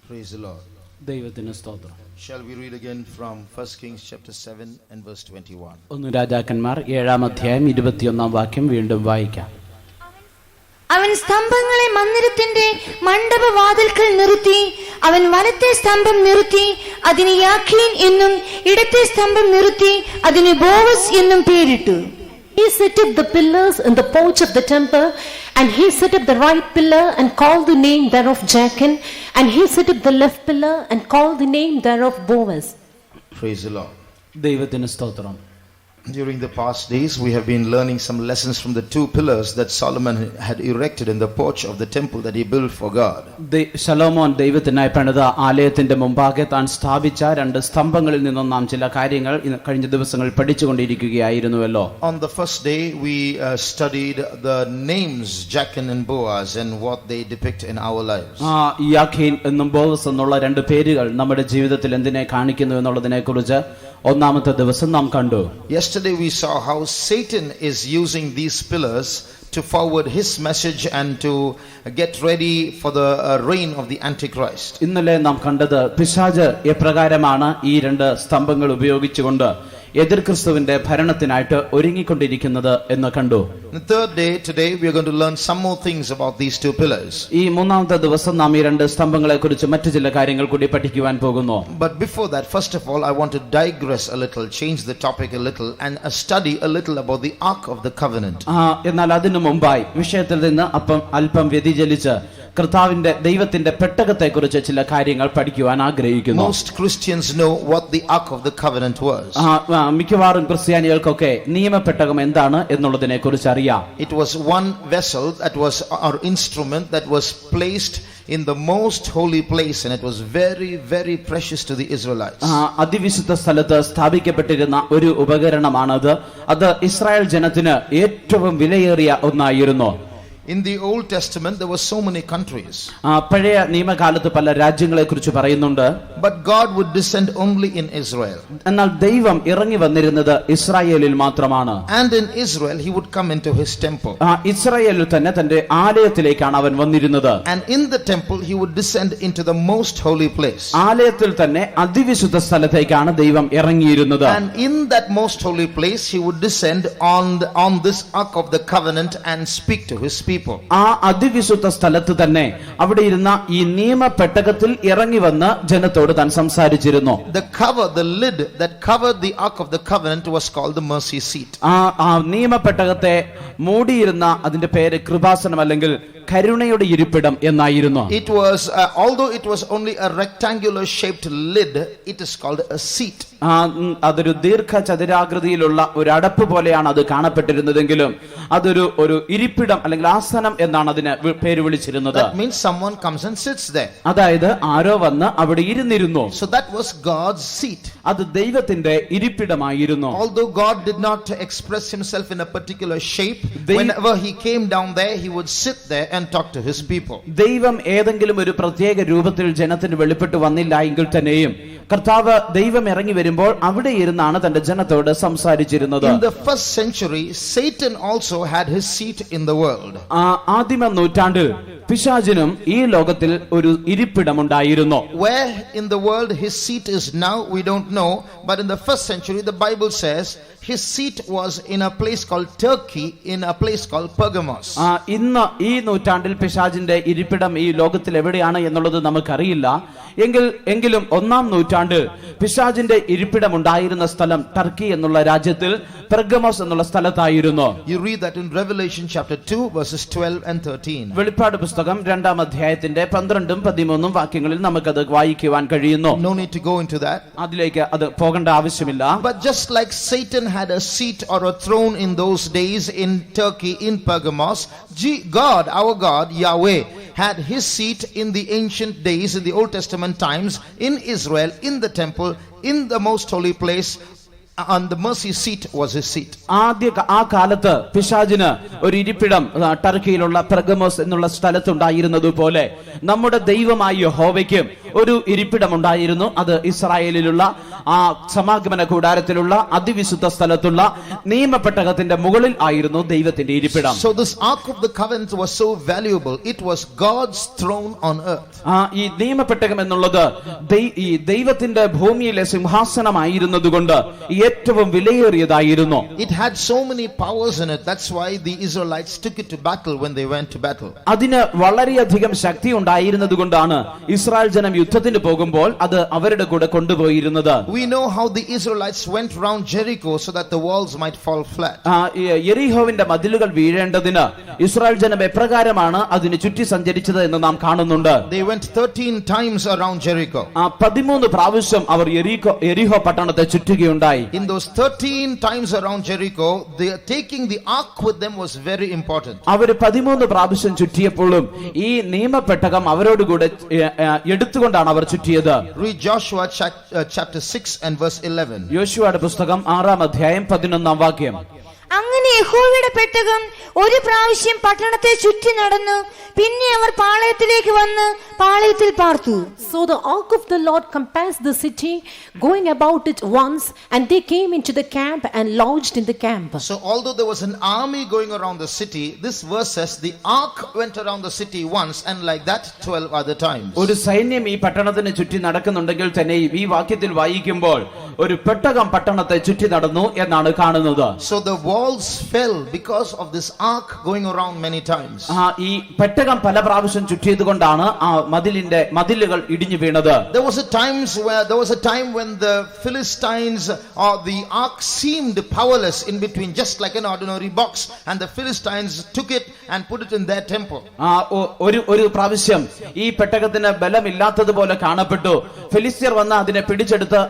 Praise the Lord. ദൈവത്തിന് സ്തോത്രം. Shall we read again from 1 Kings chapter 7 and verse 21? 1 രാജാക്കന്മാർ 7-ാം അധ്യായം 21-ാം വാക്യം വീണ്ടും വായിക്കാം. അവൻ സ്തംഭങ്ങളെ മന്ദിരത്തിന്റെ മണ്ഡപവാതിൽക്കൽ നിർത്തി. അവൻ വലത്തെ സ്തംഭം നിർത്തി അതിന് യാഖീൻ എന്നും ഇടത്തെ സ്തംഭം നിർത്തി അതിന് ബോവസ് എന്നും പേരിട്ടു. He set up the pillars in the porch of the temple, and he set up the right pillar and called the name thereof Jachin, and he set up the left pillar and called the name thereof Boaz. Praise the Lord. ദൈവത്തിന് സ്തോത്രം. During the past days, we have been learning some lessons from the two pillars that Solomon had erected in the porch of the temple that he built for God. ശലോമോൻ ദൈവത്തിനായി പണിത ആലയത്തിന്റെ മുമ്പാകെ താൻ സ്ഥാപിച്ച രണ്ട് സ്തംഭങ്ങളിൽ നിന്നും നാം ചില കാര്യങ്ങൾ കഴിഞ്ഞ ദിവസങ്ങളിൽ പഠിച്ചുകൊണ്ടിരിക്കുകയായിരുന്നുവല്ലോ. On the first day, we studied the names Jachin and Boaz and what they depict in our lives. യാഖീൻ എന്നും ബോവസ് എന്നുള്ള രണ്ട് പേരുകൾ നമ്മുടെ ജീവിതത്തിൽ എന്തിനെ കാണിക്കുന്നു എന്നുള്ളതിനെ കുറിച്ച് ഒന്നാമത്തെ ദിവസം നാം കണ്ടു. Yesterday we saw how Satan is using these pillars to forward his message and to get ready for the reign of the Antichrist. ഇന്നലെ നാം കണ്ടത് പിശാച് എപ്രകാരമാണ് ഈ രണ്ട് സ്തംഭങ്ങൾ ഉപയോഗിച്ചുകൊണ്ട് എതിർ ക്രിസ്തുവിന്റെ ഭരണത്തിനായിട്ട് ഒരുങ്ങിക്കൊണ്ടിരിക്കുന്നത് എന്ന് കണ്ടു. The third day today we are going to learn some more things about these two pillars. ഈ മൂന്നാമത്തെ ദിവസം നാം ഈ രണ്ട് സ്തംഭങ്ങളെ കുറിച്ച് മറ്റു ചില കാര്യങ്ങൾ കൂടി പഠിക്കുവാൻ പോകുന്നു. But before that, first of all, I want to digress a little, change the topic a little and study a little about the Ark of the Covenant. എന്നാൽ അതിനു മുമ്പായി വിഷയത്തിൽ നിന്ന് അല്പം വ്യതിചലിച്ച് കർത്താവിന്റെ ദൈവത്തിന്റെ പെട്ടകത്തെ കുറിച്ച് ചില കാര്യങ്ങൾ പഠിക്കുവാൻ ആഗ്രഹിക്കുന്നു. Most Christians know what the Ark of the Covenant was. മിക്കവാറും ക്രിസ്ത്യാനികൾക്കൊക്കെ നിയമപ്പെട്ടകം എന്താണ് എന്നുള്ളതിനെ കുറിച്ച് അറിയാം. It was one vessel that was our instrument that was placed in the most holy place, and it was very, very precious to the Israelites. അതിവിശുദ്ധ സ്ഥലത്ത് സ്ഥാപിക്കപ്പെട്ടിരുന്ന ഒരു ഉപകരണമാണത്. അത് Israel ജനത്തിന് ഏറ്റവും വിലയേറിയ ഒന്നായിരുന്നു. In the Old Testament there were so many countries. പഴയ നിയമകാലത്ത് പല രാജ്യങ്ങളെ കുറിച്ച് പറയുന്നുണ്ട്. But God would descend only in Israel. എന്നാൽ ദൈവം ഇറങ്ങി വന്നിരുന്നത് ഇസ്രായേലിൽ മാത്രമാണ്. And in Israel he would come into his temple. ഇസ്രായേലിൽ തന്നെ തന്റെ ആലയത്തിലേക്കാണ് അവൻ വന്നിരുന്നത്. And in the temple he would descend into the most holy place. ആലയത്തിൽ തന്നെ അതിവിശുദ്ധ സ്ഥലത്തേക്കാണ് ദൈവം ഇറങ്ങിയിരുന്നത്. And in that most holy place he would descend on this Ark of the Covenant and speak to his people. ആ അതിവിശുദ്ധ സ്ഥലത്ത് തന്നെ അവിടെ ഇരുന്ന ഈ നിയമപ്പെട്ടകത്തിൽ ഇറങ്ങി വന്ന് ജനത്തോട് താൻ സംസാരിച്ചിരുന്നു. The lid that covered the Ark of the Covenant was called the mercy seat. ആ നിയമപ്പെട്ടകത്തെ മൂടിയിരുന്ന അതിന്റെ പേര് കൃപാസനം അല്ലെങ്കിൽ കരുണയുടെ ഇരിപ്പിടം എന്നായിരുന്നു. It was although it was only a rectangular shaped lid, it is called a seat. അതൊരു ദീർഘചതുരാകൃതിയിലുള്ള ഒരു അടപ്പ് പോലെയാണ് അത് കാണപ്പെട്ടിരുന്നതെങ്കിലും അതൊരു ഇരിപ്പിടം അല്ലെങ്കിൽ ആസനം എന്നാണ് അതിന് പേര് വിളിച്ചിരുന്നത്. That means someone comes and sits there. അതായത് ആരോ വന്ന് അവിടെ ഇരുന്നിരുന്നു. So that was God's seat. അത് ദൈവത്തിന്റെ ഇരിപ്പിടമായിരുന്നു. Although God did not express himself in a particular shape, whenever he came down there he would sit there and talk to his people. ദൈവം ഏതെങ്കിലും ഒരു പ്രത്യേക രൂപത്തിൽ ജനത്തിന് വെളിപ്പെട്ട് വന്നില്ല എങ്കിൽ തന്നെയും കർത്താവ് ദൈവം ഇറങ്ങി വരുമ്പോൾ അവിടെ ഇരുന്നാണ് തന്റെ ജനത്തോട് സംസാരിച്ചിരുന്നത്. In the first century Satan also had his seat in the world. ആദിമ നൂറ്റാണ്ടിൽ പിശാചിനും ഈ ലോകത്തിൽ ഒരു ഇരിപ്പിടമുണ്ടായിരുന്നു. Where in the world his seat is now we don't know, but in the first century the Bible says his seat was in a place called Turkey, in a place called Pergamos. ഇന്ന് ഈ നൂറ്റാണ്ടിൽ പിശാചിന്റെ ഇരിപ്പിടം ഈ ലോകത്തിൽ എവിടെയാണ് എന്നുള്ളത് നമുക്കറിയില്ല. എങ്കിലും ഒന്നാം നൂറ്റാണ്ടിൽ പിശാചിന്റെ ഇരിപ്പിടം ഉണ്ടായിരുന്ന സ്ഥലം ടർക്കി എന്നുള്ള രാജ്യത്തിൽ പെർഗമോസ് എന്നുള്ള സ്ഥലത്തായിരുന്നു. You read that in Revelation chapter 2 verses 12 and 13. വെളിപ്പാട് പുസ്തകം 2-ാം അധ്യായത്തിന്റെ 12ഉം 13ഉം വാക്യങ്ങളിൽ നമുക്കത് വായിക്കുവാൻ കഴിയുന്നു. No need to go into that. അതിലേക്ക് അത് പോകേണ്ട ആവശ്യമില്ല. But just like Satan had a seat or a throne in those days in Turkey, in Pergamos, God, our God, Yahweh, had his seat in the ancient days, in the Old Testament times, in Israel, in the temple, in the most holy place. And the mercy seat was his seat. ആ കാലത്ത് പിശാചിന് ഒരു ഇരിപ്പിടം ടർക്കിയിലുള്ള Pergamos എന്നുള്ള സ്ഥലത്തുണ്ടായിരുന്നതുപോലെ നമ്മുടെ ദൈവമായ യഹോവയ്ക്കും ഒരു ഇരിപ്പിടമുണ്ടായിരുന്നു. അത് ഇസ്രായേലിലുള്ള ആ സമാഗമന കൂടാരത്തിലുള്ള അതിവിശുദ്ധ സ്ഥലത്തുള്ള നിയമപ്പെട്ടകത്തിന്റെ മുകളിൽ ആയിരുന്നു ദൈവത്തിന്റെ ഇരിപ്പിടം. So this ark of the covenant was so valuable. It was God's throne on earth. ഈ നിയമപ്പെട്ടകം എന്നുള്ളത് ഈ ദൈവത്തിന്റെ ഭൂമിയിലെ സിംഹാസനമായിരുന്നതുകൊണ്ട് ഏറ്റവും വിലയേറിയതായിരുന്നു. It had so many powers in it. That's why the Israelites took it to battle when they went to battle. അതിന് വളരെയധികം ശക്തി ഉണ്ടായിരുന്നതുകൊണ്ടാണ് Israel ജനം യുദ്ധത്തിന് പോകുമ്പോൾ അത് അവരുടെ കൂടെ കൊണ്ടുപോയിരുന്നത്. We know how the Israelites went round Jericho so that the walls might fall flat. യെരിഹോവിന്റെ Mathilukal വീഴേണ്ടതിന് Israel ജനം എപ്രകാരമാണ് അതിന് ചുറ്റി സഞ്ചരിച്ചത് എന്ന് നാം കാണുന്നുണ്ട്. They went 13 times around Jericho. 13 പ്രാവശ്യം അവർ യെരിഹോ പട്ടണത്തെ ചുറ്റുകയുണ്ടായി. In those 13 times around Jericho, taking the ark with them was very important. അവർ 13 പ്രാവശ്യം ചുറ്റിയപ്പോഴും ഈ നിയമപ്പെട്ടകം അവരോടുകൂടെ എടുത്തുകൊണ്ടാണ് അവർ ചുറ്റിയത്. Read Joshua chapter 6 and verse 11. യോശുവയുടെ പുസ്തകം 6-ാം അധ്യായം 11-ാം വാക്യം. അങ്ങനെ യഹോവയുടെ പെട്ടകം ഒരു പ്രാവശ്യം പട്ടണത്തെ ചുറ്റി നടന്നു. പിന്നെ അവർ പാളയത്തിലേക്ക് വന്ന് പാളയത്തിൽ പാർത്തു. So the ark of the Lord compassed the city, going about it once, and they came into the camp and lodged in the camp. So although there was an army going around the city, this verse says the ark went around the city once, and like that 12 other times. ഒരു സൈന്യം ഈ പട്ടണത്തിന് ചുറ്റി നടക്കുന്നുണ്ടെങ്കിൽ തന്നെ ഈ വാക്യത്തിൽ വായിക്കുമ്പോൾ ഒരു പെട്ടകം പട്ടണത്തെ ചുറ്റി നടന്നു എന്നാണ് കാണുന്നത്. So the walls fell because of this ark going around many times. ഈ പെട്ടകം പല പ്രാവശ്യം ചുറ്റിയതുകൊണ്ടാണ് ആ മതിലുകൾ ഇടിഞ്ഞു വീണത്. There was a time when the Philistines or the ark seemed powerless in between, just like an ordinary box, and the Philistines took it and put it in their temple. ഒരു പ്രാവശ്യം ഈ പെട്ടകത്തിന് ബലമില്ലാത്തതുപോലെ കാണപ്പെട്ടു. ഫിലിസ്ത്യർ വന്ന് അതിനെ പിടിച്ചെടുത്ത്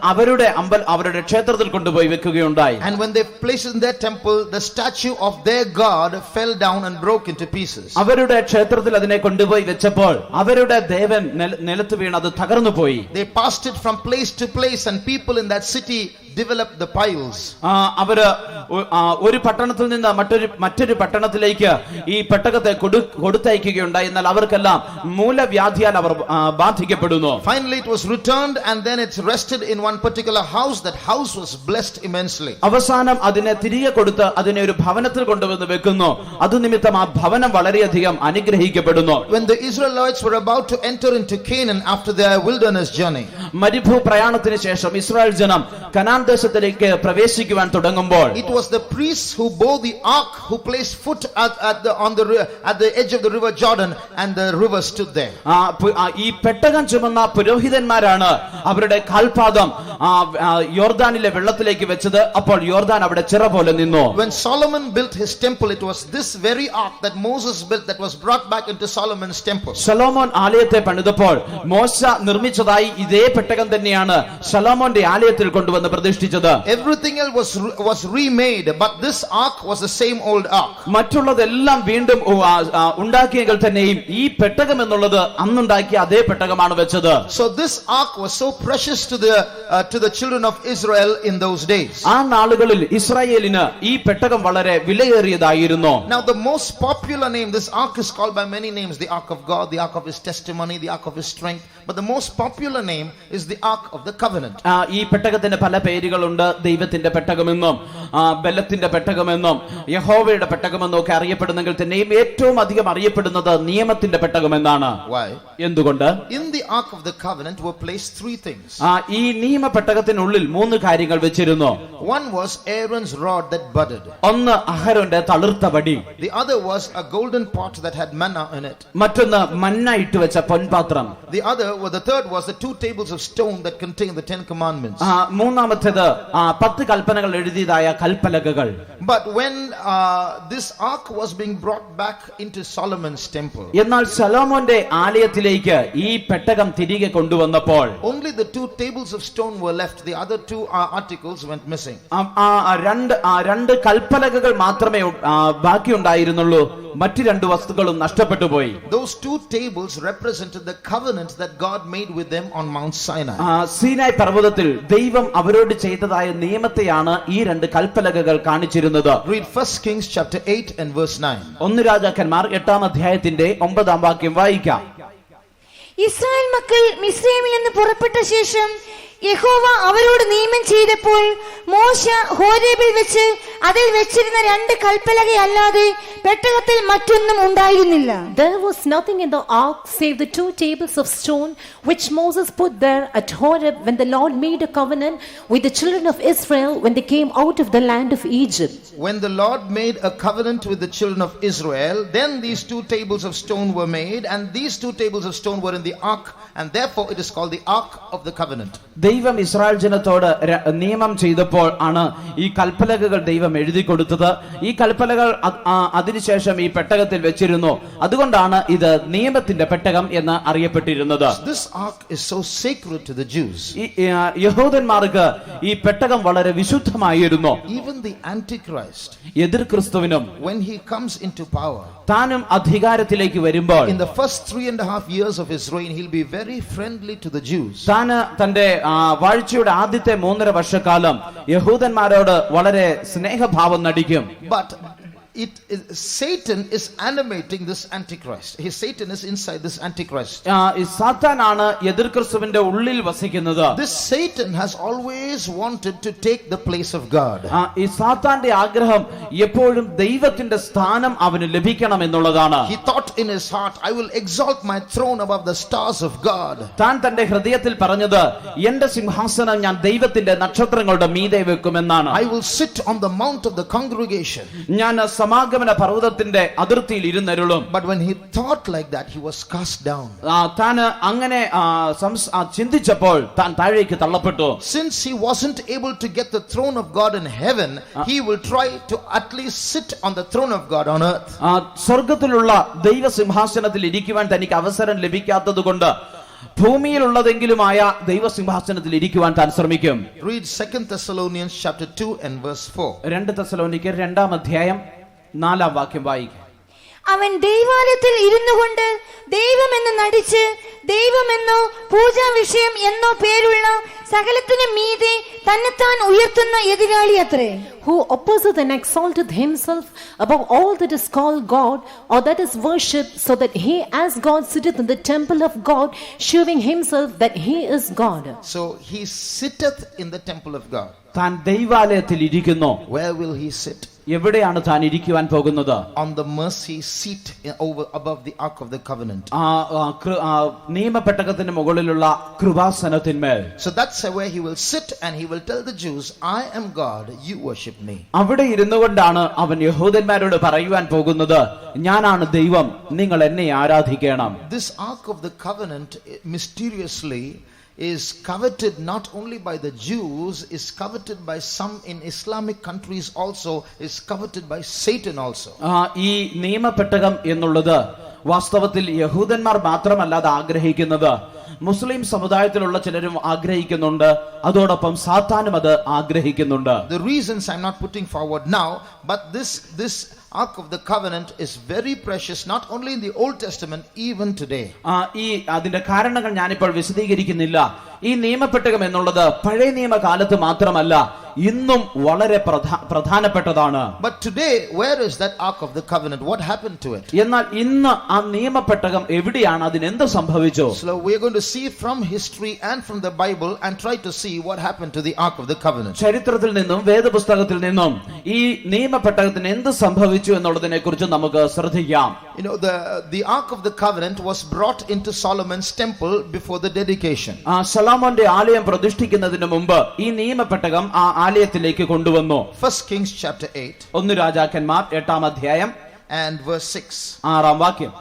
അവരുടെ ക്ഷേത്രത്തിൽ കൊണ്ടുപോയി വെക്കുകയുണ്ടായി. And when they placed it in their temple, the statue of their god fell down and broke into pieces. അവരുടെ ക്ഷേത്രത്തിൽ അതിനെ കൊണ്ടുപോയി വെച്ചപ്പോൾ അവരുടെ ദേവൻ നിലത്ത് വീണ് അത് തകർന്നു പോയി. They passed it from place to place, and people in that city developed the piles. അവര് ഒരു പട്ടണത്തിൽ നിന്ന് മറ്റൊരു പട്ടണത്തിലേക്ക് ഈ പെട്ടകത്തെ കൊടുത്തയക്കുകയുണ്ടായി. എന്നാൽ അവർക്കെല്ലാം മൂലവ്യാധിയാൽ അവർ ബാധിക്കപ്പെടുന്നു. Finally it was returned, and then it rested in one particular house. That house was blessed immensely. അവസാനം അതിനെ തിരികെ കൊടുത്ത് അതിനെ ഒരു ഭവനത്തിൽ കൊണ്ടുവന്ന് വെക്കുന്നു. അതുനിമിത്തം ആ ഭവനം വളരെയധികം അനുഗ്രഹിക്കപ്പെടുന്നു. When the Israelites were about to enter into Canaan after their wilderness journey, മരുഭൂ പ്രയാണത്തിന് ശേഷം ഇസ്രായേൽ ജനം കനാൻ ദേശത്തിലേക്ക് പ്രവേശിക്കുവാൻ തുടങ്ങുമ്പോൾ, it was the priests who bore the ark who placed foot at the edge of the river Jordan, and the river stood there. ഈ പെട്ടകം ചുമന്ന പുരോഹിതന്മാരാണ് അവരുടെ കാൽപാദം യോർദാനിലെ വെള്ളത്തിലേക്ക് വെച്ചത്. അപ്പോൾ യോർദാൻ അവിടെ ചിറ പോലെ നിന്നു. When Solomon built his temple, it was this very ark that Moses built that was brought back into Solomon's temple. ശലോമോൻ ആലയത്തെ പണിതപ്പോൾ മോശ നിർമ്മിച്ചതായി ഇതേ പെട്ടകം തന്നെയാണ് ശലോമോന്റെ ആലയത്തിൽ കൊണ്ടുവന്ന് പ്രതിഷ്ഠിച്ചത്. Everything else was remade, but this ark was the same old ark. മറ്റുള്ളതെല്ലാം വീണ്ടും ഉണ്ടാക്കിയെങ്കിൽ തന്നെയും ഈ പെട്ടകം എന്നുള്ളത് അന്നുണ്ടാക്കിയ അതേ പെട്ടകമാണ് വെച്ചത്. So this ark was so precious to the children of Israel in those days. ആ നാളുകളിൽ ഇസ്രായേലിന് ഈ പെട്ടകം വളരെ വിലയേറിയതായിരുന്നു. Now the most popular name, this ark is called by many names: the ark of God, the ark of his testimony, the ark of his strength. But the most popular name is the ark of the covenant. ഈ പെട്ടകത്തിന് പല പേരുകളുണ്ട്. ദൈവത്തിന്റെ പെട്ടകമെന്നും ബലത്തിന്റെ പെട്ടകമെന്നും യഹോവയുടെ പെട്ടകമെന്നും ഒക്കെ അറിയപ്പെടുന്നെങ്കിൽ തന്നെയും ഏറ്റവും അധികം അറിയപ്പെടുന്നത് നിയമത്തിന്റെ പെട്ടകമെന്നാണ്. Why? എന്തുകൊണ്ട്? In the ark of the covenant were placed three things. ഈ നിയമ പെട്ടകത്തിനുള്ളിൽ 3 കാര്യങ്ങൾ വെച്ചിരുന്നു. One was Aaron's rod that budded. ഒന്ന് അഹരോന്റെ തളിർത്ത വടി. The other was a golden pot that had manna in it. മറ്റൊന്ന് മന്ന ഇട്ട് വെച്ച പൊൻപാത്രം. The third was the 2 tables of stone that contained the 10 commandments. മൂന്നാമത്തേത് 10 കൽപ്പനകൾ എഴുതിയതായ കൽപ്പലകകൾ. But when this ark was being brought back into Solomon's temple, എന്നാൽ ശലോമോന്റെ ആലയത്തിലേക്ക് ഈ പെട്ടകം തിരികെ കൊണ്ടുവന്നപ്പോൾ only the 2 tables of stone were left. The other 2 articles went missing. രണ്ട് കൽപ്പലകകൾ മാത്രമേ ബാക്കി ഉണ്ടായിരുന്നുള്ളൂ. മറ്റു 2 വസ്തുക്കളും നഷ്ടപ്പെട്ടു പോയി. Those 2 tables represented the covenant that God made with them on Mount Sinai. Sinai പർവ്വതത്തിൽ ദൈവം അവരോട് ചെയ്തതായ നിയമത്തെയാണ് ഈ 2 കൽപ്പലകകൾ കാണിച്ചിരുന്നത്. Read 1 Kings chapter 8 and verse 9. 1 രാജാക്കന്മാർ 8-ാം അധ്യായത്തിന്റെ 9-ാം വാക്യം വായിക്കാം. ഇസ്രായേൽ മക്കൾ മിസ്രൈമിൽ നിന്ന് പുറപ്പെട്ട ശേഷം യഹോവ അവരോട് നിയമം ചെയ്തപ്പോൾ മോശ ഹോരേബിൽ വെച്ച് അതിൽ വെച്ചിരുന്ന 2 കൽപ്പലകയല്ലാതെ പെട്ടകത്തിൽ മറ്റൊന്നും ഉണ്ടായിരുന്നില്ല. There was nothing in the ark save the 2 tables of stone which Moses put there at Horeb when the Lord made a covenant with the children of Israel when they came out of the land of Egypt. When the Lord made a covenant with the children of Israel, then these 2 tables of stone were made, and these 2 tables of stone were in the ark, and therefore it is called the ark of the covenant. ദൈവം Israel ജനത്തോട് നിയമം ചെയ്തപ്പോൾ ആണ് ഈ കൽപ്പലകകൾ ദൈവം എഴുതി കൊടുത്തത്. ഈ കൽപ്പലകൾ അതിനുശേഷം ഈ പെട്ടകത്തിൽ വെച്ചിരുന്നു. അതുകൊണ്ടാണ് ഇത് നിയമത്തിന്റെ പെട്ടകം എന്ന് അറിയപ്പെട്ടിരുന്നത്. This ark is so sacred to the Jews. യഹൂദന്മാർക്ക് ഈ പെട്ടകം വളരെ വിശുദ്ധമായിരുന്നു. Even the Antichrist, എതിർ ക്രിസ്തുവിനും, when he comes into power, താനും അധികാരത്തിലേക്ക് വരുമ്പോൾ, in the first 3.5 years of his reign, he'll be very friendly to the Jews. താന് തന്റെ വാഴ്ചയുടെ ആദ്യത്തെ 3.5 വർഷക്കാലം യഹൂദന്മാരോട് വളരെ സ്നേഹഭാവം നടിക്കും. But Satan is animating this Antichrist. Satan is inside this Antichrist. സാത്താനാണ് എതിർ ക്രിസ്തുവിന്റെ ഉള്ളിൽ വസിക്കുന്നത്. This Satan has always wanted to take the place of God. ഈ സാത്താന്റെ ആഗ്രഹം എപ്പോഴും ദൈവത്തിന്റെ സ്ഥാനം അവന് ലഭിക്കണം എന്നുള്ളതാണ്. He thought in his heart, I will exalt my throne above the stars of God. താൻ തന്റെ ഹൃദയത്തിൽ പറഞ്ഞത്, എന്റെ സിംഹാസനം ഞാൻ ദൈവത്തിന്റെ നക്ഷത്രങ്ങളുടെ മീതെ വെക്കുമെന്നാണ്. I will sit on the mount of the congregation. ഞാൻ സമാഗമന പർവ്വതത്തിന്റെ അതിർത്തിയിൽ ഇരുന്നരുളും. But when he thought like that, he was cast down. താൻ അങ്ങനെ ചിന്തിച്ചപ്പോൾ താൻ താഴേക്ക് തള്ളപ്പെട്ടു. Since he wasn't able to get the throne of God in heaven, he will try to at least sit on the throne of God on earth. സ്വർഗ്ഗത്തിലുള്ള ദൈവസിംഹാസനത്തിൽ ഇരിക്കുവാൻ തനിക്ക് അവസരം ലഭിക്കാത്തതുകൊണ്ട് ഭൂമിയിലുള്ളതെങ്കിലുമായ ദൈവസിംഹാസനത്തിൽ ഇരിക്കുവാൻ താൻ ശ്രമിക്കും. Read 2 Thessalonians chapter 2 and verse 4. 2 തെസ്സലോനിക്കർ 2-ാം അധ്യായം 4-ാം വാക്യം വായിക്കുക. അവൻ ദൈവാലയത്തിൽ ഇരുന്നു കൊണ്ട് ദൈവമെന്ന് നടിച്ച് ദൈവമെന്നോ പൂജാ വിഷയം എന്നോ പേരുള്ള സകലത്തിനും മീതെ തന്നെത്താൻ ഉയർത്തുന്ന എതിരാളി അത്രേ. Who opposeth and exalteth himself above all that is called God or that is worshipped, so that he as God sitteth in the temple of God, shewing himself that he is God. So he sitteth in the temple of God. താൻ ദൈവാലയത്തിൽ ഇരിക്കുന്നു. Where will he sit? എവിടെയാണ് താൻ ഇരിക്കുവാൻ പോകുന്നത്? On the mercy seat over above the ark of the covenant. നിയമപെട്ടകത്തിന് മുകളിലുള്ള കൃപാസനത്തിന്മേൽ. So that's where he will sit, and he will tell the Jews, I am God, you worship me. അവിടെ ഇരുന്നു കൊണ്ടാണ് അവൻ യഹൂദന്മാരോട് പറയുവാൻ പോകുന്നത്, ഞാനാണ് ദൈവം, നിങ്ങൾ എന്നെ ആരാധിക്കണം. This ark of the covenant mysteriously is coveted not only by the Jews, is coveted by some in Islamic countries also, is coveted by Satan also. ഈ നിയമപെട്ടകം എന്നുള്ളത് വാസ്തവത്തിൽ യഹൂദന്മാർ മാത്രമല്ലാതെ ആഗ്രഹിക്കുന്നത്, മുസ്ലിം സമുദായത്തിലുള്ള ചിലരും ആഗ്രഹിക്കുന്നുണ്ട്, അതോടൊപ്പം സാത്താനും അത് ആഗ്രഹിക്കുന്നുണ്ട്. The reasons I'm not putting forward now, but this ark of the covenant is very precious, not only in the Old Testament, even today. ഈ അതിന്റെ കാരണങ്ങൾ ഞാനിപ്പോൾ വിശദീകരിക്കുന്നില്ല. ഈ നിയമപെട്ടകം എന്നുള്ളത് പഴയ നിയമകാലത്ത് മാത്രമല്ല, ഇന്നും വളരെ പ്രധാനപ്പെട്ടതാണ്. But today, where is that ark of the covenant? What happened to it? എന്നാൽ ഇന്ന് ആ നിയമപെട്ടകം എവിടെയാണ്? അതിനെന്ത് സംഭവിച്ചു? So we are going to see from history and from the Bible and try to see what happened to the ark of the covenant. ചരിത്രത്തിൽ നിന്നും വേദപുസ്തകത്തിൽ നിന്നും ഈ നിയമപെട്ടകത്തിന് എന്ത് സംഭവിച്ചു എന്നുള്ളതിനെ കുറിച്ച് നമുക്ക് ശ്രദ്ധിക്കാം. You know, the ark of the covenant was brought into Solomon's temple before the dedication. ശലോമോന്റെ ആലയം പ്രതിഷ്ഠിക്കുന്നതിന് മുമ്പ് ഈ നിയമപെട്ടകം ആ ആലയത്തിലേക്ക് കൊണ്ടുവന്നു. 1 Kings chapter 8. 1 രാജാക്കന്മാർ 8-ാം അധ്യായം and verse 6. 6-ാം വാക്യം.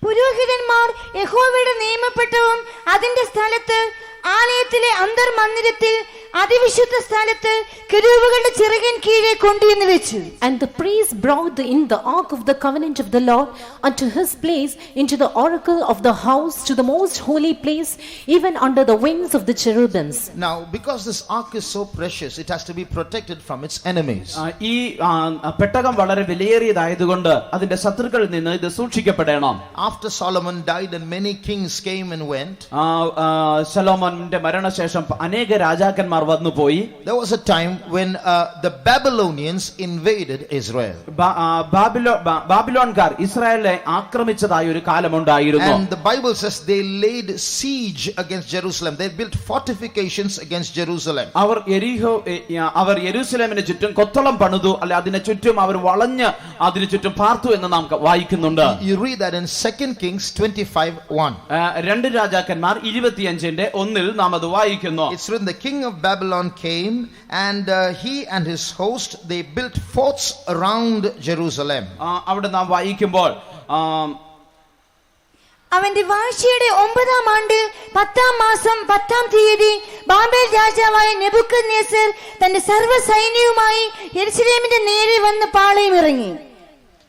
പുരോഹിതന്മാർ യഹോവയുടെ നിയമപെട്ടകം അതിന്റെ സ്ഥലത്ത് ആലയത്തിലെ അന്തർമന്ദിരത്തിൽ അതിവിശുദ്ധ സ്ഥലത്ത് കെരൂബുകളുടെ ചിറകിൻ കീഴെ കൊണ്ടുവന്ന് വെച്ചു. And the priest brought in the ark of the covenant of the Lord unto his place into the oracle of the house to the most holy place, even under the wings of the cherubims. Now, because this ark is so precious, it has to be protected from its enemies. ഈ പെട്ടകം വളരെ വിലയേറിയതായതുകൊണ്ട് അതിന്റെ ശത്രുക്കളിൽ നിന്ന് ഇത് സൂക്ഷിക്കപ്പെടണം. After Solomon died and many kings came and went, ശലോമോന്റെ മരണശേഷം അനേക രാജാക്കന്മാർ ബാബേൽക്കാർ വന്നുപോയി. There was a time when the Babylonians invaded Israel. ബാബിലോൺകാർ ഇസ്രായേലിനെ ആക്രമിച്ചതായ ഒരു കാലമുണ്ടായിരുന്നു. And the Bible says they laid siege against Jerusalem. They built fortifications against Jerusalem. അവർ യെരൂശലേമിന് ചുറ്റും കൊത്തളം പണിതു, അല്ലെ അതിനെ ചുറ്റും അവർ വളഞ്ഞ് അതിനു ചുറ്റും പാർത്തു എന്ന് നാം വായിക്കുന്നുണ്ട്. You read that in 2 Kings 25:1. 2 രാജാക്കന്മാർ 25:1 നാം അത് വായിക്കുന്നു. It's written, the king of Babylon came and he and his host they built forts around Jerusalem. അവിടെ നാം വായിക്കുമ്പോൾ അവന്റെ വാഴ്ചയുടെ 9-ാം ആണ്ട് 10-ാം മാസം 10-ാം തീയതി ബാബേൽ രാജാവായ നെബൂഖദ്നേസർ തന്റെ സർവ്വ സൈന്യവുമായി യെരൂശലേമിന്റെ നേരെ വന്ന് പാളയമിറങ്ങി.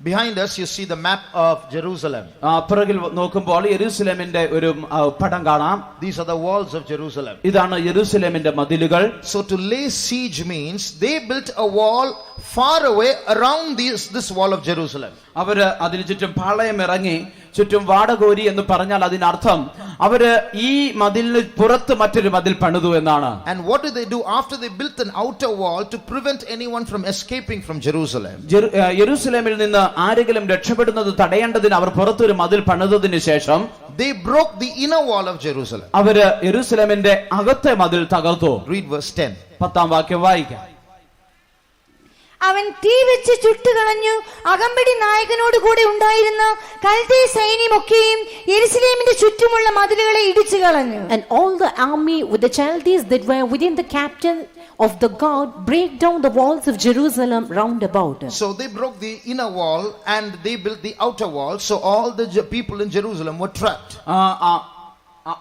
Behind us you see the map of Jerusalem. പുറകിൽ നോക്കുമ്പോൾ യെരൂശലേമിന്റെ ഒരു പടം കാണാം. These are the walls of Jerusalem. ഇതാണ് യെരൂശലേമിന്റെ മതിലുകൾ. So to lay siege means they built a wall far away around this wall of Jerusalem. അവര് അതിനു ചുറ്റും പാളയം ഇറങ്ങി ചുറ്റും വാടകോരി എന്ന് പറഞ്ഞാൽ അതിനർത്ഥം അവര് ഈ മതിലിന് പുറത്ത് മറ്റൊരു മതിൽ പണിതു എന്നാണ്. And what did they do after they built an outer wall to prevent anyone from escaping from Jerusalem? യെരൂശലേമിൽ നിന്ന് ആരെങ്കിലും രക്ഷപ്പെടുന്നത് തടയേണ്ടതിന് അവർ പുറത്തൊരു മതിൽ പണിതതിനു ശേഷം they broke the inner wall of Jerusalem. അവര് യെരൂശലേമിന്റെ അകത്തെ മതിൽ തകർത്തു. Read verse 10. 10-ാം വാക്യം വായിക്കാം. അവൻ തീ വെച്ച് ചുട്ടുകളഞ്ഞു. അകമ്പടി നായകനോട് കൂടെ ഉണ്ടായിരുന്ന കൽദേ സൈന്യമൊക്കെയും യെരൂശലേമിന്റെ ചുറ്റുമുള്ള മതിലുകളെ ഇടിച്ചു കളഞ്ഞു. And all the army with the Chaldees that were within the captain of the guard break down the walls of Jerusalem round about. So they broke the inner wall and they built the outer wall, so all the people in Jerusalem were trapped.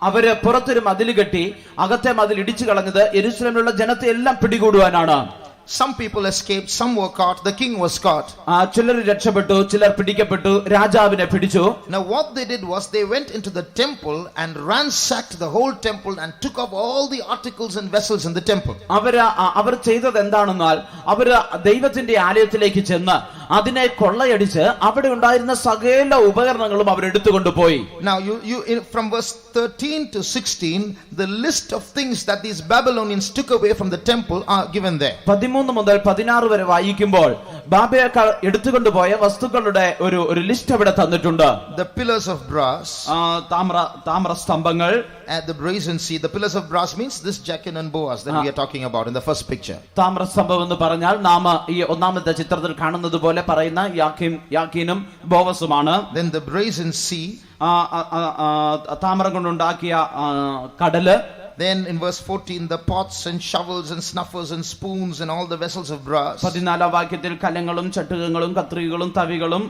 അവര് പുറത്തൊരു മതിൽ കെട്ടി അകത്തെ മതിൽ ഇടിച്ചു കളഞ്ഞത് യെരൂശലേമിലുള്ള ജനത്തെ എല്ലാം പിടികൂടുവാനാണ്. Some people escaped, some were caught, the king was caught. ചിലർ രക്ഷപ്പെട്ടു, ചിലർ പിടിക്കപ്പെട്ടു, രാജാവിനെ പിടിച്ചു. Now what they did was they went into the temple and ransacked the whole temple and took up all the articles and vessels in the temple. അവർ ചെയ്തത് എന്താണെന്നാൽ അവര് ദൈവത്തിന്റെ ആലയത്തിലേക്ക് ചെന്ന് അതിനെ കൊള്ളയടിച്ച് അവിടെ ഉണ്ടായിരുന്ന സകല ഉപകരണങ്ങളും അവരെടുത്തുകൊണ്ടുപോയി. Now you from verse 13 to 16 the list of things that these Babylonians took away from the temple are given there. 13 മുതൽ 16 വരെ വായിക്കുമ്പോൾ ബാബേൽക്കാർ എടുത്തുകൊണ്ടുപോയ വസ്തുക്കളുടെ ഒരു ലിസ്റ്റ് അവിടെ തന്നിട്ടുണ്ട്. The pillars of brass, Thamir സ്തംഭങ്ങൾ, and the brazen sea. The pillars of brass means this Jachin and Boaz that we are talking about in the first picture. Thamir സ്തംഭം എന്ന് പറഞ്ഞാൽ നാം ഈ ഒന്നാമത്തെ ചിത്രത്തിൽ കാണുന്നത് പോലെ പറയുന്ന യാക്കീനും ബോവസുമാണ്. Then the brazen sea, താമ്രം കൊണ്ടുണ്ടാക്കിയ കടല്. Then in verse 14 the pots and shovels and snuffers and spoons and all the vessels of brass. 14-ാം വാക്യത്തിൽ കലങ്ങളും ചട്ടുകങ്ങളും കത്രികകളും തവികളും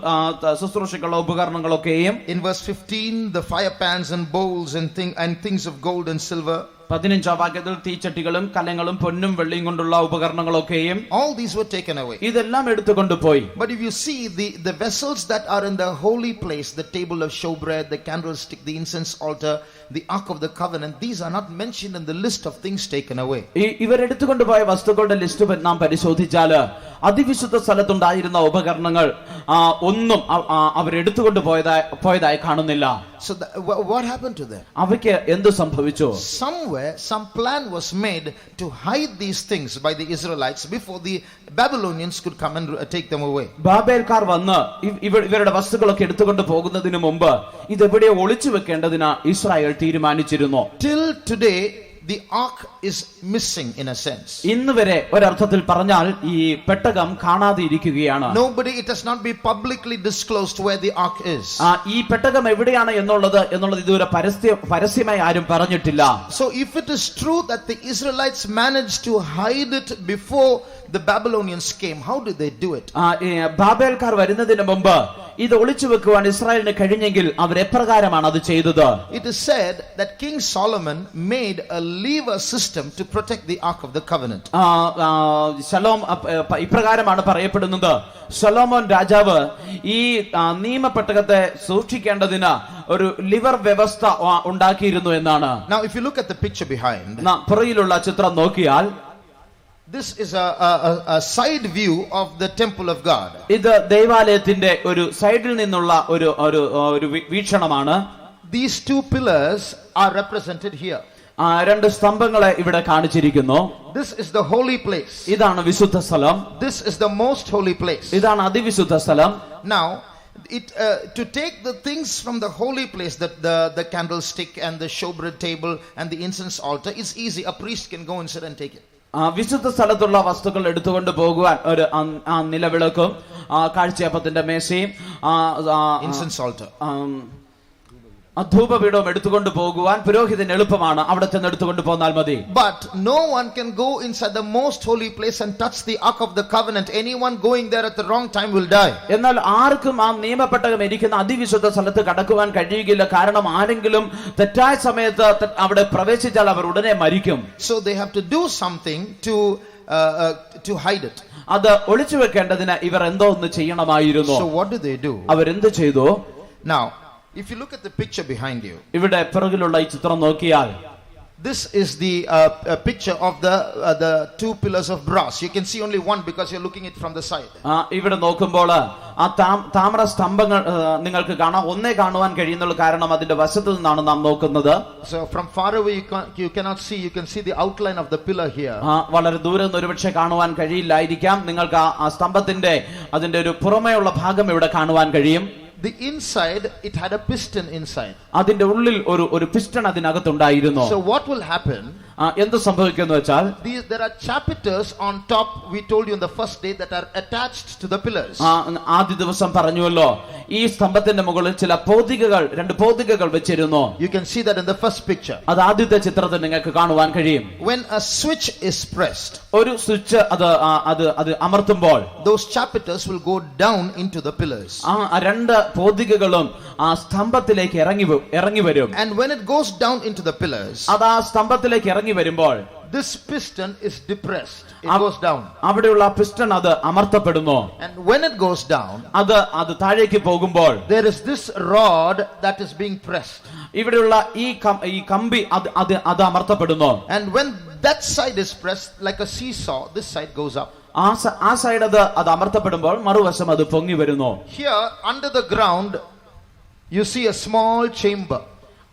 ശുശ്രൂഷകളുടെ ഉപകരണങ്ങളൊക്കെയും. In verse 15 the fire pans and bowls and things of gold and silver. 15-ാം വാക്യത്തിൽ തീച്ചട്ടികളും കലങ്ങളും പൊന്നും വെള്ളിയും കൊണ്ടുള്ള ഉപകരണങ്ങളൊക്കെയും. All these were taken away. ഇതെല്ലാം എടുത്തുകൊണ്ടുപോയി. But if you see the vessels that are in the holy place, the table of showbread, the candlestick, the incense altar, the ark of the covenant, these are not mentioned in the list of things taken away. ഇവരെടുത്തുകൊണ്ടുപോയ വസ്തുക്കളുടെ list നാം പരിശോധിച്ചാൽ അതിവിശുദ്ധ സ്ഥലത്തുണ്ടായിരുന്ന ഉപകരണങ്ങൾ ഒന്നും അവരെടുത്തുകൊണ്ടുപോയതായി കാണുന്നില്ല. So what happened to them? അവയ്ക്ക് എന്ത് സംഭവിച്ചു? Somewhere some plan was made to hide these things by the Israelites before the Babylonians could come and take them away. ബാബേൽക്കാർ വന്ന് ഇവരുടെ വസ്തുക്കളൊക്കെ എടുത്തുകൊണ്ട് പോകുന്നതിന് മുമ്പ് ഇതെവിടെ ഒളിച്ചു വെക്കേണ്ടതിന് ഇസ്രായേൽ തീരുമാനിച്ചിരുന്നു. Till today the ark is missing in a sense. ഇന്ന് വരെ ഒരർത്ഥത്തിൽ പറഞ്ഞാൽ ഈ പെട്ടകം കാണാതെ ഇരിക്കുകയാണ്. Nobody, it has not been publicly disclosed where the ark is. ഈ പെട്ടകം എവിടെയാണ് എന്നുള്ളത് ഇതുവരെ പരസ്യമായി ആരും പറഞ്ഞിട്ടില്ല. So if it is true that the Israelites managed to hide it before the Babylonians came, how did they do it? ബാബേൽക്കാർ വരുന്നതിന് മുമ്പ് ഇത് ഒളിച്ചു വെക്കുവാൻ ഇസ്രായേലിന് കഴിഞ്ഞെങ്കിൽ അവർ എപ്രകാരമാണ് അത് ചെയ്തത്? It is said that King Solomon made a lever system to protect the ark of the covenant. ഇപ്രകാരമാണ് പറയപ്പെടുന്നത്. ശലോമോൻ രാജാവ് ഈ നിയമപ്പെട്ടകത്തെ സൂക്ഷിക്കേണ്ടതിന് ഒരു ലിവർ വ്യവസ്ഥ ഉണ്ടാക്കിയിരുന്നു എന്നാണ്. Now if you look at the picture behind, പുറകിലുള്ള ചിത്രം നോക്കിയാൽ this is a side view of the temple of God. ഇത് ദൈവാലയത്തിന്റെ ഒരു സൈഡിൽ നിന്നുള്ള ഒരു വീക്ഷണമാണ്. These two pillars are represented here. രണ്ട് സ്തംഭങ്ങളെ ഇവിടെ കാണിച്ചിരിക്കുന്നു. This is the holy place. ഇതാണ് വിശുദ്ധ സ്ഥലം. This is the most holy place. ഇതാണ് അതിവിശുദ്ധ സ്ഥലം. Now to take the things from the holy place, that the candlestick and the showbread table and the incense altar, is easy. A priest can go inside and take it. വിശുദ്ധ സ്ഥലത്തുള്ള വസ്തുക്കൾ എടുത്തുകൊണ്ട് പോകുവാൻ ഒരു നിലവിളക്കും കാഴ്ചയപ്പത്തിന്റെ മേശയും incense altar, ധൂപപീഠവും എടുത്തുകൊണ്ട് പോകുവാൻ പുരോഹിതന് എളുപ്പമാണ്. അവിടെ ചെന്ന് എടുത്തുകൊണ്ട് പോന്നാൽ മതി. But no one can go inside the most holy place and touch the ark of the covenant. Anyone going there at the wrong time will die. എന്നാൽ ആർക്കും ആ നിയമപ്പെട്ടകം ഇരിക്കുന്ന അതിവിശുദ്ധ സ്ഥലത്ത് കടക്കുവാൻ കഴിയുകയില്ല. കാരണം ആരെങ്കിലും തെറ്റായ സമയത്ത് അവിടെ പ്രവേശിച്ചാൽ അവർ ഉടനെ മരിക്കും. So they have to do something to hide it. അത് ഒളിച്ചു വെക്കേണ്ടതിന് ഇവർ എന്തോ ഒന്ന് ചെയ്യണമായിരുന്നു. So what do they do? അവരെന്ത് ചെയ്തു? Now if you look at the picture behind you, ഇവിടെ പിറകിലുള്ള ഈ ചിത്രം നോക്കിയാൽ, this is the picture of the two pillars of brass. You can see only one because you're looking it from the side. ഇവിടെ നോക്കുമ്പോൾ ആ താമ്ര സ്തംഭങ്ങൾ നിങ്ങൾക്ക് കാണാം. ഒന്നേ കാണുവാൻ കഴിയുന്നുള്ളൂ, കാരണം അതിന്റെ വശത്ത് നിന്നാണ് നാം നോക്കുന്നത്. So from far away you cannot see. You can see the outline of the pillar here. വളരെ ദൂരെ നിന്ന് ഒരുപക്ഷെ കാണുവാൻ കഴിയില്ലായിരിക്കാം. നിങ്ങൾക്ക് ആ സ്തംഭത്തിന്റെ അതിന്റെ ഒരു പുറമേയുള്ള ഭാഗം ഇവിടെ കാണുവാൻ കഴിയും. The inside, it had a piston inside. അതിന്റെ ഉള്ളിൽ ഒരു piston അതിനകത്തുണ്ടായിരുന്നു. So what will happen? എന്ത് സംഭവിക്കുന്നു വെച്ചാൽ, there are chapiters on top, we told you in the first day, that are attached to the pillars. ആദ്യ ദിവസം പറഞ്ഞുവല്ലോ, ഈ സ്തംഭത്തിന്റെ മുകളിൽ ചില പോതികകൾ, രണ്ട് പോതികകൾ വെച്ചിരുന്നു. You can see that in the first picture. അത് ആദ്യത്തെ ചിത്രത്തിൽ നിങ്ങൾക്ക് കാണുവാൻ കഴിയും. When a switch is pressed, ഒരു സ്വിച്ച് അത് അമർത്തുമ്പോൾ, those chapiters will go down into the pillars. രണ്ട് പോതികകളും ആ സ്തംഭത്തിലേക്ക് ഇറങ്ങി വരും. And when it goes down into the pillars, അത് ആ സ്തംഭത്തിലേക്ക് ഇറങ്ങി വരുമ്പോൾ, this piston is depressed. It goes down. അവിടെയുള്ള പിസ്റ്റൺ അത് അമർത്തപ്പെടുന്നു. And when it goes down, അത് താഴേക്ക് പോകുമ്പോൾ, there is this rod that is being pressed. ഇവിടെയുള്ള ഈ കമ്പി അത് അമർത്തപ്പെടുന്നു. And when that side is pressed like a seesaw, this side goes up. ആ സൈഡ് അത് അമർത്തപ്പെടുമ്പോൾ മറുവശം അത് പൊങ്ങി വരുന്നു. Here under the ground you see a small chamber.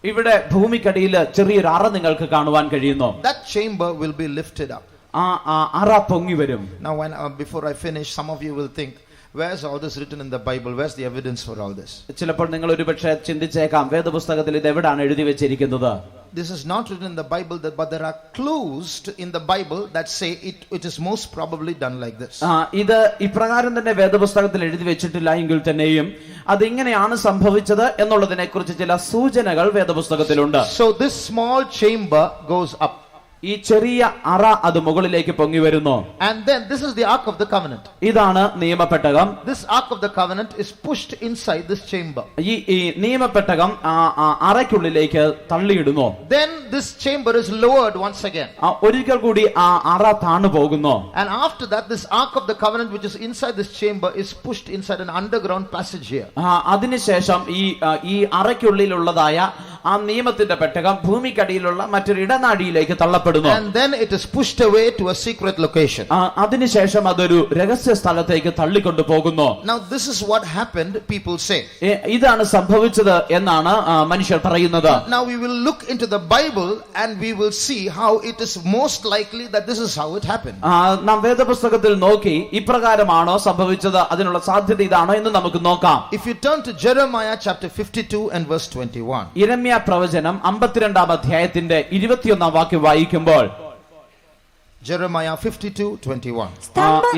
ഇവിടെ ഭൂമിക്കടിയിൽ ചെറിയൊരു അറ നിങ്ങൾക്ക് കാണുവാൻ കഴിയുന്നു. That chamber will be lifted up. അറ പൊങ്ങി വരും. Now before I finish, some of you will think, where's all this written in the Bible? Where's the evidence for all this? ചിലപ്പോൾ നിങ്ങൾ ഒരുപക്ഷെ ചിന്തിച്ചേക്കാം, വേദപുസ്തകത്തിൽ ഇത് എവിടാണ് എഴുതി വെച്ചിരിക്കുന്നത്? This is not written in the Bible, but there are clues in the Bible that say it is most probably done like this. ഇത് ഇപ്രകാരം തന്നെ വേദപുസ്തകത്തിൽ എഴുതി വെച്ചിട്ടില്ല എങ്കിൽ തന്നെയും അതെങ്ങനെയാണ് സംഭവിച്ചത് എന്നുള്ളതിനെ കുറിച്ച് ചില സൂചനകൾ വേദപുസ്തകത്തിലുണ്ട്. So this small chamber goes up. ഈ ചെറിയ അറ അത് മുകളിലേക്ക് പൊങ്ങി വരുന്നു. And then this is the ark of the covenant. ഇതാണ് നിയമപ്പെട്ടകം. This ark of the covenant is pushed inside this chamber. ഈ നിയമപ്പെട്ടകം അറയ്ക്കുള്ളിലേക്ക് തള്ളിയിടുന്നു. Then this chamber is lowered once again. ഒരിക്കൽ കൂടി ആ അറ താണു പോകുന്നു. And after that, this ark of the covenant which is inside this chamber is pushed inside an underground passage here. അതിനുശേഷം ഈ അറയ്ക്കുള്ളിലുള്ളതായ ആ നിയമത്തിന്റെ പെട്ടകം ഭൂമിക്കടിയിലുള്ള മറ്റൊരു ഇടനാഴിയിലേക്ക് തള്ളപ്പെടുന്നു. And then it is pushed away to a secret location. അതിനുശേഷം അതൊരു രഹസ്യ സ്ഥലത്തേക്ക് തള്ളിക്കൊണ്ടു പോകുന്നു. Now this is what happened, people say. ഇതാണ് സംഭവിച്ചത് എന്നാണ് മനുഷ്യർ പറയുന്നത്. Now we will look into the Bible and we will see how it is most likely that this is how it happened. നാം വേദപുസ്തകത്തിൽ നോക്കി ഇപ്രകാരമാണോ സംഭവിച്ചത്, അതിനുള്ള സാധ്യത ഇതാണോ എന്ന് നമുക്ക് നോക്കാം. If you turn to Jeremiah chapter 52 and verse 21. യിരെമ്യാ പ്രവചനം 52-ാം അധ്യായത്തിന്റെ 21-ാം വാക്യം വായിക്കുമ്പോൾ, Jeremiah 52:21.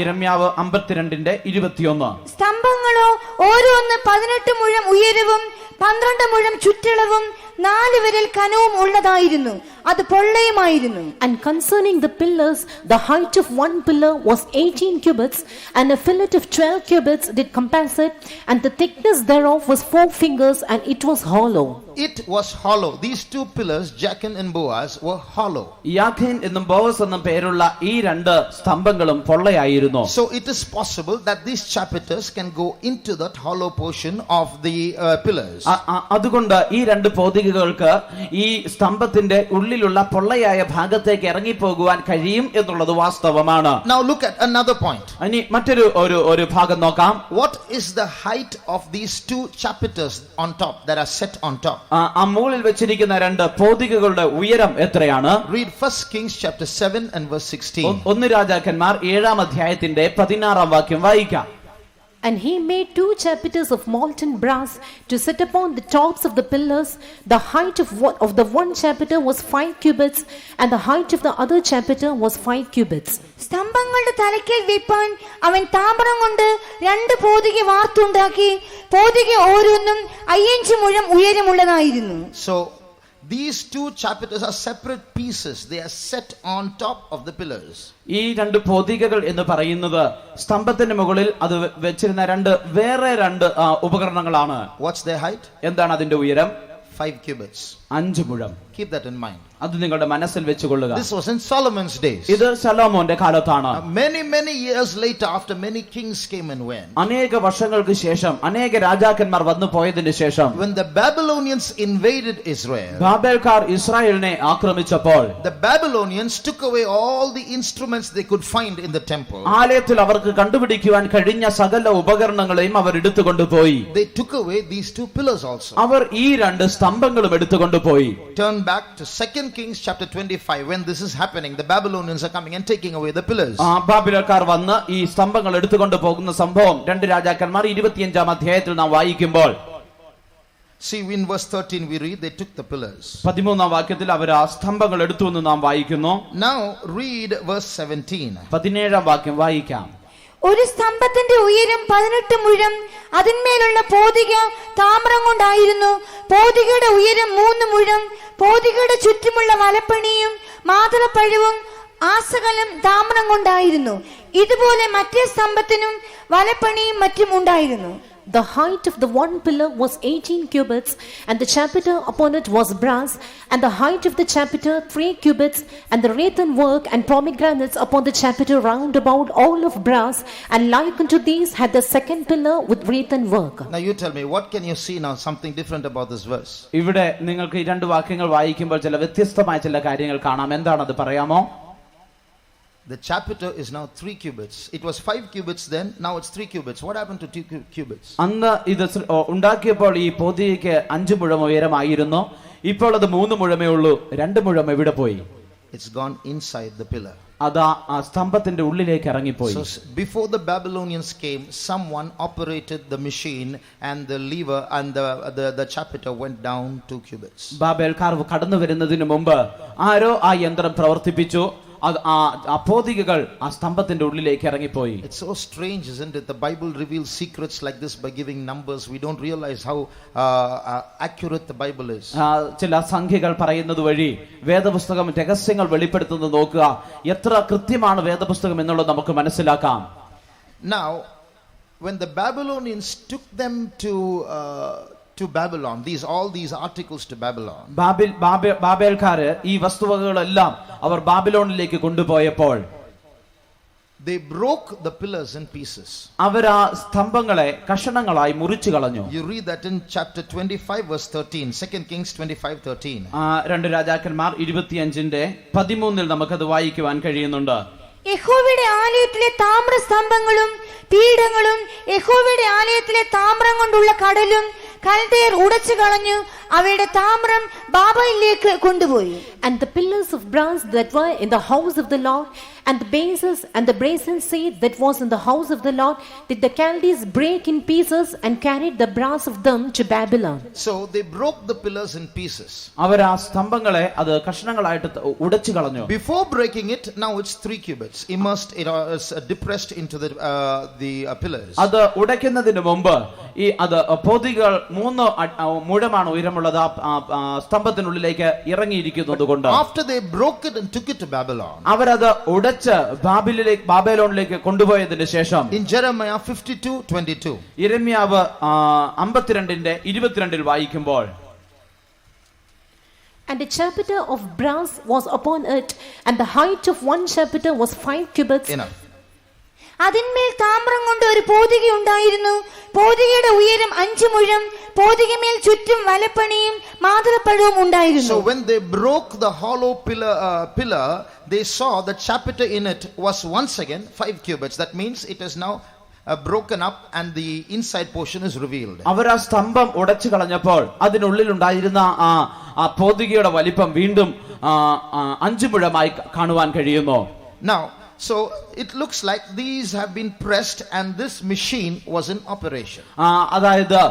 യിരെമ്യാവ് 52-ന്റെ 21. സ്തംഭങ്ങളോ ഓരോന്ന് 18 മുഴം ഉയരവും 12 മുഴം ചുറ്റളവും 4 വിരൽ കനവും ഉള്ളതായിരുന്നു. അത് പൊള്ളയുമായിരുന്നു. And concerning the pillars, the height of one pillar was 18 cubits, and a fillet of 12 cubits did compass it, and the thickness thereof was 4 fingers, and it was hollow. It was hollow. These two pillars, Jachin and Boaz, were hollow. യാഖീൻ എന്നും ബോവസ് എന്നും പേരുള്ള ഈ രണ്ട് സ്തംഭങ്ങളും പൊള്ളയായിരുന്നു. So it is possible that these chapiters can go into that hollow portion of the pillars. അതുകൊണ്ട് ഈ രണ്ട് പോതികകൾക്ക് ഈ സ്തംഭത്തിന്റെ ഉള്ളിൽ ഉള്ളിലുള്ള പൊള്ളയായ ഭാഗത്തേക്ക് ഇറങ്ങിപ്പോകുവാൻ കഴിയും എന്നുള്ളത് വാസ്തവമാണ്. Now look at another point. ഇനി മറ്റൊരു ഒരു ഭാഗം നോക്കാം. What is the height of these two chapiters on top that are set on top? ആ മുകളിൽ വെച്ചിരിക്കുന്ന രണ്ട് പോതികകളുടെ ഉയരം എത്രയാണ്? Read 1 Kings chapter 7 and verse 16. 1 രാജാക്കന്മാർ 7-ാം അധ്യായത്തിന്റെ 16-ാം വാക്യം വായിക്കാം. And he made 2 chapiters of molten brass to set upon the tops of the pillars. The height of the one chapiter was 5 cubits, and the height of the other chapiter was 5 cubits. സ്തംഭങ്ങളുടെ തലയ്ക്കൽ വെപ്പാൻ അവൻ താമ്രം കൊണ്ട് 2 പോതിക വാർത്തുണ്ടാക്കി. പോതിക ഓരോന്നും 5 മുഴം ഉയരമുള്ളതായിരുന്നു. So these two chapiters are separate pieces. They are set on top of the pillars. ഈ രണ്ട് പോതികകൾ എന്ന് പറയുന്നത് സ്തംഭത്തിന് മുകളിൽ അത് വെച്ചിരുന്ന വേറെ രണ്ട് ഉപകരണങ്ങളാണ്. What's their height? എന്താണ് അതിന്റെ ഉയരം? 5 cubits. 5 മുഴം. Keep that in mind. അത് നിങ്ങളുടെ മനസ്സിൽ വെച്ചുകൊള്ളുക. This was in Solomon's days. ഇത് ശലോമോന്റെ കാലത്താണ്. Many years later, after many kings came and went, അനേക വർഷങ്ങൾക്ക് ശേഷം അനേക രാജാക്കന്മാർ വന്നു പോയതിനു ശേഷം, when the Babylonians invaded Israel, ബാബേൽക്കാർ ഇസ്രായേലിനെ ആക്രമിച്ചപ്പോൾ, the Babylonians took away all the instruments they could find in the temple. ആലയത്തിൽ അവർക്ക് കണ്ടുപിടിക്കുവാൻ കഴിഞ്ഞ സകല ഉപകരണങ്ങളെയും അവർ എടുത്തുകൊണ്ടുപോയി. They took away these 2 pillars also. അവർ ഈ രണ്ട് സ്തംഭങ്ങളും എടുത്തുകൊണ്ടുപോയി. Turn back to 2 Kings chapter 25. When this is happening, the Babylonians are coming and taking away the pillars. ബാബിലോൺകാർ വന്ന് ഈ സ്തംഭങ്ങൾ എടുത്തുകൊണ്ട് പോകുന്ന സംഭവം 2 രാജാക്കന്മാർ 25-ാം അധ്യായത്തിൽ നാം വായിക്കുമ്പോൾ, see, in verse 13 we read they took the pillars. 13-ാം വാക്യത്തിൽ അവർ ആ സ്തംഭങ്ങൾ എടുത്തു എന്ന് നാം വായിക്കുന്നു. Now read verse 17. 17-ാം വാക്യം വായിക്കാം. ഒരു സ്തംഭത്തിന്റെ ഉയരം 18 മുഴം, അതിന്മേലുള്ള പോതിക താമ്രം കൊണ്ടായിരുന്നു. പോതികയുടെ ഉയരം 3 മുഴം. പോതികയുടെ ചുറ്റുമുള്ള വലപ്പണിയും മാതളപ്പഴവും ആസകലം താമ്രം കൊണ്ടായിരുന്നു. ഇതുപോലെ മറ്റേ സ്തംഭത്തിനും വലപ്പണിയും മറ്റും ഉണ്ടായിരുന്നു. The height of the one pillar was 18 cubits, and the chapiter upon it was brass, and the height of the chapiter 3 cubits, and the wreathen work and pomegranates upon the chapiter round about all of brass, and like unto these had the second pillar with wreathen work. Now you tell me, what can you see now something different about this verse? ഇവിടെ നിങ്ങൾക്ക് ഈ രണ്ട് വാക്യങ്ങൾ വായിക്കുമ്പോൾ ചില വ്യത്യസ്തമായ ചില കാര്യങ്ങൾ കാണാം. എന്താണത് പറയാമോ? The chapiter is now 3 cubits. It was 5 cubits then, now it's 3 cubits. What happened to 2 cubits? അന്ന് ഇത് ഉണ്ടാക്കിയപ്പോൾ ഈ പോതികയ്ക്ക് 5 മുഴം ഉയരമായിരുന്നു. ഇപ്പോൾ അത് 3 മുഴമേ ഉള്ളൂ. 2 മുഴം എവിടെ പോയി? It's gone inside the pillar. അതാ ആ സ്തംഭത്തിന്റെ ഉള്ളിലേക്ക് ഇറങ്ങിപ്പോയി. So before the Babylonians came, someone operated the machine and the lever, and the chapiter went down 2 cubits. ബാബേൽക്കാർ കടന്നു വരുന്നതിന് മുമ്പ് ആരോ ആ യന്ത്രം പ്രവർത്തിപ്പിച്ചു. ആ പോതികകൾ ആ സ്തംഭത്തിന്റെ ഉള്ളിലേക്ക് ഇറങ്ങിപ്പോയി. It's so strange, isn't it? The Bible reveals secrets like this by giving numbers. We don't realize how accurate the Bible is. ചില സംഖ്യകൾ പറയുന്നത് വഴി വേദപുസ്തകം രഹസ്യങ്ങൾ വെളിപ്പെടുത്തുന്നത് നോക്കുക. എത്ര കൃത്യമാണ് വേദപുസ്തകം എന്നുള്ളത് നമുക്ക് മനസ്സിലാക്കാം. Now, when the Babylonians took them to Babylon, all these articles to Babylon, ബാബേൽക്കാര് ഈ വസ്തുവകകളെല്ലാം അവർ ബാബിലോണിലേക്ക് കൊണ്ടുപോയപ്പോൾ, they broke the pillars in pieces. അവർ ആ സ്തംഭങ്ങളെ കഷണങ്ങളായി മുറിച്ചു കളഞ്ഞു. You read that in chapter 25 verse 13. 2 Kings 25:13. 2 രാജാക്കന്മാർ 25-ന്റെ 13-ൽ നമുക്കത് വായിക്കുവാൻ കഴിയുന്നുണ്ട്. യഹോവയുടെ ആലയത്തിലെ താമ്ര സ്തംഭങ്ങളും പീഠങ്ങളും യഹോവയുടെ ആലയത്തിലെ താമ്രം കൊണ്ടുള്ള കടലും കൽദയർ ഉടച്ചു കളഞ്ഞു. അവയുടെ താമ്രം ബാബയിലേക്ക് കൊണ്ടുപോയി. And the pillars of brass that were in the house of the Lord, and the bases and the brazen seat that was in the house of the Lord, did the Chaldees break in pieces and carried the brass of them to Babylon. So they broke the pillars in pieces. അവർ ആ സ്തംഭങ്ങളെ അത് കഷണങ്ങളായിട്ട് ഉടച്ചു കളഞ്ഞു. Before breaking it, now it's 3 cubits immersed, it is depressed into the pillars. അത് ഉടയ്ക്കുന്നതിന് മുമ്പ് ഈ അത് പോതികൾ 3 മുഴമാണ് ഉയരമുള്ളത് ആ സ്തംഭത്തിനുള്ളിലേക്ക് ഇറങ്ങിയിരിക്കുന്നത് കൊണ്ട്, after they broke it and took it to Babylon, അവരത് ഉടച്ച് ബാബേലോണിലേക്ക് കൊണ്ടുപോയതിനു ശേഷം, in Jeremiah 52:22, യിരെമ്യാവ് 52-ന്റെ 22-ൽ വായിക്കുമ്പോൾ, and a chapiter of brass was upon it, and the height of one chapiter was 5 cubits. Enough. അതിന്മേൽ താമ്രം കൊണ്ട് ഒരു പോതിക ഉണ്ടായിരുന്നു. പോതികയുടെ ഉയരം 5 മുഴം. പോതികമേൽ ചുറ്റും വലപ്പണിയും മാതളപ്പഴവും ഉണ്ടായിരുന്നു. So when they broke the hollow pillar, they saw the chapiter in it was once again 5 cubits. That means it is now broken up and the inside portion is revealed. അവർ ആ സ്തംഭം ഉടച്ചു കളഞ്ഞപ്പോൾ അതിനുള്ളിൽ ഉണ്ടായിരുന്ന ആ പോതികയുടെ വലിപ്പം വീണ്ടും 5 മുഴമായി കാണുവാൻ കഴിയുന്നു. Now, so it looks like these have been pressed and this machine was in operation. അതായത്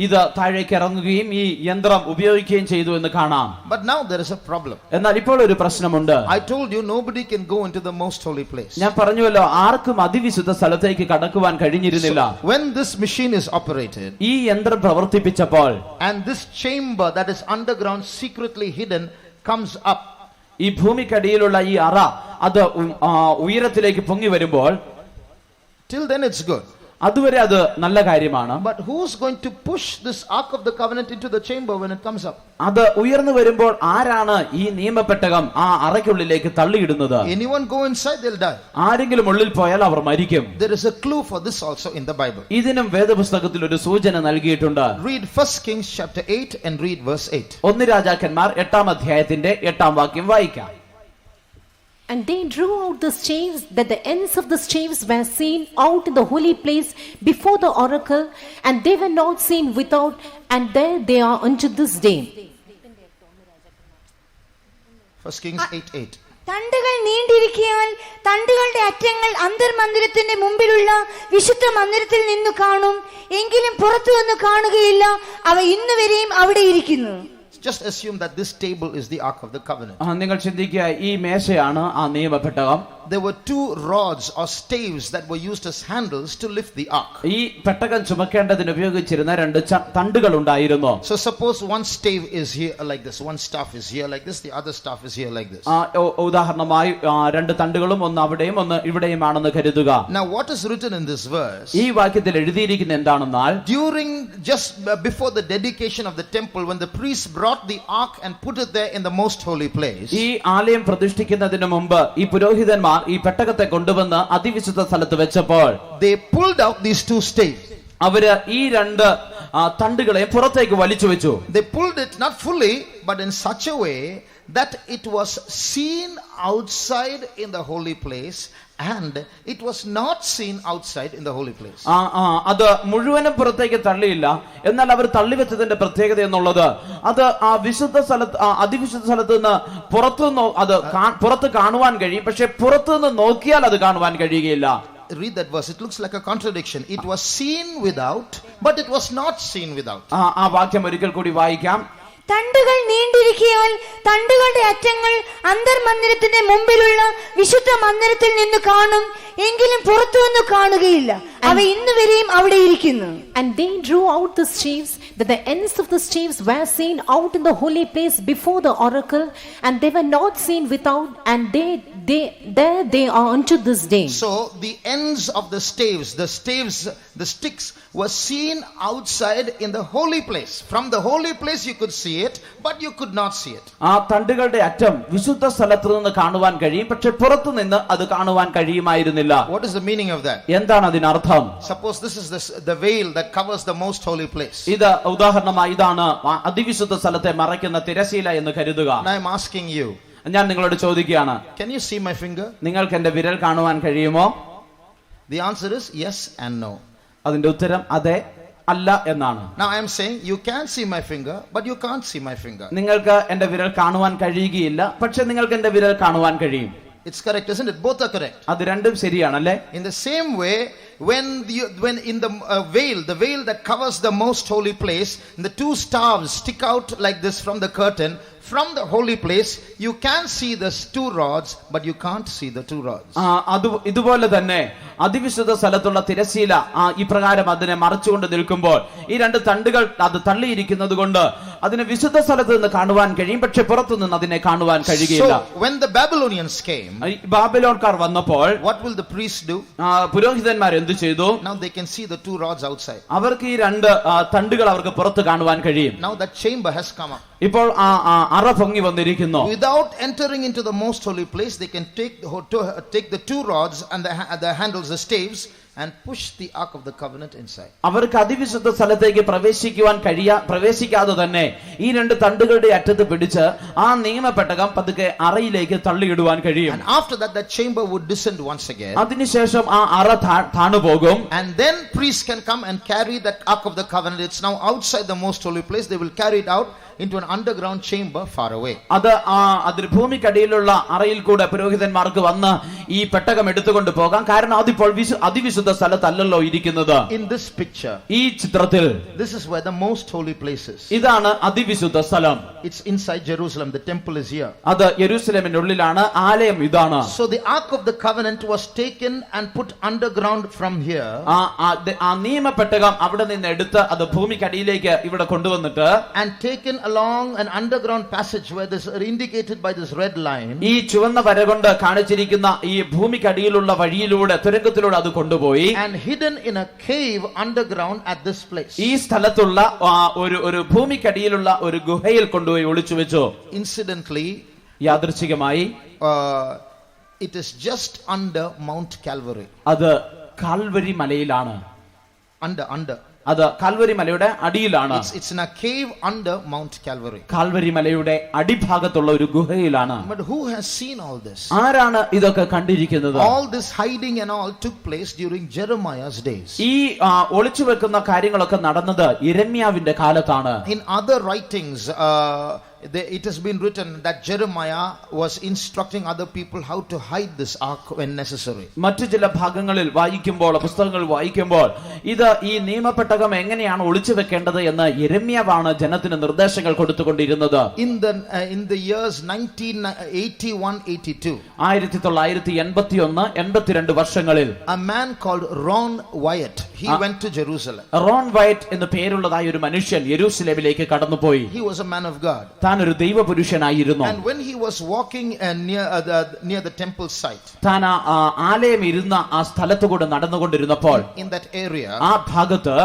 ഇത് താഴേക്ക് ഇറങ്ങുകയും ഈ യന്ത്രം ഉപയോഗിക്കുകയും ചെയ്തു എന്ന് കാണാം. But now there is a problem. എന്നാൽ ഇപ്പോൾ ഒരു പ്രശ്നമുണ്ട്. I told you nobody can go into the most holy place. ഞാൻ പറഞ്ഞുവല്ലോ ആർക്കും അതിവിശുദ്ധ സ്ഥലത്തേക്ക് കടക്കുവാൻ കഴിഞ്ഞിരുന്നില്ല. When this machine is operated, ഈ യന്ത്രം പ്രവർത്തിപ്പിച്ചപ്പോൾ and this chamber that is underground secretly hidden comes up, ഈ ഭൂമിക്കടിയിലുള്ള ഈ അറ അത് ഉയരത്തിലേക്ക് പൊങ്ങി വരുമ്പോൾ, till then it's good. അതുവരെ അത് നല്ല കാര്യമാണ്. But who's going to push this ark of the covenant into the chamber when it comes up? അത് ഉയർന്നു വരുമ്പോൾ ആരാണ് ഈ നിയമപ്പെട്ടകം ആ അറയ്ക്കുള്ളിലേക്ക് തള്ളിയിടുന്നത്? Anyone go inside, they'll die. ആരെങ്കിലും ഉള്ളിൽ പോയാൽ അവർ മരിക്കും. There is a clue for this also in the Bible. ഇതിനും വേദപുസ്തകത്തിൽ ഒരു സൂചന നൽകിയിട്ടുണ്ട്. Read 1 Kings chapter 8 and read verse 8. 1 രാജാക്കന്മാർ 8-ാം അധ്യായത്തിന്റെ 8-ാം വാക്യം വായിക്കാം. And they drew out the staves, that the ends of the staves were seen out in the holy place before the oracle, and they were not seen without, and there they are unto this day. 1 Kings 8:8. തണ്ടുകൾ നീണ്ടിരിക്കയാൽ തണ്ടുകളുടെ അറ്റങ്ങൾ അന്തർമന്ദിരത്തിന്റെ മുമ്പിലുള്ള വിശുദ്ധ മന്ദിരത്തിൽ നിന്നു കാണും, എങ്കിലും പുറത്തു വന്നു കാണുകയില്ല. അവ ഇന്നുവരെയും അവിടെ ഇരിക്കുന്നു. Just assume that this table is the ark of the covenant. നിങ്ങൾ ചിന്തിക്കുക ഈ മേശയാണ് ആ നിയമപ്പെട്ടകം. There were 2 rods or staves that were used as handles to lift the ark. ഈ പെട്ടകം ചുമക്കേണ്ടതിന് ഉപയോഗിച്ചിരുന്ന 2 തണ്ടുകൾ ഉണ്ടായിരുന്നു. So suppose one stave is here like this, one staff is here like this, the other staff is here like this. ഉദാഹരണമായി 2 തണ്ടുകളും ഒന്ന് അവിടെയും ഒന്ന് ഇവിടെയുമാണെന്ന് കരുതുക. Now what is written in this verse? ഈ വാക്യത്തിൽ എഴുതിയിരിക്കുന്നത് എന്താണെന്നാൽ, during just before the dedication of the temple, when the priests brought the ark and put it there in the most holy place, ഈ ആലയം പ്രതിഷ്ഠിക്കുന്നതിന് മുമ്പ് ഈ പുരോഹിതന്മാർ ഈ പെട്ടകത്തെ കൊണ്ടുവന്ന് അതിവിശുദ്ധ സ്ഥലത്ത് വെച്ചപ്പോൾ they pulled out these 2 staves. അവര് ഈ 2 തണ്ടുകളെ പുറത്തേക്ക് വലിച്ചു വെച്ചു. They pulled it not fully but in such a way that it was seen outside in the holy place and it was not seen outside in the holy place. അത് മുഴുവനും പുറത്തേക്ക് തള്ളിയില്ല. എന്നാൽ അവർ തള്ളിവെച്ചതിന്റെ പ്രത്യേകത എന്നുള്ളത് അത് ആ വിശുദ്ധ സ്ഥലത്ത് അതിവിശുദ്ധ സ്ഥലത്ത് നിന്ന് പുറത്തുനിന്ന് അത് പുറത്ത് കാണുവാൻ കഴിയും, പക്ഷെ പുറത്തുനിന്ന് നോക്കിയാൽ അത് കാണുവാൻ കഴിയുകയില്ല. Read that verse. It looks like a contradiction. It was seen without but it was not seen without. ആ വാക്യം ഒരിക്കൽ കൂടി വായിക്കാം. തണ്ടുകൾ നീണ്ടിരിക്കയാൽ തണ്ടുകളുടെ അറ്റങ്ങൾ അന്തർമന്ദിരത്തിന്റെ മുമ്പിലുള്ള വിശുദ്ധ മന്ദിരത്തിൽ നിന്ന് കാണും, എങ്കിലും പുറത്തു വന്നു കാണുകയില്ല. അവ ഇന്നുവരെയും അവിടെ ഇരിക്കുന്നു. And they drew out the staves, that the ends of the staves were seen out in the holy place before the oracle, and they were not seen without, and there they are unto this day. So the ends of the staves, the sticks were seen outside in the holy place. From the holy place you could see it, but you could not see it. ആ തണ്ടുകളുടെ അറ്റം വിശുദ്ധ സ്ഥലത്ത് നിന്ന് കാണുവാൻ കഴിയും, പക്ഷെ പുറത്തു നിന്ന് അത് കാണുവാൻ കഴിയുമായിരുന്നില്ല. What is the meaning of that? എന്താണ് അതിനർത്ഥം? Suppose this is the veil that covers the most holy place. ഇത് ഉദാഹരണമായി ഇതാണ് അതിവിശുദ്ധ സ്ഥലത്തെ മറയ്ക്കുന്ന തിരശീല എന്ന് കരുതുക. And I am asking you, ഞാൻ നിങ്ങളോട് ചോദിക്കുകയാണ്, can you see my finger? നിങ്ങൾക്ക് എന്റെ വിരൽ കാണുവാൻ കഴിയുമോ? The answer is yes and no. അതിന്റെ ഉത്തരം അതെ അല്ല എന്നാണ്. Now I am saying you can see my finger but you can't see my finger. നിങ്ങൾക്ക് എന്റെ വിരൽ കാണുവാൻ കഴിയുകയില്ല, പക്ഷെ നിങ്ങൾക്ക് എന്റെ വിരൽ കാണുവാൻ കഴിയും. It's correct, isn't it? Both are correct. അത് രണ്ടും ശരിയാണല്ലേ? In the same way, when in the veil that covers the most holy place, the 2 stars stick out like this from the curtain. From the holy place you can see the 2 rods but you can't see the 2 rods. ഇതുപോലെ തന്നെ അതിവിശുദ്ധ സ്ഥലത്തുള്ള തിരശീല ഇപ്രകാരം അതിനെ മറച്ചുകൊണ്ട് നിൽക്കുമ്പോൾ ഈ 2 തണ്ടുകൾ അത് തള്ളിയിരിക്കുന്നത് കൊണ്ട് അതിനെ വിശുദ്ധ സ്ഥലത്ത് നിന്ന് കാണുവാൻ കഴിയും, പക്ഷെ പുറത്തു നിന്ന് അതിനെ കാണുവാൻ കഴിയുകയില്ല. So when the Babylonians came, ബാബിലോൺകാർ വന്നപ്പോൾ what will the priests do? പുരോഹിതന്മാർ എന്തു ചെയ്തു? Now they can see the 2 rods outside. അവർക്ക് ഈ 2 തണ്ടുകൾ അവർക്ക് പുറത്ത് കാണുവാൻ കഴിയും. Now that chamber has come up. ഇപ്പോൾ അറ പൊങ്ങി വന്നിരിക്കുന്നു. Without entering into the most holy place, they can take the two rods and the handles, the staves, and push the ark of the covenant inside. അവർക്ക് അതിവിശുദ്ധ സ്ഥലത്തേക്ക് പ്രവേശിക്കാതെ തന്നെ ഈ രണ്ട് തണ്ടുകളുടെ അറ്റത്ത് പിടിച്ച് ആ നിയമപെട്ടകം പതുക്കെ അറയിലേക്ക് തള്ളിയിടുവാൻ കഴിയും. And after that, that chamber would descend once again. അതിനുശേഷം ആ അറ താണുപോകും. And then priests can come and carry that ark of the covenant. It's now outside the most holy place. They will carry it out into an underground chamber far away. അതിൽ ഭൂമിക്കടിയിലുള്ള അറയിൽ കൂടെ പുരോഹിതന്മാർക്ക് വന്ന് ഈ പെട്ടകം എടുത്തുകൊണ്ട് പോകാം. കാരണം അതിപ്പോൾ അതിവിശുദ്ധ സ്ഥലത്തല്ലല്ലോ ഇരിക്കുന്നത്. In this picture, ഈ ചിത്രത്തിൽ, this is where the most holy place is. ഇതാണ് അതിവിശുദ്ധ സ്ഥലം. It's inside Jerusalem. The temple is here. അത് യെരൂശലേമിനുള്ളിലാണ്, ആലയം ഇതാണ്. So the ark of the covenant was taken and put underground from here. ആ നിയമപെട്ടകം അവിടെ നിന്ന് എടുത്ത് അത് ഭൂമിക്കടിയിലേക്ക് ഇവിടെ കൊണ്ടുവന്നിട്ട് and taken along an underground passage where this indicated by this red line. ഈ ചുവന്ന വര കൊണ്ട് കാണിച്ചിരിക്കുന്ന ഈ ഭൂമിക്കടിയിലുള്ള വഴിയിലൂടെ തുരങ്കത്തിലൂടെ അത് കൊണ്ടുപോയി and hidden in a cave underground at this place. ഈ സ്ഥലത്തുള്ള ഒരു ഭൂമിക്കടിയിലുള്ള ഒരു ഗുഹയിൽ കൊണ്ടുപോയി ഒളിച്ചു വെച്ചു. Incidentally, യാദൃച്ഛികമായി it is just under Mount Calvary. അത് കാൽവരി മലയിലാണ്. under അത് കാൽവരി മലയുടെ അടിയിലാണ്. It's in a cave under Mount Calvary. Calvary മലയുടെ അടിഭാഗത്തുള്ള ഒരു ഗുഹയിലാണ്. But who has seen all this? ആരാണ് ഇതൊക്കെ കണ്ടിരിക്കുന്നത്? All this hiding and all took place during Jeremiah's days. ഈ ഒളിച്ചു വെക്കുന്ന കാര്യങ്ങളൊക്കെ നടന്നത് യിരെമ്യാവിന്റെ കാലത്താണ്. In other writings, it has been written that Jeremiah was instructing other people how to hide this ark when necessary. മറ്റു ചില ഭാഗങ്ങളിൽ വായിക്കുമ്പോൾ, പുസ്തകങ്ങൾ വായിക്കുമ്പോൾ, ഇത് ഈ നിയമപെട്ടകം എങ്ങനെയാണ് ഒളിച്ചു വെക്കേണ്ടത് എന്ന് യിരെമ്യാവാണ് ജനത്തിന് നിർദ്ദേശങ്ങൾ കൊടുത്തുകൊണ്ടിരുന്നത്. In the years 1981-82, 1981-82 വർഷങ്ങളിൽ a man called Ron Wyatt, he went to Jerusalem. Ron white എന്ന പേരുള്ളതായ ഒരു മനുഷ്യൻ യെരൂശലേമിലേക്ക് കടന്നുപോയി. He was a man of God. താൻ ഒരു ദൈവപുരുഷനായിരുന്നു. And when he was walking near the temple site, താൻ ആലയം ഇരുന്ന ആ സ്ഥലത്തുകൂടെ നടന്നുകൊണ്ടിരുന്നപ്പോൾ in that area, ആ ഭാഗത്ത്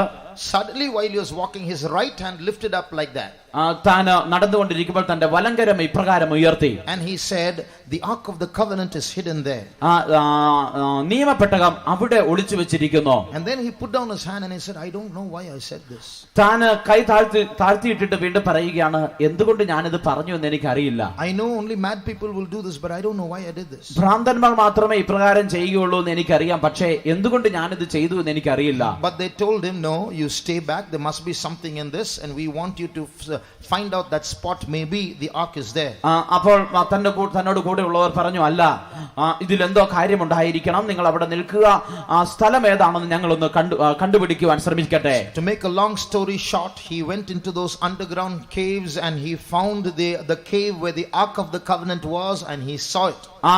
suddenly while he was walking, his right hand lifted up like that. താൻ നടന്നുകൊണ്ടിരിക്കുമ്പോൾ തന്റെ വലങ്കരം ഇപ്രകാരം ഉയർത്തി. And he said, the ark of the covenant is hidden there. നിയമപെട്ടകം അവിടെ ഒളിച്ചു വെച്ചിരിക്കുന്നു. And then he put down his hand and he said, I don't know why I said this. താൻ കൈ താഴ്ത്തിയിട്ടിട്ട് വീണ്ടും പറയുകയാണ്, എന്തുകൊണ്ട് ഞാനിത് പറഞ്ഞു എന്ന് എനിക്കറിയില്ല. I know only mad people will do this, but I don't know why I did this. ഭ്രാന്തന്മാർ മാത്രമേ ഇപ്രകാരം ചെയ്യുകയുള്ളൂ എന്ന് എനിക്കറിയാം, പക്ഷേ എന്തുകൊണ്ട് ഞാനിത് ചെയ്തു എന്ന് എനിക്കറിയില്ല. But they told him, no, you stay back, there must be something in this, and we want you to find out that spot, maybe the ark is there. അപ്പോൾ തന്നോട് കൂടെ ഉള്ളവർ പറഞ്ഞു, അല്ല, ഇതിലെന്തോ കാര്യമുണ്ടായിരിക്കണം, നിങ്ങൾ അവിടെ നിൽക്കുക, ആ സ്ഥലം ഏതാണെന്ന് ഞങ്ങളൊന്ന് കണ്ടുപിടിക്കുവാൻ ശ്രമിക്കട്ടെ. To make a long story short, he went into those underground caves and he found the cave where the ark of the covenant was, and he saw it. ആ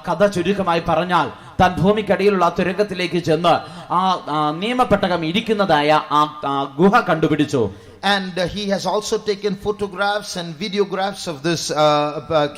കഥ ചുരുക്കമായി പറഞ്ഞാൽ, താൻ ഭൂമിക്കടിയിലുള്ള തുരങ്കത്തിലേക്ക് ചെന്ന് ആ നിയമപെട്ടകം ഇരിക്കുന്നതായ ആ ഗുഹ കണ്ടുപിടിച്ചു. And he has also taken photographs and videographs of this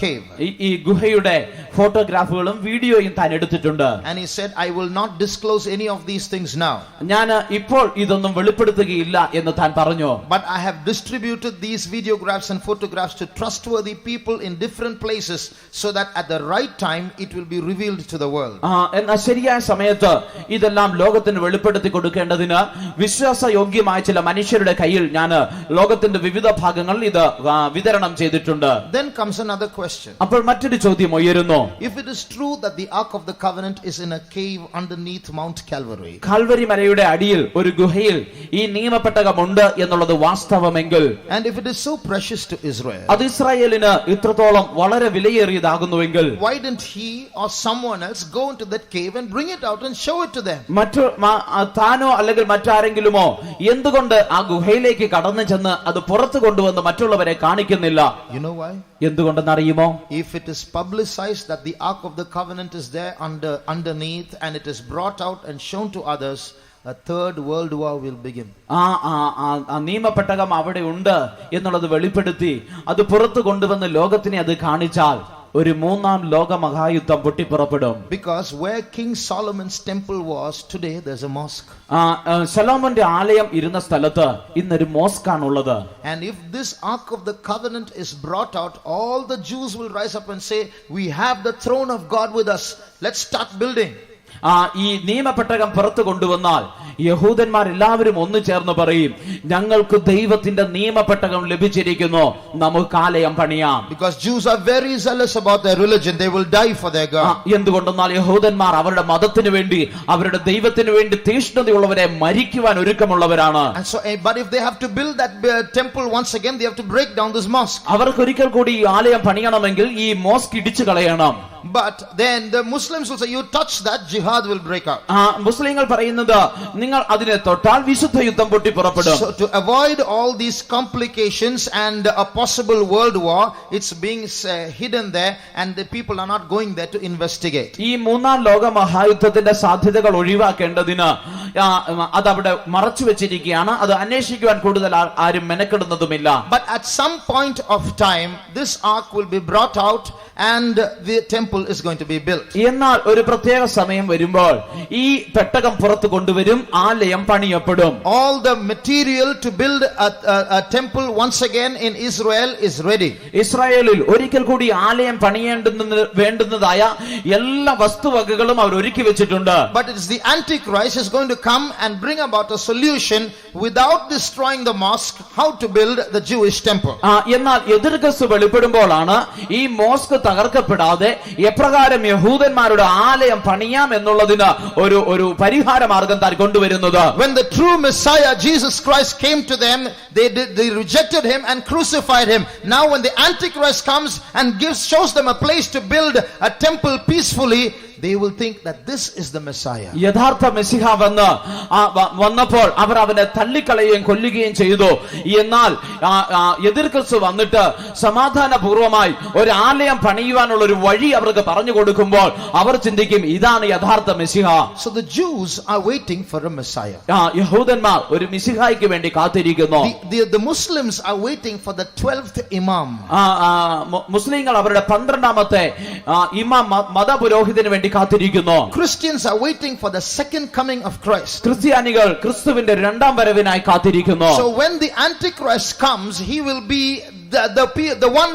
cave. ഈ ഗുഹയുടെ ഫോട്ടോഗ്രാഫുകളും വീഡിയോയും താൻ എടുത്തിട്ടുണ്ട്. And he said, I will not disclose any of these things now. ഞാൻ ഇപ്പോൾ ഇതൊന്നും വെളിപ്പെടുത്തുകയില്ല എന്ന് താൻ പറഞ്ഞു. But I have distributed these videographs and photographs to trustworthy people in different places, so that at the right time it will be revealed to the world. എന്നാൽ ശരിയായ സമയത്ത് ഇതെല്ലാം ലോകത്തിന് വെളിപ്പെടുത്തി കൊടുക്കേണ്ടതിന് വിശ്വാസയോഗ്യമായ ചില മനുഷ്യരുടെ കയ്യിൽ ഞാൻ ലോകത്തിന്റെ വിവിധ ഭാഗങ്ങളിൽ ഇത് വിതരണം ചെയ്തിട്ടുണ്ട്. Then comes another question. അപ്പോൾ മറ്റൊരു ചോദ്യം ഉയരുന്നു. If it is true that the ark of the covenant is in a cave underneath Mount Calvary, Calvary മലയുടെ അടിയിൽ ഒരു ഗുഹയിൽ ഈ നിയമപെട്ടകമുണ്ട് എന്നുള്ളത് വാസ്തവമെങ്കിൽ, and if it is so precious to Israel, അത് ഇസ്രായേലിന് ഇത്രത്തോളം വളരെ വിലയേറിയതാകുന്നുവെങ്കിൽ, why didn't he or someone else go into that cave and bring it out and show it to them? താനോ അല്ലെങ്കിൽ മറ്റാരെങ്കിലുമോ എന്തുകൊണ്ട് ആ ഗുഹയിലേക്ക് കടന്നു ചെന്ന് അത് പുറത്തു കൊണ്ടുവന്ന് മറ്റുള്ളവരെ കാണിക്കുന്നില്ല? You know why? എന്തുകൊണ്ടെന്നറിയുമോ? If it is publicized that the ark of the covenant is there underneath, and it is brought out and shown to others, a third world war will begin. നിയമപെട്ടകം അവിടെ ഉണ്ട് എന്നുള്ളത് വെളിപ്പെടുത്തി അത് പുറത്തു കൊണ്ടുവന്ന് ലോകത്തിനെ അത് കാണിച്ചാൽ ഒരു മൂന്നാം ലോക മഹായുദ്ധം പൊട്ടിപ്പുറപ്പെടും. Because where King Solomon's temple was, today there's a mosque. ശലോമോന്റെ ആലയം ഇരുന്ന സ്ഥലത്ത് ഇന്നൊരു മോസ്ക് ആണുള്ളത്. And if this ark of the covenant is brought out, all the Jews will rise up and say, we have the throne of God with us, let's start building. ഈ നിയമപ്പെട്ടകം പുറത്തു കൊണ്ടുവന്നാൽ യഹൂദന്മാർ എല്ലാവരും ഒന്നു ചേർന്ന് പറയും, ഞങ്ങൾക്ക് ദൈവത്തിന്റെ നിയമപ്പെട്ടകം ലഭിച്ചിരിക്കുന്നു, നമുക്ക് ആലയം പണിയാം. Because Jews are very zealous about their religion, they will die for their God. എന്തുകൊണ്ടെന്നാൽ യഹൂദന്മാർ അവരുടെ മതത്തിന് വേണ്ടി, അവരുടെ ദൈവത്തിന് വേണ്ടി തീഷ്ണതയുള്ളവരെ മരിക്കുവാൻ ഒരുക്കമുള്ളവരാണ്. And so, but if they have to build that temple once again, they have to break down this mosque. അവർക്ക് ഒരിക്കൽ കൂടി ഈ ആലയം പണിയണമെങ്കിൽ ഈ മോസ്ക് ഇടിച്ചു കളയണം. But then the Muslims will say, you touch that, jihad will break out. മുസ്ലിങ്ങൾ പറയുന്നത്, നിങ്ങൾ അതിനെ തൊട്ടാൽ വിശുദ്ധ യുദ്ധം പൊട്ടിപ്പുറപ്പെടും. So to avoid all these complications and a possible world war, it's being hidden there, and the people are not going there to investigate. ഈ മൂന്നാം ലോക മഹായുദ്ധത്തിന്റെ സാധ്യതകൾ ഒഴിവാക്കേണ്ടതിന് അതവിടെ മറച്ചു വെച്ചിരിക്കുകയാണ്. അത് അന്വേഷിക്കുവാൻ കൂടുതൽ ആരും മെനക്കെടുന്നതുമില്ല. But at some point of time, this ark will be brought out and the temple is going to be built. എന്നാൽ ഒരു പ്രത്യേക സമയം വരുമ്പോൾ ഈ പെട്ടകം പുറത്തു കൊണ്ടുവരും, ആലയം പണിയപ്പെടും. All the material to build a temple once again in Israel is ready. ഇസ്രായേലിൽ ഒരിക്കൽ കൂടി ആലയം വേണ്ടുന്നതായ എല്ലാ വസ്തുവകകളും അവർ ഒരുക്കി വെച്ചിട്ടുണ്ട്. But it's the Antichrist is going to come and bring about a solution without destroying the mosque, how to build the Jewish temple. എന്നാൽ എതിർക്രിസ്തു വെളിപ്പെടുമ്പോഴാണ് ഈ mosque തകർക്കപ്പെടാതെ എപ്രകാരം യഹൂദന്മാരുടെ ആലയം പണിയാം എന്നുള്ളതിന് ഒരു പരിഹാര മാർഗം താൻ കൊണ്ടുവരുന്നത്. When the true Messiah Jesus Christ came to them, they rejected him and crucified him. Now when the Antichrist comes and shows them a place to build a temple peacefully, they will think that this is the Messiah. യഥാർത്ഥ മെസ്സിഹ വന്നപ്പോൾ അവർ അവനെ തള്ളിക്കളയുകയും കൊല്ലുകയും ചെയ്തു. എന്നാൽ എതിർക്രിസ്തു വന്നിട്ട് സമാധാനപൂർവമായി ഒരു ആലയം പണിയുവാനുള്ള ഒരു വഴി അവർക്ക് പറഞ്ഞു കൊടുക്കുമ്പോൾ അവർ ചിന്തിക്കും, ഇതാണ് യഥാർത്ഥ മെസ്സിഹ. So the Jews are waiting for a Messiah. യഹൂദന്മാർ ഒരു മെസ്സിഹായ്ക്ക് വേണ്ടി കാത്തിരിക്കുന്നു. The Muslims are waiting for the 12th imam. മുസ്ലിങ്ങൾ അവരുടെ 12ാമത്തെ ഇമാം മതപുരോഹിതന് വേണ്ടി കാത്തിരിക്കുന്നു. Christians are waiting for the second coming of Christ. ക്രിസ്ത്യാനികൾ ക്രിസ്തുവിന്റെ രണ്ടാം വരവിനായി കാത്തിരിക്കുന്നു. So when the Antichrist comes, he will be the one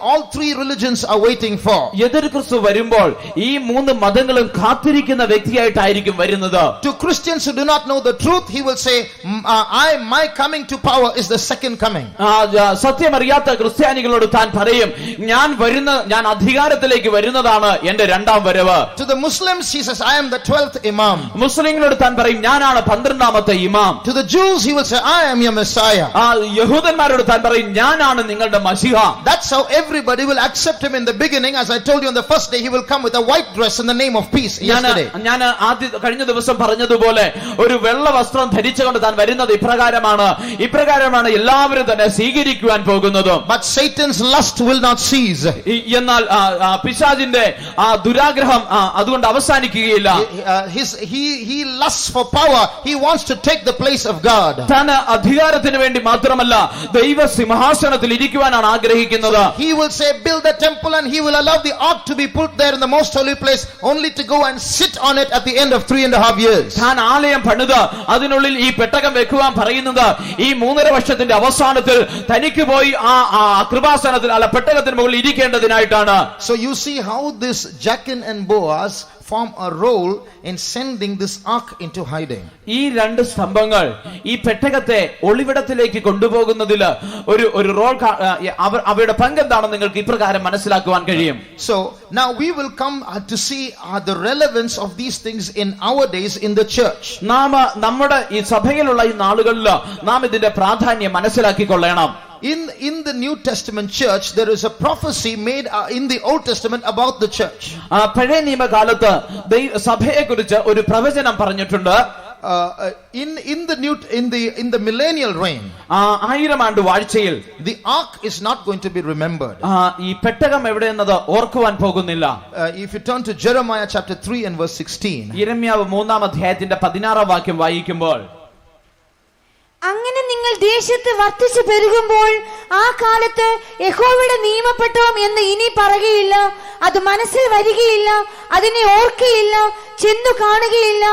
all three religions are waiting for. എതിർക്രിസ്തു വരുമ്പോൾ ഈ മൂന്ന് മതങ്ങളും കാത്തിരിക്കുന്ന വ്യക്തിയായിട്ടായിരിക്കും വരുന്നത്. To Christians who do not know the truth, he will say, my coming to power is the second coming. സത്യമറിയാത്ത ക്രിസ്ത്യാനികളോട് താൻ പറയും, ഞാൻ അധികാരത്തിലേക്ക് വരുന്നതാണ് എന്റെ രണ്ടാം വരവ്. To the Muslims he says, I am the 12th imam. മുസ്ലിങ്ങളോട് താൻ പറയും, ഞാനാണ് 12ാമത്തെ ഇമാം. To the Jews he will say, I am your Messiah. യഹൂദന്മാരോട് താൻ പറയും, ഞാനാണ് നിങ്ങളുടെ മശിഹ. That's how everybody will accept him in the beginning. As I told you on the first day, he will come with a white dress in the name of peace. Yesterday ഞാൻ കഴിഞ്ഞ ദിവസം പറഞ്ഞതുപോലെ ഒരു വെള്ള വസ്ത്രം ധരിച്ചുകൊണ്ട് താൻ വരുന്നത് ഇപ്രകാരമാണ് എല്ലാവരും തന്നെ സ്വീകരിക്കുവാൻ പോകുന്നത്. But Satan's lust will not cease. എന്നാൽ പിശാചിന്റെ ദുരാഗ്രഹം അതുകൊണ്ട് അവസാനിക്കുകയില്ല. He lusts for power. He wants to take the place of God. താൻ അധികാരത്തിന് വേണ്ടി മാത്രമല്ല ദൈവ സിംഹാസനത്തിൽ ഇരിക്കുവാനാണ് ആഗ്രഹിക്കുന്നത്. He will say, build the temple, and he will allow the ark to be put there in the most holy place, only to go and sit on it at the end of 3.5 years. താൻ ആലയം പണിത് അതിനുള്ളിൽ ഈ പെട്ടകം വെക്കുവാൻ പറയുന്നത് ഈ 3.5 വർഷത്തിന്റെ അവസാനത്തിൽ തനിക്ക് പോയി ആ കൃപാസനത്തിൽ അല്ല പെട്ടകത്തിന് മുകളിൽ ഇരിക്കേണ്ടതിനായിട്ടാണ്. So you see how this Jachin and Boaz form a role in sending this ark into hiding. ഈ രണ്ട് സ്തംഭങ്ങൾ ഈ പെട്ടകത്തെ ഒളിവിടത്തിലേക്ക് കൊണ്ടുപോകുന്നതിൽ ഒരു റോൾ അവരുടെ പങ്കെന്താണെന്ന് നിങ്ങൾക്ക് ഇപ്രകാരം മനസ്സിലാക്കുവാൻ കഴിയും. So now we will come to see the relevance of these things in our days in the church. നമ്മുടെ ഈ സഭയിലുള്ള ഈ നാളുകളിൽ നാം ഇതിന്റെ പ്രാധാന്യം മനസ്സിലാക്കിക്കൊള്ളണം. In the New Testament church, there is a prophecy made in the Old Testament about the church. പഴയ നിയമകാലത്ത് സഭയെ കുറിച്ച് ഒരു പ്രവചനം പറഞ്ഞിട്ടുണ്ട്. In the millennial reign, 1000 ആണ്ട് വാഴ്ചയിൽ the ark is not going to be remembered. ഈ പെട്ടകം എവിടെയെന്നത് ഓർക്കുവാൻ പോകുന്നില്ല. If you turn to Jeremiah chapter 3 and verse 16, യിരെമ്യാവ് 3-ാം അധ്യായത്തിന്റെ 16-ാം വാക്യം വായിക്കുമ്പോൾ, അങ്ങനെ നിങ്ങൾ ദേശത്ത് വർദ്ധിച്ചു പെരുകുമ്പോൾ ആ കാലത്ത് യഹോവയുടെ നിയമപ്പെട്ടവും എന്ന് ഇനി പറയുകയില്ല, അത് മനസ്സിൽ വരികയില്ല, അതിനെ ഓർക്കുകയില്ല, ചെന്നു കാണുകയില്ല,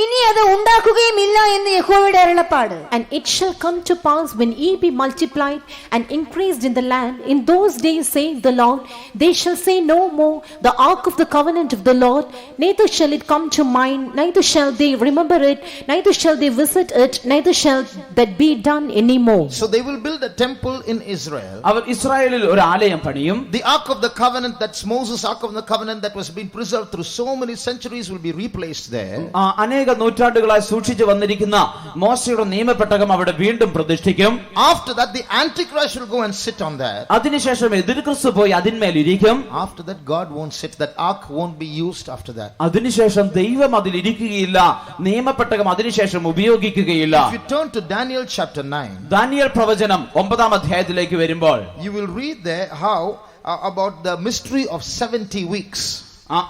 ഇനി അത് ഉണ്ടാക്കുകയുമില്ല എന്ന് യഹോവയുടെ അരുളപ്പാട്. And it shall come to pass when ye be multiplied and increased in the land, in those days saith the Lord, they shall say no more the ark of the covenant of the Lord, neither shall it come to mind, neither shall they remember it, neither shall they visit it, neither shall that be done any more. So they will build a temple in Israel. അവർ ഇസ്രായേലിൽ ഒരു ആലയം പണിയും. The ark of the covenant, that's Moses' ark of the covenant, that was being preserved through so many centuries, will be replaced there. അനേക നൂറ്റാണ്ടുകളായി സൂക്ഷിച്ചു വന്നിരിക്കുന്ന മോശയുടെ നിയമപ്പെട്ടകം അവിടെ വീണ്ടും പ്രതിഷ്ഠിക്കും. After that the Antichrist will go and sit on that. അതിനുശേഷം എതിർക്രിസ്തു പോയി അതിന്മേൽ ഇരിക്കും. After that God won't sit, that ark won't be used after that. അതിനുശേഷം ദൈവം അതിൽ ഇരിക്കുകയില്ല, നിയമപ്പെട്ടകം അതിനുശേഷം ഉപയോഗിക്കുകയില്ല. If you turn to Daniel chapter 9, Daniel പ്രവചനം 9-ാം അധ്യായത്തിലേക്ക് വരുമ്പോൾ you will read there how about the mystery of 70 weeks.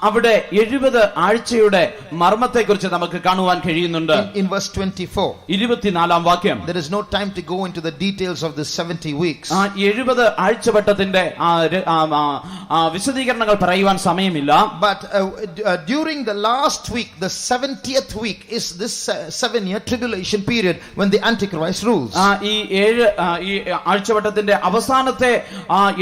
അവിടെ 70 ആഴ്ചയുടെ മർമ്മത്തെക്കുറിച്ച് നമുക്ക് കാണുവാൻ കഴിയുന്നുണ്ട്. In verse 24, 24-ാം വാക്യം. there is no time to go into the details of the 70 weeks. 70 ആഴ്ചവട്ടത്തിന്റെ വിശദീകരണങ്ങൾ പറയുവാൻ സമയമില്ല. But during the last week, the 70th week, is this 7-year tribulation period when the Antichrist rules. ഈ ആഴ്ചവട്ടത്തിന്റെ അവസാനത്തെ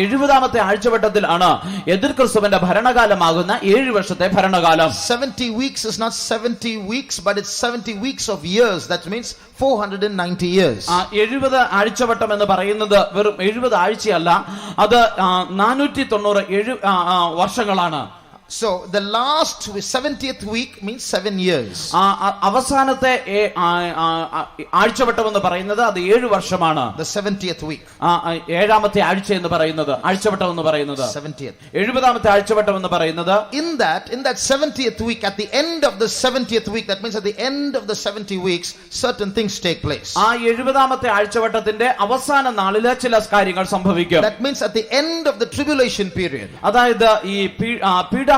70-ാമത്തെ ആഴ്ചവട്ടത്തിലാണ് എതിർക്രിസ്തുവിന്റെ ഭരണകാലമാകുന്ന 7 വർഷത്തെ ഭരണകാലം. 70 weeks is not 70 weeks, but it's 70 weeks of years. That means 490 years. 70 ആഴ്ചവട്ടം എന്ന് പറയുന്നത് വെറും 70 ആഴ്ചയല്ല, അത് 490 വർഷങ്ങളാണ്. So the last 70th week means 7 years. അവസാനത്തെ ആഴ്ചവട്ടം എന്ന് പറയുന്നത് അത് 7 വർഷമാണ്. The 70th week. 7-ാമത്തെ ആഴ്ച എന്ന് പറയുന്നത് ആഴ്ചവട്ടം എന്ന് പറയുന്നത് 70th. 70-ാമത്തെ ആഴ്ചവട്ടം എന്ന് പറയുന്നത് In that 70th week, at the end of the 70th week, that means at the end of the 70 weeks, certain things take place. 70-ാമത്തെ ആഴ്ചവട്ടത്തിന്റെ അവസാന നാളില് ചില കാര്യങ്ങൾ സംഭവിക്കും. That means at the end of the tribulation period. അതായത് ഈ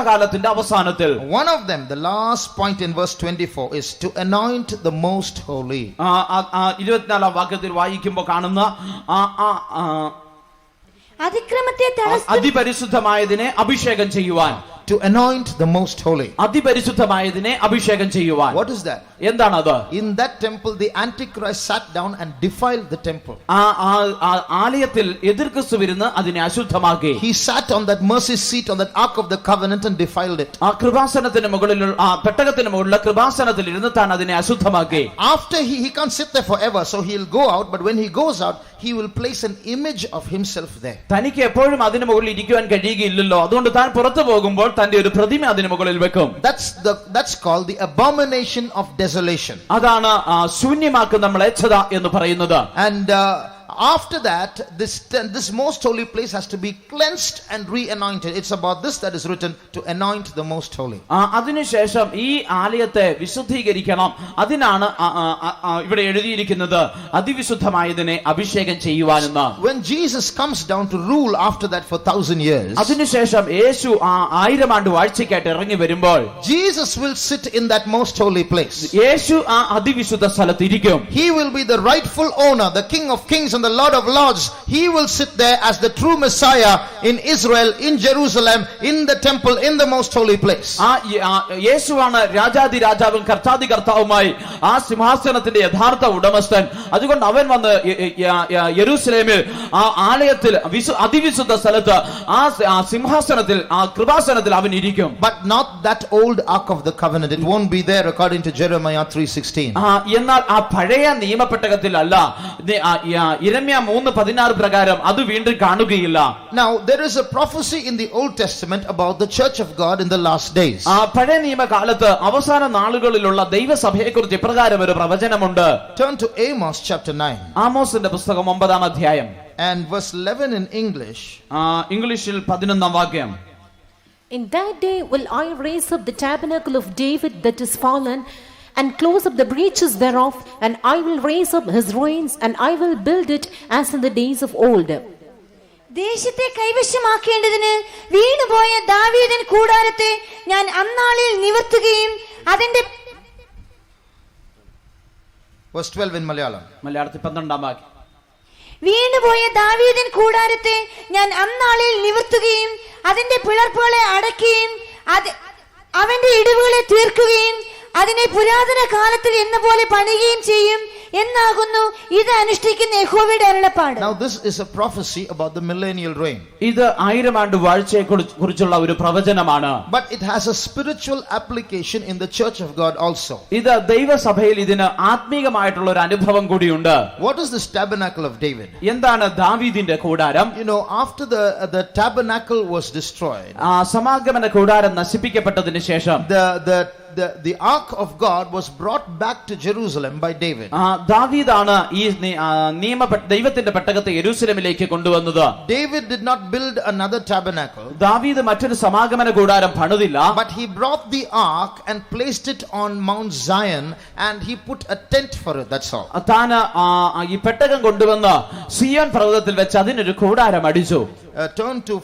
കാലത്തിന്റെ അവസാനത്തിൽ one of them, the last point in verse 24, is to anoint the most holy. 24-ാം വാക്യത്തിൽ വായിക്കുമ്പോൾ കാണുന്ന അതിപരിശുദ്ധമായതിനെ അഭിഷേകം ചെയ്യുവാൻ. To anoint the most holy. അതിപരിശുദ്ധമായതിനെ അഭിഷേകം ചെയ്യുവാൻ. What is that? എന്താണ് അത്? In that temple the Antichrist sat down and defiled the temple. ആലയത്തിൽ എതിർക്രിസ്തു ഇരുന്ന് അതിനെ അശുദ്ധമാക്കി. He sat on that mercy seat on that ark of the covenant and defiled it. കൃപാസനത്തിന് മുകളിലുള്ള പെട്ടകത്തിന് മുകളിലുള്ള കൃപാസനത്തിൽ ഇരുന്ന് താൻ അതിനെ അശുദ്ധമാക്കി. After he can't sit there forever, so he'll go out, but when he goes out he will place an image of himself there. തനിക്ക് എപ്പോഴും അതിന് മുകളിൽ ഇരിക്കുവാൻ കഴിയുകയില്ലല്ലോ, അതുകൊണ്ട് താൻ പുറത്തു പോകുമ്പോൾ തന്റെ ഒരു പ്രതിമ അതിന് മുകളിൽ വെക്കും. That's called the abomination of desolation. അതാണ് ശൂന്യമാക്കുന്ന മ്ലേച്ഛത എന്ന് പറയുന്നത്. And after that, this most holy place has to be cleansed and re-anointed. It's about this that is written, to anoint the most holy. അതിനുശേഷം ഈ ആലയത്തെ വിശുദ്ധീകരിക്കണം. അതിനാണ് ഇവിടെ എഴുതിയിരിക്കുന്നത് അതിവിശുദ്ധമായതിനെ അഭിഷേകം ചെയ്യുവാനെന്ന്. When Jesus comes down to rule after that for 1000 years, അതിനുശേഷം യേശു 1000 ആണ്ട് വാഴ്ചയ്ക്കായിട്ട് ഇറങ്ങി വരുമ്പോൾ Jesus will sit in that most holy place. യേശു ആ അതിവിശുദ്ധ സ്ഥലത്ത് ഇരിക്കും. He will be the rightful owner, the King of Kings and the Lord of Lords. He will sit there as the true Messiah in Israel, in Jerusalem, in the temple, in the most holy place. യേശുവാണ് രാജാതി രാജാവും കർത്താതി കർത്താവുമായി ആ സിംഹാസനത്തിന്റെ യഥാർത്ഥ ഉടമസ്ഥൻ. അതുകൊണ്ട് അവൻ വന്ന് യെരൂശലേമിൽ ആ ആലയത്തിൽ അതിവിശുദ്ധ സ്ഥലത്ത് ആ സിംഹാസനത്തിൽ ആ കൃപാസനത്തിൽ അവൻ ഇരിക്കും. But not that old ark of the covenant. It won't be there according to Jeremiah 3:16. എന്നാൽ ആ പഴയ നിയമപ്പെട്ടകത്തിലല്ല, യിരെമ്യാ 3:16 പ്രകാരം അത് വീണ്ടും കാണുകയില്ല. Now there is a prophecy in the Old Testament about the church of God in the last days. പഴയ നിയമകാലത്ത് അവസാന നാളുകളിലുള്ള ദൈവസഭയെക്കുറിച്ച് ഇപ്രകാരം ഒരു പ്രവചനമുണ്ട്. Turn to Amos chapter 9. ആമോസിന്റെ പുസ്തകം 9-ാം അധ്യായം and verse 11 in English. ഇംഗ്ലീഷിൽ 11-ാം വാക്യം. In that day will I raise up the tabernacle of David that is fallen, and close up the breaches thereof, and I will raise up his ruins, and I will build it as in the days of old. ദേശത്തെ കൈവശമാക്കേണ്ടതിന് വീണുപോയ ദാവീദിൻ കൂടാരത്തെ ഞാൻ അന്നാളിൽ നിവർത്തുകയും അതിന്റെ verse 12 in Malayalam. മലയാളത്തിൽ 12-ാം വാക്യം. വീണുപോയ ദാവീദിൻ കൂടാരത്തെ ഞാൻ അന്നാളിൽ നിവർത്തുകയും അതിന്റെ പിളർപ്പുകളെ അടയ്ക്കുകയും അവന്റെ ഇടിവുകളെ തീർക്കുകയും അതിനെ പുരാതന കാലത്തിൽ എന്ന പോലെ പണിയുകയും ചെയ്യും എന്നാകുന്നു ഇത് അനുഷ്ഠിക്കുന്ന യഹോവയുടെ അരുളപ്പാട്. Now this is a prophecy about the millennial reign. ഇത് 1000 ആണ്ട് വാഴ്ചയെ കുറിച്ചുള്ള ഒരു പ്രവചനമാണ്. But it has a spiritual application in the church of God also. ഇത് ദൈവസഭയിൽ ഇതിന് ആത്മീകമായിട്ടുള്ള ഒരു അനുഭവം കൂടിയുണ്ട്. What is this tabernacle of David? എന്താണ് ദാവീദിന്റെ കൂടാരം? You know, after the tabernacle was destroyed, സമാഗമന കൂടാരം നശിപ്പിക്കപ്പെട്ടതിന് ശേഷം the ark of God was brought back to Jerusalem by David. ദാവീദാണ് ഈ ദൈവത്തിന്റെ പെട്ടകത്തെ യെരൂശലേമിലേക്ക് കൊണ്ടുവന്നത്. David did not build another tabernacle. ദാവീദ് മറ്റൊരു സമാഗമന കൂടാരം പണിതില്ല. But he brought the ark and placed it on Mount Zion and he put a tent for it. That's all. താൻ ഈ പെട്ടകം കൊണ്ടുവന്ന് സിയോൻ പർവ്വതത്തിൽ വെച്ച് അതിനൊരു കൂടാരം അടിച്ചു. Turn to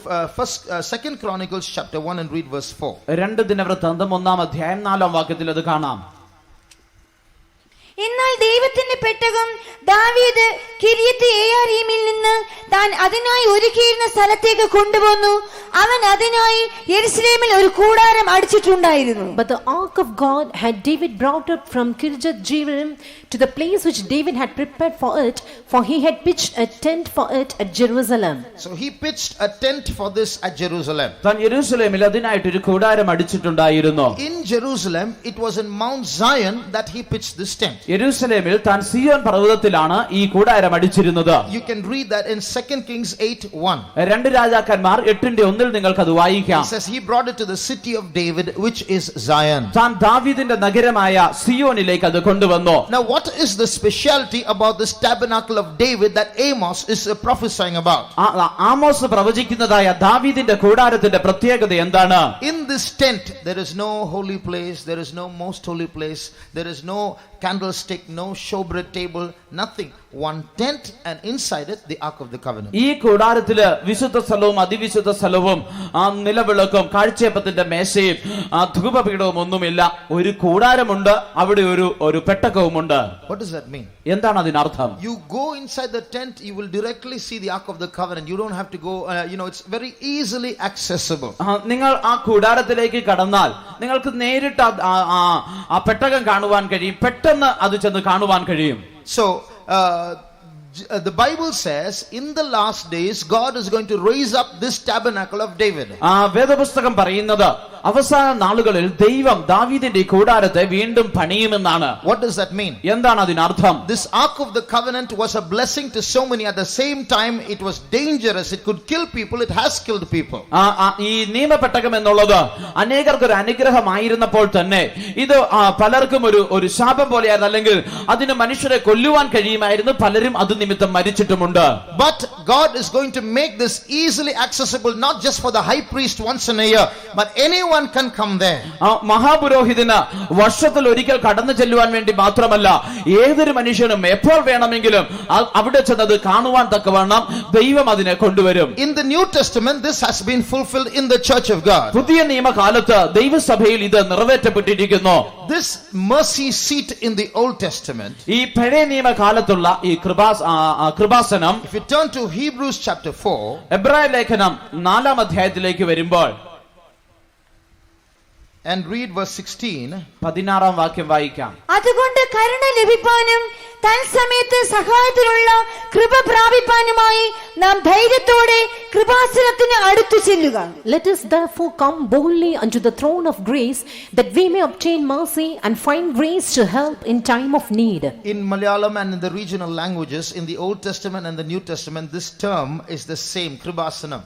Second Chronicles chapter 1 and read verse 4. 2 ദിനവൃത്താന്തം 1-ാം അധ്യായം 4-ാം വാക്യത്തിൽ അത് കാണാം. എന്നാൽ ദൈവത്തിന്റെ പെട്ടകം ദാവീദ് കിര്യത്ത് യെയാരീമിൽ നിന്ന് താൻ അതിനായി ഒരുക്കിയിരുന്ന സ്ഥലത്തേക്ക് കൊണ്ടുവന്നു. അവൻ അതിനായി യെരൂശലേമിൽ ഒരു കൂടാരം അടിച്ചിട്ടുണ്ടായിരുന്നു. But the ark of God had David brought up from Kirjath Jearim to the place which David had prepared for it, for he had pitched a tent for it at Jerusalem. So he pitched a tent for this at Jerusalem. താൻ യെരൂശലേമിൽ അതിനായിട്ട് ഒരു കൂടാരം അടിച്ചിട്ടുണ്ടായിരുന്നു. In Jerusalem, it was in Mount Zion that he pitched this tent. യെരൂശലേമിൽ താൻ സിയോൻ പർവ്വതത്തിലാണ് ഈ കൂടാരം അടിച്ചിരുന്നത്. You can read that in 2 Kings 8:1. 2 രാജാക്കന്മാർ 8:1 നിങ്ങൾക്ക് അത് വായിക്കാം. It says he brought it to the city of David, which is Zion. താൻ ദാവീദിന്റെ നഗരമായ സിയോനിലേക്ക് അത് കൊണ്ടുവന്നു. Now what is the specialty about this tabernacle of David that Amos is prophesying about? Amos പ്രവചിക്കുന്നതായ ദാവീദിന്റെ കൂടാരത്തിന്റെ പ്രത്യേകത എന്താണ്? In this tent there is no holy place, there is no most holy place, there is no candlestick, no showbread table, nothing. One tent and inside it the ark of the covenant. ഈ കൂടാരത്തില് വിശുദ്ധ സ്ഥലവും അതിവിശുദ്ധ സ്ഥലവും നിലവിളക്കും കാഴ്ചയപ്പത്തിന്റെ മേശയും ധൂപപീഠവും ഒന്നുമില്ല. ഒരു കൂടാരമുണ്ട്, അവിടെ ഒരു പെട്ടകവുമുണ്ട്. What does that mean? എന്താണ് അതിനർത്ഥം? You go inside the tent, you will directly see the ark of the covenant. You don't have to go, it's very easily accessible. നിങ്ങൾ ആ കൂടാരത്തിലേക്ക് കടന്നാൽ നിങ്ങൾക്ക് നേരിട്ട് ആ പെട്ടകം കാണുവാൻ കഴിയും. പെട്ടെന്ന് അത് ചെന്ന് കാണുവാൻ കഴിയും. So the Bible says in the last days God is going to raise up this tabernacle of David. വേദപുസ്തകം പറയുന്നത് അവസാന നാളുകളിൽ ദൈവം ദാവീദിന്റെ കൂടാരത്തെ വീണ്ടും പണിയുമെന്നാണ്. What does that mean? എന്താണ് അതിനർത്ഥം? This ark of the covenant was a blessing to so many. At the same time it was dangerous. It could kill people. It has killed people. ഈ നിയമപെട്ടകം എന്നുള്ളത് അനേകർക്ക് ഒരു അനുഗ്രഹമായിരുന്നപ്പോൾ തന്നെ ഇത് പലർക്കും ഒരു ശാപം പോലെയായിരുന്നു. അല്ലെങ്കിൽ അതിന് മനുഷ്യരെ കൊല്ലുവാൻ കഴിയുമായിരുന്നു. പലരും അത് നിമിത്തം മരിച്ചിട്ടുമുണ്ട്. But God is going to make this easily accessible, not just for the high priest once in a year, but anyone can come there. മഹാപുരോഹിതന് വർഷത്തിൽ ഒരിക്കൽ കടന്നു ചെല്ലുവാൻ വേണ്ടി മാത്രമല്ല, ഏതൊരു മനുഷ്യനും എപ്പോൾ വേണമെങ്കിലും അവിടെ ചെന്നത് കാണുവാൻ തക്കവണ്ണം ദൈവം അതിനെ കൊണ്ടുവരും. In the New Testament this has been fulfilled in the church of God. പുതിയ നിയമകാലത്ത് ദൈവസഭയിൽ ഇത് നിറവേറ്റപ്പെട്ടിരിക്കുന്നു. This mercy seat in the Old Testament, ഈ പഴയ നിയമകാലത്തുള്ള ഈ Kripasanam, if you turn to Hebrews chapter 4, എബ്രായ ലേഖനം 4-ാം അധ്യായത്തിലേക്ക് വരുമ്പോൾ and read verse 16, 16-ാം വാക്യം വായിക്കാം. അതുകൊണ്ട് കരുണ ലഭിപ്പാനും തൽസമയത്ത് സഹായത്തിനുള്ള കൃപ പ്രാപിപ്പാനുമായി നാം ധൈര്യത്തോടെ കൃപാസനത്തിന് അടുത്തു ചെല്ലുക. Let us therefore come boldly unto the throne of grace, that we may obtain mercy and find grace to help in time of need. In Malayalam and in the regional languages, in the Old Testament and the New Testament, this term is the same, Kribasanam.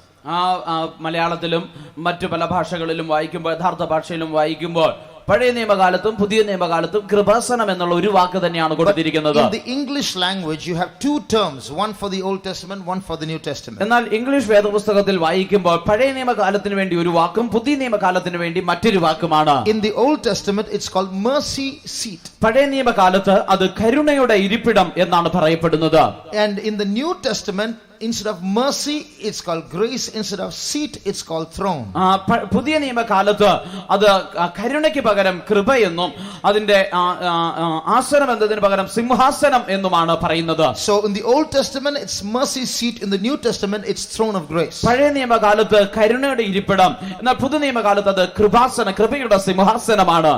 മലയാളത്തിലും മറ്റു പല ഭാഷകളിലും വായിക്കുമ്പോൾ, യഥാർത്ഥ ഭാഷയിലും വായിക്കുമ്പോൾ പഴയ നിയമകാലത്തും പുതിയ നിയമകാലത്തും കൃപാസനം എന്നുള്ള ഒരു വാക്ക് തന്നെയാണ് കൊടുത്തിരിക്കുന്നത്. In the English language you have two terms, one for the Old Testament, one for the New Testament. എന്നാൽ ഇംഗ്ലീഷ് വേദപുസ്തകത്തിൽ വായിക്കുമ്പോൾ പഴയ നിയമകാലത്തിന് വേണ്ടി ഒരു വാക്കും പുതിയ നിയമകാലത്തിന് വേണ്ടി മറ്റൊരു വാക്കുമാണ്. In the Old Testament it's called mercy seat. പഴയ നിയമകാലത്ത് അത് കരുണയുടെ ഇരിപ്പിടം എന്നാണ് പറയപ്പെടുന്നത്. And in the New Testament instead of mercy, it's called grace. Instead of seat, it's called throne. പുതിയ നിയമകാലത്ത് അത് കരുണയ്ക്ക് പകരം കൃപയെന്നും അതിന്റെ ആസനം എന്നതിന് പകരം സിംഹാസനം എന്നുമാണ് പറയുന്നത്. So in the Old Testament, it's mercy seat. In the New Testament, it's throne of grace. പഴയ നിയമകാലത്ത് കരുണയുടെ ഇരിപ്പിടം, എന്നാൽ പുതിയ നിയമകാലത്ത് അത് കൃപയുടെ സിംഹാസനമാണ്.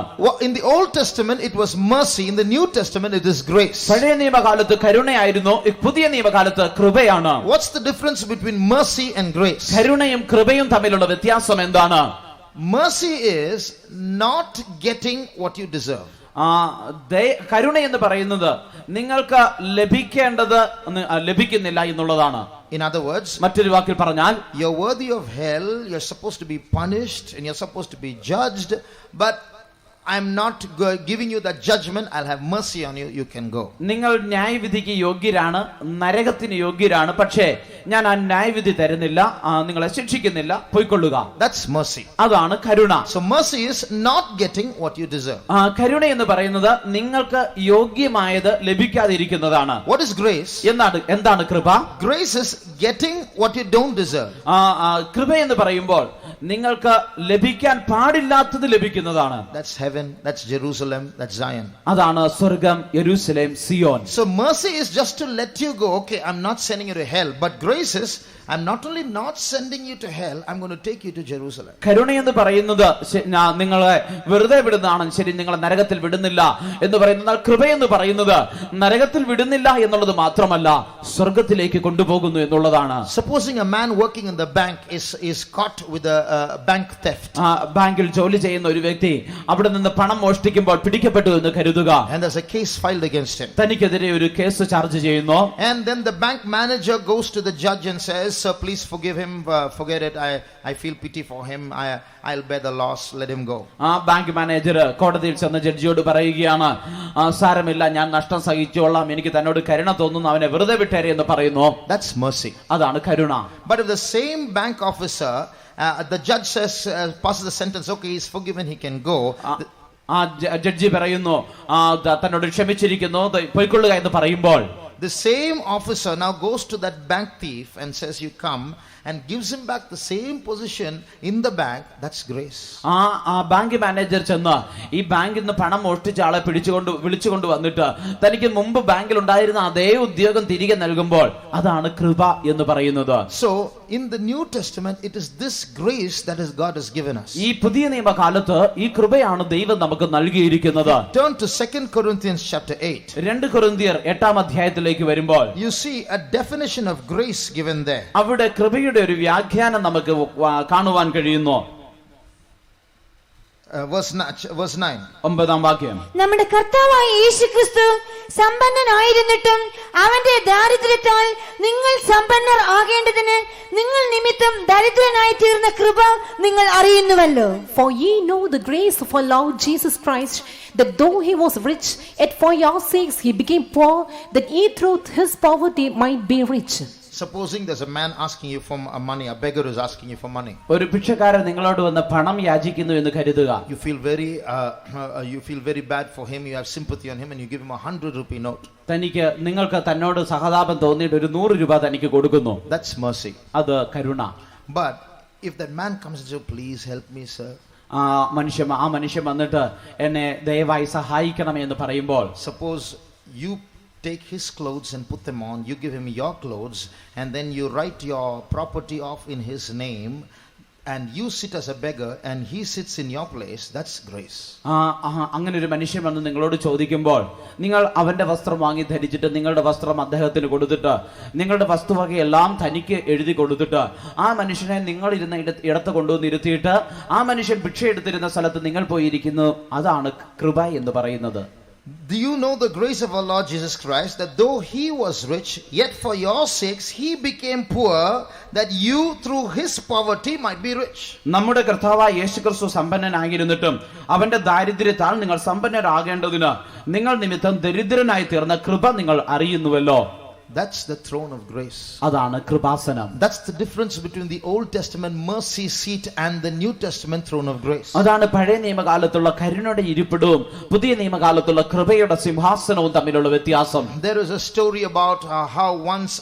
In the Old Testament, it was mercy. In the New Testament, it is grace. പഴയ നിയമകാലത്ത് കരുണയായിരുന്നു, പുതിയ നിയമകാലത്ത് കൃപയാണ്. What's the difference between mercy and grace? കരുണയും കൃപയും തമ്മിലുള്ള വ്യത്യാസം എന്താണ്? Mercy is not getting what you deserve. കരുണ എന്ന് പറയുന്നത് നിങ്ങൾക്ക് ലഭിക്കേണ്ടത് ലഭിക്കുന്നില്ല എന്നുള്ളതാണ്. In other words, മറ്റൊരു വാക്കിൽ പറഞ്ഞാൽ, you're worthy of hell, you're supposed to be punished and you're supposed to be judged, but I'm not giving you that judgment. I'll have mercy on you. You can go. നിങ്ങൾ ന്യായവിധിക്ക് യോഗ്യരാണ്, നരകത്തിന് യോഗ്യരാണ്, പക്ഷേ ഞാൻ ആ ന്യായവിധി തരുന്നില്ല, നിങ്ങളെ ശിക്ഷിക്കുന്നില്ല, പോയിക്കൊള്ളുക. That's mercy. അതാണ് കരുണ. So mercy is not getting what you deserve. കരുണ എന്ന് പറയുന്നത് നിങ്ങൾക്ക് യോഗ്യമായത് ലഭിക്കാതിരിക്കുന്നതാണ്. What is grace? എന്താണ് കൃപ? Grace is getting what you don't deserve. കൃപ എന്ന് പറയുമ്പോൾ നിങ്ങൾക്ക് ലഭിക്കാൻ പാടില്ലാത്തത് ലഭിക്കുന്നതാണ്. That's heaven, that's Jerusalem, that's Zion. അതാണ് സ്വർഗ്ഗം, യെരൂശലേം, Zion. So mercy is just to let you go. Okay, I'm not sending you to hell, but grace is I'm not only not sending you to hell, I'm going to take you to Jerusalem. കരുണ എന്ന് പറയുന്നത് നിങ്ങളെ വെറുതെ വിടുന്നതാണ്, ശരി, നിങ്ങളെ നരകത്തിൽ വിടുന്നില്ല എന്ന് പറയുന്നത്. കൃപ എന്ന് പറയുന്നത് നരകത്തിൽ വിടുന്നില്ല എന്നുള്ളത് മാത്രമല്ല, സ്വർഗ്ഗത്തിലേക്ക് കൊണ്ടുപോകുന്നു എന്നുള്ളതാണ്. Supposing a man working in the bank is caught with a bank theft. ബാങ്കിൽ ജോലി ചെയ്യുന്ന ഒരു വ്യക്തി അവിടെ നിന്ന് പണം മോഷ്ടിക്കുമ്പോൾ പിടിക്കപ്പെട്ടു എന്ന് കരുതുക. And there's a case filed against him. തനിക്കെതിരെ ഒരു കേസ് ചാർജ് ചെയ്യുന്നു. And then the bank manager goes to the judge and says, "Sir, please forgive him. Forget it. I feel pity for him. I'll bear the loss. Let him go." Bank manager കോടതിയിൽ ചെന്ന ജഡ്ജിയോട് പറയുകയാണ്, സാരമില്ല, ഞാൻ നഷ്ടം സഹിച്ചോളാം, എനിക്ക് തന്നോട് കരുണ തോന്നുന്നു, അവനെ വെറുതെ വിട്ടേരെ എന്ന് പറയുന്നു. That's mercy. അതാണ് കരുണ. But if the same bank officer, the judge says, passes the sentence, okay, he's forgiven, he can go. Judge പറയുന്നു, തന്നോട് ക്ഷമിച്ചിരിക്കുന്നു, പോയിക്കൊള്ളുക എന്ന് പറയുമ്പോൾ, the same officer now goes to that bank thief and says, you come, and gives him back the same position in the bank. That's grace. Bank manager ചെന്ന് ഈ ബാങ്കിൽ നിന്ന് പണം മോഷ്ടിച്ച ആളെ വിളിച്ചുകൊണ്ട് വന്നിട്ട് തനിക്ക് മുമ്പ് ബാങ്കിൽ ഉണ്ടായിരുന്ന അതേ ഉദ്യോഗം തിരികെ നൽകുമ്പോൾ അതാണ് കൃപ എന്ന് പറയുന്നത്. So in the New Testament, it is this grace that God has given us. ഈ പുതിയ നിയമകാലത്ത് ഈ കൃപയാണ് ദൈവം നമുക്ക് നൽകിയിരിക്കുന്നത്. Turn to 2 Corinthians chapter 8. 2 കൊരിന്ത്യർ 8-ാം അധ്യായത്തിലേക്ക് വരുമ്പോൾ you see a definition of grace given there. അവിടെ കൃപയുടെ ഒരു വ്യാഖ്യാനം നമുക്ക് കാണുവാൻ കഴിയുന്നു. Verse 9. 9-ാം വാക്യം. നമ്മുടെ കർത്താവായ യേശുക്രിസ്തു സമ്പന്നനായിരുന്നിട്ടും അവന്റെ ദാരിദ്ര്യത്താൽ നിങ്ങൾ സമ്പന്നർ ആകേണ്ടതിന് നിങ്ങൾ നിമിത്തം ദരിദ്രനായി തീർന്ന കൃപ നിങ്ങൾ അറിയുന്നുവല്ലോ. For ye know the grace of our Lord Jesus Christ, that though he was rich, yet for your sakes he became poor, that ye through his poverty might be rich. Supposing there's a man asking you for money, a beggar is asking you for money. ഒരു ഭിക്ഷക്കാരൻ നിങ്ങളോട് വന്ന് പണം യാചിക്കുന്നു എന്ന് കരുതുക. You feel very bad for him, you have sympathy on him, and you give him a 100 rupee note. നിങ്ങൾക്ക് തന്നോട് സഹതാപം തോന്നിയിട്ട് ഒരു 100 രൂപ തനിക്ക് കൊടുക്കുന്നു. That's mercy. അത് കരുണ. But if that man comes and says, please help me, sir. ആ മനുഷ്യൻ വന്നിട്ട് എന്നെ ദയവായി സഹായിക്കണം എന്ന് പറയുമ്പോൾ, suppose you take his clothes and put them on, you give him your clothes, and then you write your property off in his name, and you sit as a beggar and he sits in your place. That's grace. അങ്ങനെ ഒരു മനുഷ്യൻ വന്ന് നിങ്ങളോട് ചോദിക്കുമ്പോൾ നിങ്ങൾ അവന്റെ വസ്ത്രം വാങ്ങി ധരിച്ചിട്ട് നിങ്ങളുടെ വസ്ത്രം അദ്ദേഹത്തിന് കൊടുത്തിട്ട് നിങ്ങളുടെ വസ്തുവകയെല്ലാം തനിക്ക് എഴുതി കൊടുത്തിട്ട് ആ മനുഷ്യനെ നിങ്ങൾ ഇരുന്ന ഇടത്ത് കൊണ്ടുവന്ന് ഇരുത്തിയിട്ട് ആ മനുഷ്യൻ ഭിക്ഷ എടുത്തിരുന്ന സ്ഥലത്ത് നിങ്ങൾ പോയിരിക്കുന്നു. അതാണ് കൃപ എന്ന് പറയുന്നത്. Do you know the grace of our Lord Jesus Christ, that though he was rich, yet for your sakes he became poor, that you through his poverty might be rich. നമ്മുടെ കർത്താവായ യേശുക്രിസ്തു സമ്പന്നനായിരുന്നിട്ടും അവന്റെ ദാരിദ്ര്യത്താൽ നിങ്ങൾ സമ്പന്നരാകേണ്ടതിന് നിങ്ങൾ നിമിത്തം ദരിദ്രനായി തീർന്ന കൃപ നിങ്ങൾ അറിയുന്നുവല്ലോ. That's the throne of grace. അതാണ് Kripasanam. That's the difference between the Old Testament mercy seat and the New Testament throne of grace. അതാണ് പഴയ നിയമകാലത്തുള്ള കരുണയുടെ ഇരിപ്പിടവും പുതിയ നിയമകാലത്തുള്ള കൃപയുടെ സിംഹാസനവും തമ്മിലുള്ള വ്യത്യാസം. There is a story about how once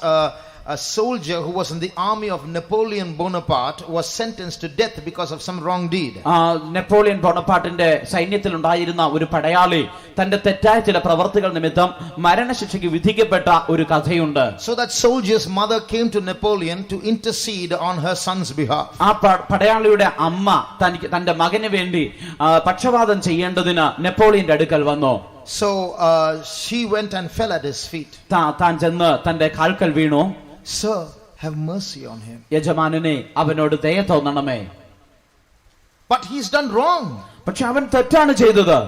a soldier who was in the army of Napoleon Bonaparte was sentenced to death because of some wrong deed. Napoleon ബോണപ്പാർട്ടിന്റെ സൈന്യത്തിൽ ഉണ്ടായിരുന്ന ഒരു പടയാളി തന്റെ തെറ്റായ ചില പ്രവർത്തികൾ നിമിത്തം മരണശിക്ഷയ്ക്ക് വിധിക്കപ്പെട്ട ഒരു കഥയുണ്ട്. So that soldier's mother came to Napoleon to intercede on her son's behalf. ആ പടയാളിയുടെ അമ്മ തന്റെ മകന് വേണ്ടി പക്ഷപാതം ചെയ്യേണ്ടതിന് നെപ്പോളിയന്റെ അടുക്കൽ വന്നു. So she went and fell at his feet. താൻ ചെന്ന് തന്റെ കാൽക്കൽ വീണു. Sir, have mercy on him. യജമാനനെ അവനോട് ദയ തോന്നണമേ. But he's done wrong. പക്ഷെ അവൻ തെറ്റാണ് ചെയ്തത്.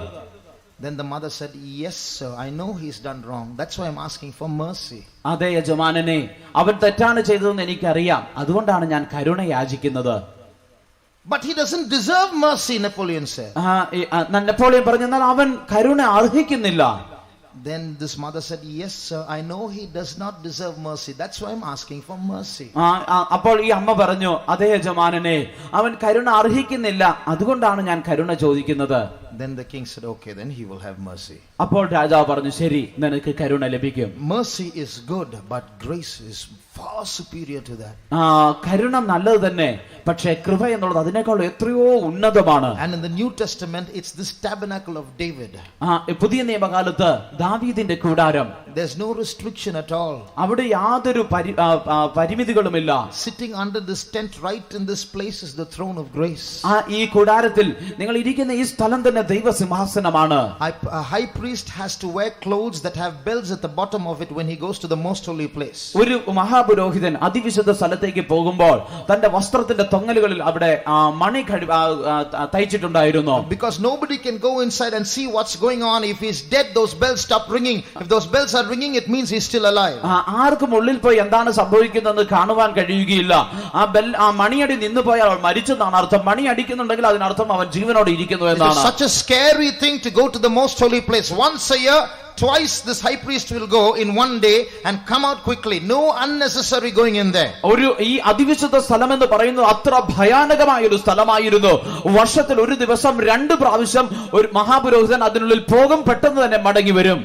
Then the mother said, yes sir, I know he's done wrong, that's why I'm asking for mercy. അതെ യജമാനനെ, അവൻ തെറ്റാണ് ചെയ്തതെന്ന് എനിക്കറിയാം, അതുകൊണ്ടാണ് ഞാൻ കരുണ യാചിക്കുന്നത്. But he doesn't deserve mercy, Napoleon said. Napoleon പറഞ്ഞു, എന്നാൽ അവൻ കരുണ അർഹിക്കുന്നില്ല. Then this mother said, yes sir, I know he does not deserve mercy, that's why I'm asking for mercy. അപ്പോൾ ഈ അമ്മ പറഞ്ഞു, അതേ യജമാനനെ, അവൻ കരുണ അർഹിക്കുന്നില്ല, അതുകൊണ്ടാണ് ഞാൻ കരുണ ചോദിക്കുന്നത്. Then the king said, okay, then he will have mercy. അപ്പോൾ രാജാവ് പറഞ്ഞു, ശരി, നിനക്ക് കരുണ ലഭിക്കും. Mercy is good, but grace is far superior to that. കരുണ നല്ലത് തന്നെ, പക്ഷേ കൃപ എന്നുള്ളത് അതിനേക്കാൾ എത്രയോ ഉന്നതമാണ്. And in the New Testament it's this tabernacle of David. പുതിയ നിയമകാലത്ത് ദാവീദിന്റെ കൂടാരം. There's no restriction at all. അവിടെ യാതൊരു പരിമിതികളുമില്ല. Sitting under this tent right in this place is the throne of grace. ഈ കൂടാരത്തിൽ നിങ്ങൾ ഇരിക്കുന്ന ഈ സ്ഥലം തന്നെ ദൈവസിംഹാസനമാണ്. A high priest has to wear clothes that have bells at the bottom of it when he goes to the most holy place. ഒരു മഹാപുരോഹിതൻ അതിവിശുദ്ധ സ്ഥലത്തേക്ക് പോകുമ്പോൾ തന്റെ വസ്ത്രത്തിന്റെ തൊങ്ങലുകളിൽ അവിടെ മണി തയ്ച്ചിട്ടുണ്ടായിരുന്നു. Because nobody can go inside and see what's going on. If he's dead, those bells stop ringing. If those bells are ringing, it means he's still alive. ആർക്കും ഉള്ളിൽ പോയി എന്താണ് സംഭവിക്കുന്നതെന്ന് കാണുവാൻ കഴിയുകയില്ല. ആ മണിയടി നിന്ന് പോയാൽ അവൻ മരിച്ചെന്നാണ് അർത്ഥം. മണി അടിക്കുന്നുണ്ടെങ്കിൽ അതിനർത്ഥം അവൻ ജീവനോടെ ഇരിക്കുന്നു എന്നാണ്. It's such a scary thing to go to the most holy place. Once a year, twice this high priest will go in one day and come out quickly. No unnecessary going in there. ഈ അതിവിശുദ്ധ സ്ഥലം എന്ന് പറയുന്നത് അത്ര ഭയാനകമായ ഒരു സ്ഥലമായിരുന്നു. വർഷത്തിൽ ഒരു ദിവസം 2 പ്രാവശ്യം ഒരു മഹാപുരോഹിതൻ അതിനുള്ളിൽ പോകും, പെട്ടെന്ന് തന്നെ മടങ്ങി വരും.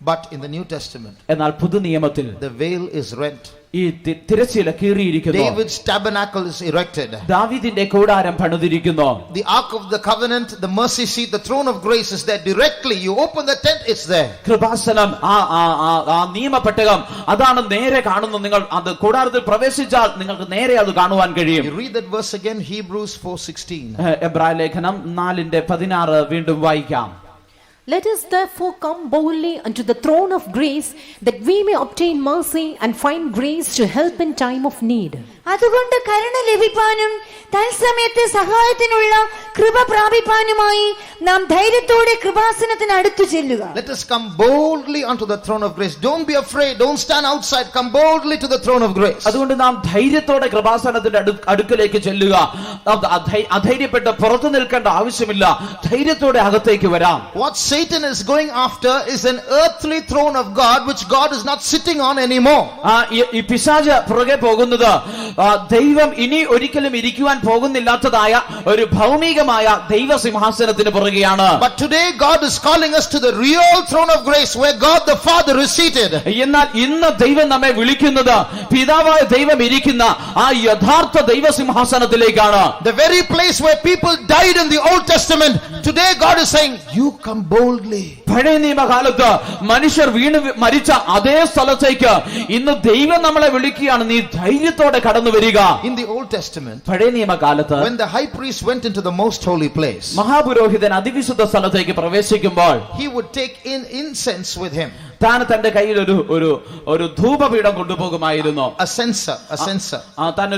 But in the New Testament, എന്നാൽ പുതുനിയമത്തിൽ the veil is rent. ഈ തിരശ്ശീല കീറിയിരിക്കുന്നു. David's tabernacle is erected. ദാവീദിന്റെ കൂടാരം പണിതിരിക്കുന്നു. The ark of the covenant, the mercy seat, the throne of grace is there directly. You open the tent, it's there. Kripasanam, ആ നിയമപെട്ടകം അതാണ് നേരെ കാണുന്നു. നിങ്ങൾ അത് കൂടാരത്തിൽ പ്രവേശിച്ചാൽ നിങ്ങൾക്ക് നേരെ അത് കാണുവാൻ കഴിയും. You read that verse again, Hebrews 4:16. എബ്രായ ലേഖനം 4:16 വീണ്ടും വായിക്കാം. Let us therefore come boldly unto the throne of grace, that we may obtain mercy and find grace to help in time of need. അതുകൊണ്ട് കരുണ ലഭിപ്പാനും തത്സമയത്ത് സഹായത്തിനുള്ള കൃപ പ്രാപിപ്പാനുമായി നാം ധൈര്യത്തോടെ കൃപാസനത്തിന് അടുത്തു ചെല്ലുക. Let us come boldly unto the throne of grace. Don't be afraid, don't stand outside, come boldly to the throne of grace. അതുകൊണ്ട് നാം ധൈര്യത്തോടെ കൃപാസനത്തിന്റെ അടുക്കലേക്ക് ചെല്ലുക. അധൈര്യപ്പെട്ട് പുറത്തു നിൽക്കേണ്ട ആവശ്യമില്ല, ധൈര്യത്തോടെ അകത്തേക്ക് വരാം. What Satan is going after is an earthly throne of God which God is not sitting on anymore. ഈ പിശാച് പുറകെ പോകുന്നത് ദൈവം ഇനി ഒരിക്കലും ഇരിക്കുവാൻ പോകുന്നില്ലാത്തതായ ഒരു ഭൗമികമായ ദൈവസിംഹാസനത്തിന് പുറകെയാണ്. But today God is calling us to the real throne of grace where God the Father is seated. എന്നാൽ ഇന്ന് ദൈവം നമ്മെ വിളിക്കുന്നത് പിതാവായ ദൈവം ഇരിക്കുന്ന ആ യഥാർത്ഥ ദൈവസിംഹാസനത്തിലേക്കാണ്. The very place where people died in the Old Testament, today God is saying, you come boldly. പഴയ നിയമകാലത്ത് മനുഷ്യർ വീണ് മരിച്ച അതേ സ്ഥലത്തേക്ക് ഇന്ന് ദൈവം നമ്മളെ വിളിക്കുകയാണ്, നീ ധൈര്യത്തോടെ കടന്നു വരിക. In the Old Testament, പഴയ നിയമകാലത്ത് when the high priest went into the most holy place, മഹാപുരോഹിതൻ അതിവിശുദ്ധ സ്ഥലത്തേക്ക് പ്രവേശിക്കുമ്പോൾ he would take in incense with him. താൻ തന്റെ കയ്യിൽ ഒരു ധൂപപീഠം കൊണ്ടുപോകുമായിരുന്നു. A censer. താൻ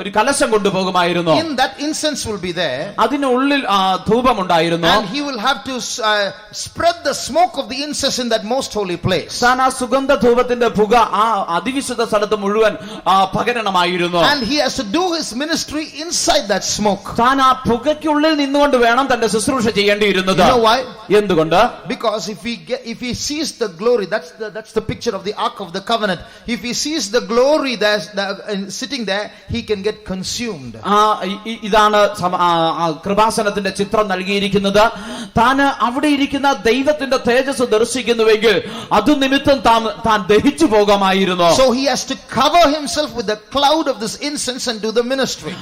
ഒരു കലശം കൊണ്ടുപോകുമായിരുന്നു. In that incense will be there. അതിനുള്ളിൽ ധൂപമുണ്ടായിരുന്നു. And he will have to spread the smoke of the incense in that most holy place. താൻ ആ സുഗന്ധ ധൂപത്തിന്റെ പുക ആ അതിവിശുദ്ധ സ്ഥലത്ത് മുഴുവൻ പകരണമായിരുന്നു. And he has to do his ministry inside that smoke. താൻ ആ പുകയ്ക്കുള്ളിൽ നിന്നുകൊണ്ട് വേണം തന്റെ ശുശ്രൂഷ ചെയ്യേണ്ടിയിരുന്നത്. You know why? എന്തുകൊണ്ട്? Because if he sees the glory, that's the picture of the ark of the covenant. If he sees the glory that's sitting there, he can didn't get consumed. ഇതാണ് കൃപാസനത്തിന്റെ ചിത്രം നൽകിയിരിക്കുന്നത്. താൻ അവിടെ ഇരിക്കുന്ന ദൈവത്തിന്റെ തേജസ് ദർശിക്കുന്നുവെങ്കിൽ അത് നിമിത്തം താൻ ദഹിച്ചു പോകാമായിരുന്നു. So he has to cover himself with the cloud of this incense and do the ministry.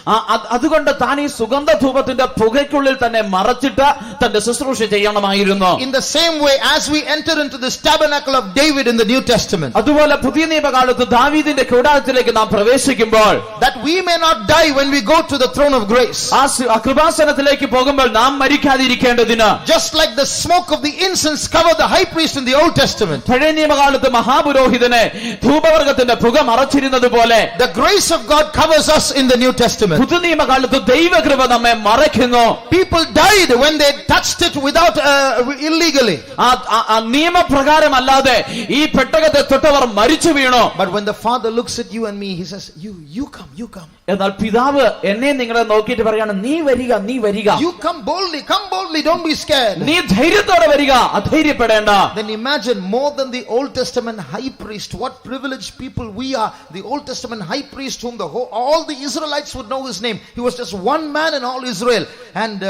അതുകൊണ്ട് താൻ ഈ സുഗന്ധധൂപത്തിന്റെ പുകയ്ക്കുള്ളിൽ തന്നെ മറച്ചിട്ട് തന്റെ ശുശ്രൂഷ ചെയ്യണമായിരുന്നു. In the same way, as we enter into this tabernacle of David in the New Testament, അതുപോലെ പുതിയ നിയമകാലത്ത് ദാവീദിന്റെ കൂടാരത്തിലേക്ക് നാം പ്രവേശിക്കുമ്പോൾ, that we may not die when we go to the throne of grace. ആ കൃപാസനത്തിലേക്ക് പോകുമ്പോൾ നാം മരിക്കാതിരിക്കേണ്ടതിന്, just like the smoke of the incense covered the high priest in the Old Testament, പഴയ നിയമകാലത്ത് മഹാപുരോഹിതനെ ധൂപവർഗത്തിന്റെ പുക മറച്ചിരുന്നത് പോലെ, the grace of God covers us in the New Testament. പുതിയ നിയമകാലത്ത് ദൈവകൃപ നമ്മെ മറയ്ക്കുന്നു. People died when they touched it without illegally. നിയമപ്രകാരം അല്ലാതെ ഈ പെട്ടകത്തെ തൊട്ടവർ മരിച്ചു വീണു. But when the Father looks at you and me, he says, you come. എന്നാൽ പിതാവ് എന്നെ നിങ്ങളെ നോക്കിയിട്ട് പറയാണ്, നീ വരിക, നീ വരിക. You come boldly, don't be scared. നീ ധൈര്യത്തോടെ വരിക, അധൈര്യപ്പെടേണ്ട. Then imagine, more than the Old Testament high priest, what privileged people we are. The Old Testament high priest whom all the Israelites would know his name. He was just one man in all Israel, and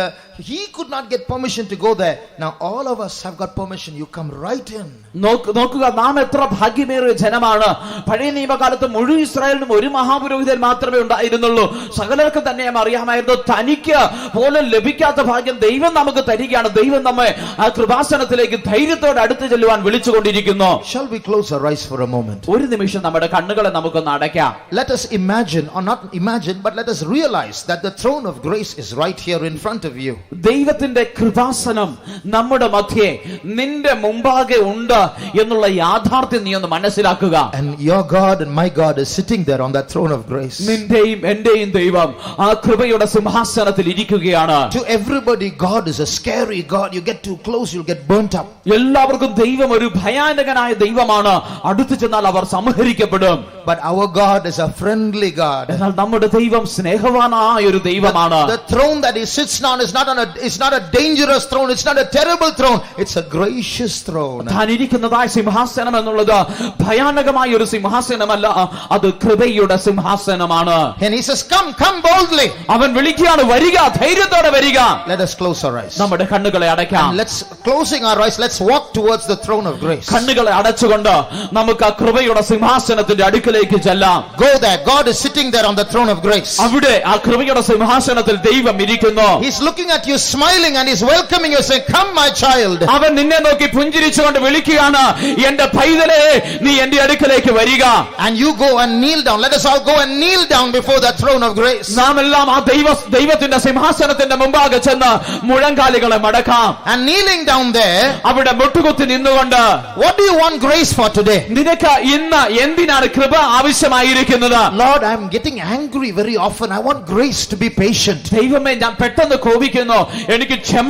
he could not get permission to go there. Now all of us have got permission. You come right in. നോക്കുക, നാം എത്ര ഭാഗ്യമേറിയ ജനമാണ്. പഴയ നിയമകാലത്ത് മുഴുവൻ ഇസ്രായേലിനും ഒരു മഹാപുരോഹിതൻ മാത്രമേ ഉണ്ടായിരുന്നുള്ളൂ. സകലർക്കും തന്നെ അറിയാമായിരുന്നു, തനിക്ക് പോലും ലഭിക്കാത്ത ഭാഗ്യം ദൈവം നമുക്ക് തരികയാണ്. ദൈവം നമ്മെ ആ കൃപാസനത്തിലേക്ക് ധൈര്യത്തോടെ അടുത്ത് ചെല്ലുവാൻ വിളിച്ചുകൊണ്ടിരിക്കുന്നു. Shall we close our eyes for a moment? ഒരു നിമിഷം നമ്മുടെ കണ്ണുകളെ നമുക്കൊന്ന് അടയ്ക്കാം. Let us imagine, or not imagine, but let us realize that the throne of grace is right here in front of you. ദൈവത്തിന്റെ കൃപാസനം നമ്മുടെ മധ്യേ നിന്റെ മുമ്പാകെ ഉണ്ട് എന്നുള്ള യാഥാർത്ഥ്യം നീ ഒന്ന് മനസ്സിലാക്കുക. And your God and my God is sitting there on that throne of grace. നിന്റെയും എന്റെയും ദൈവം ആ കൃപയുടെ സിംഹാസനത്തിൽ ഇരിക്കുകയാണ്. To everybody, God is a scary God. You get too close, you'll get burnt up. എല്ലാവർക്കും ദൈവം ഒരു ഭയാനകനായ ദൈവമാണ്. അടുത്തു ചെന്നാൽ അവർ സംഹരിക്കപ്പെടും. But our God is a friendly God. എന്നാൽ നമ്മുടെ ദൈവം സ്നേഹവാനായ ഒരു ദൈവമാണ്. The throne that he sits on is not a dangerous throne. It's not a terrible throne. It's a gracious throne. താൻ ഇരിക്കുന്നതായ സിംഹാസനം എന്നുള്ളത് ഭയാനകമായ ഒരു സിംഹാസനമല്ല, അത് കൃപയുടെ സിംഹാസനമാണ്. And he says, come boldly. അവൻ വിളിക്കുകയാണ്, വരിക, ധൈര്യത്തോടെ വരിക. Let us close our eyes. നമ്മുടെ കണ്ണുകളെ അടയ്ക്കാം. Closing our eyes, let's walk towards the throne of grace. കണ്ണുകളെ അടച്ചുകൊണ്ട് നമുക്ക് ആ കൃപയുടെ സിംഹാസനത്തിന്റെ അടുക്കലേക്ക് ചെല്ലാം. Go there. God is sitting there on the throne of grace. അവിടെ ആ കൃപയുടെ സിംഹാസനത്തിൽ ദൈവം ഇരിക്കുന്നു. He's looking at you, smiling, and he's welcoming you, saying, come my child. അവൻ നിന്നെ നോക്കി പുഞ്ചിരിച്ചുകൊണ്ട് വിളിക്കുകയാണ്, എന്റെ പൈതലേ, നീ എന്റെ അടുക്കലേക്ക് വരിക. And you go and kneel down. Let us all go and kneel down before that throne of grace. നാം എല്ലാം ആ ദൈവത്തിന്റെ സിംഹാസനത്തിന്റെ മുമ്പാകെ ചെന്ന് മുഴങ്കാലുകളെ മടക്കാം. And kneeling down there, അവിടെ മുട്ടുകുത്തി നിന്നുകൊണ്ട്, what do you want grace for today? നിനക്ക് ഇന്ന് എന്തിനാണ് കൃപ ആവശ്യമായിരിക്കുന്നത്? Lord, I'm getting angry very often. I want grace to be patient. ദൈവമേ, ഞാൻ പെട്ടെന്ന് കോപിക്കുന്നു, എനിക്ക് ക്ഷമ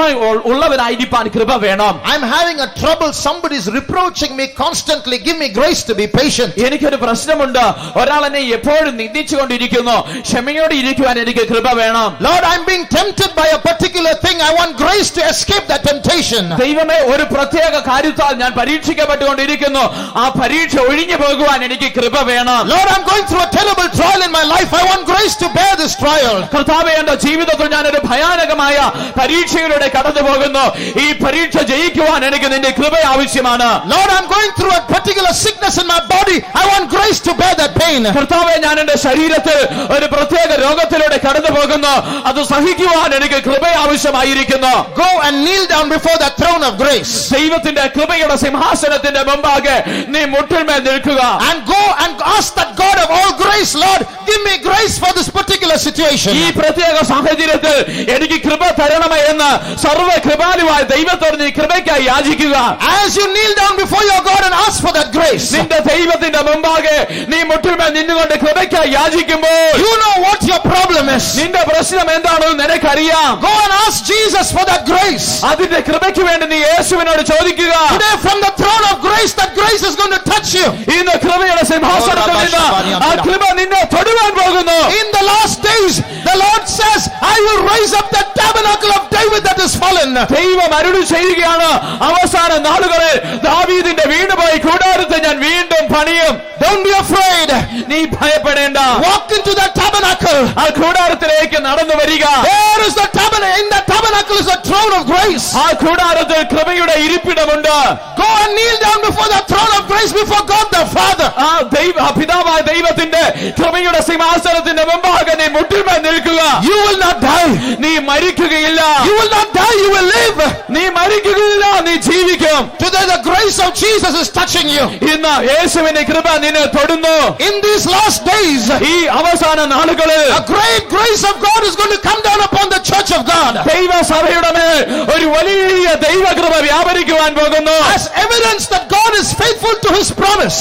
ഉള്ളവനായിരിക്കാൻ കൃപ വേണം. I'm having a trouble. Somebody is reproaching me constantly. Give me grace to be patient. എനിക്കൊരു പ്രശ്നമുണ്ട്, ഒരാൾ എന്നെ എപ്പോഴും നിന്ദിച്ചുകൊണ്ടിരിക്കുന്നു, ക്ഷമയോടെ ഇരിക്കുവാൻ എനിക്ക് കൃപ വേണം. Lord, I'm being tempted by a particular thing. I want grace to escape that temptation. ദൈവമേ, ഒരു പ്രത്യേക കാര്യത്താൽ ഞാൻ പരീക്ഷിക്കപ്പെട്ടുകൊണ്ടിരിക്കുന്നു, ആ പരീക്ഷ ഒഴിഞ്ഞു പോകുവാൻ എനിക്ക് കൃപ വേണം. Lord, I'm going through a terrible trial in my life. I want grace to bear this trial. കർത്താവേ, എന്റെ ജീവിതത്തിൽ ഞാൻ ഒരു ഭയാനകമായ പരീക്ഷയിലൂടെ കടന്നു പോകുന്നു, ഈ പരീക്ഷ ജയിക്കുവാൻ എനിക്ക് നിന്റെ കൃപ ആവശ്യമാണ്. Lord, I'm going through a particular sickness in my body. I want grace to bear that pain. കർത്താവേ, ഞാൻ എന്റെ ശരീരത്തിൽ ഒരു പ്രത്യേക രോഗത്തിലൂടെ കടന്നു പോകുന്നു, അത് സഹിക്കുവാൻ എനിക്ക് കൃപ ആവശ്യമായിരിക്കുന്നു. Go and kneel down before that throne of grace. ദൈവത്തിന്റെ കൃപയുടെ സിംഹാസനത്തിന്റെ മുമ്പാകെ നീ മുട്ടിന്മേൽ നിൽക്കുക. And go and ask that God of all grace, Lord, give me grace for this particular situation. ഈ പ്രത്യേക സാഹചര്യത്തിൽ എനിക്ക് കൃപ തരണമേ എന്ന് സർവ്വ കൃപാലുവായ ദൈവത്തോട് നീ കൃപയ്ക്കായി യാചിക്കുക. As you kneel down before your God and ask for that grace, നിന്റെ ദൈവത്തിന്റെ മുമ്പാകെ നീ മുട്ടിന്മേൽ നിന്നുകൊണ്ട് കൃപയ്ക്കായി യാചിക്കുമ്പോൾ, you know what your problem is. നിന്റെ പ്രശ്നം എന്താണെന്ന് നിനക്കറിയാം. Go and ask Jesus for that grace. അതിന്റെ കൃപയ്ക്ക് വേണ്ടി നീ യേശുവിനോട് ചോദിക്കുക. Today from the throne of grace, that grace is going to touch you. ഇന്ന് കൃപയുടെ സിംഹാസനത്തിൽ നിന്ന് ആ കൃപ നിന്നെ തൊടുവാൻ പോകുന്നു. In the last days, the Lord says, I will raise up the tabernacle of David that is fallen. ദൈവം അരുളി ചെയ്യുകയാണ്, അവസാന നാളുകളിൽ ദാവീദിന്റെ വീണുപോയി കൂടാരത്തെ ഞാൻ വീണ്ടും പണിയും. Don't be afraid. നീ ഭയപ്പെടേണ്ട. Walk into that tabernacle. ആ കൂടാരത്തിലേക്ക് നടന്നു വരിക. There is the tabernacle. In that tabernacle is a throne of grace. ആ കൂടാരത്തിൽ കൃപയുടെ ഇരിപ്പിടമുണ്ട്. Go and kneel down before the throne of grace before God the Father. ആ പിതാവായ ദൈവത്തിന്റെ കൃപയുടെ സിംഹാസനത്തിന്റെ മുമ്പാകെ നീ മുട്ടിന്മേൽ നിൽക്കുക. You will not die. നീ മരിക്കുകയില്ല. You will not die. You will live. നീ മരിക്കുകയില്ല, നീ ജീവിക്കും. Today the grace of Jesus is touching you. ഇന്ന് യേശുവിന്റെ കൃപ നിന്നെ തൊടുന്നു. In these last days, ഈ അവസാന നാളുകളിൽ a great grace of God is going to come down upon the church of God. ദൈവസഭയുടെ മേൽ ഒരു വലിയ ദൈവകൃപ വ്യാപരിക്കുവാൻ പോകുന്നു. As evidence that God is faithful to his promise.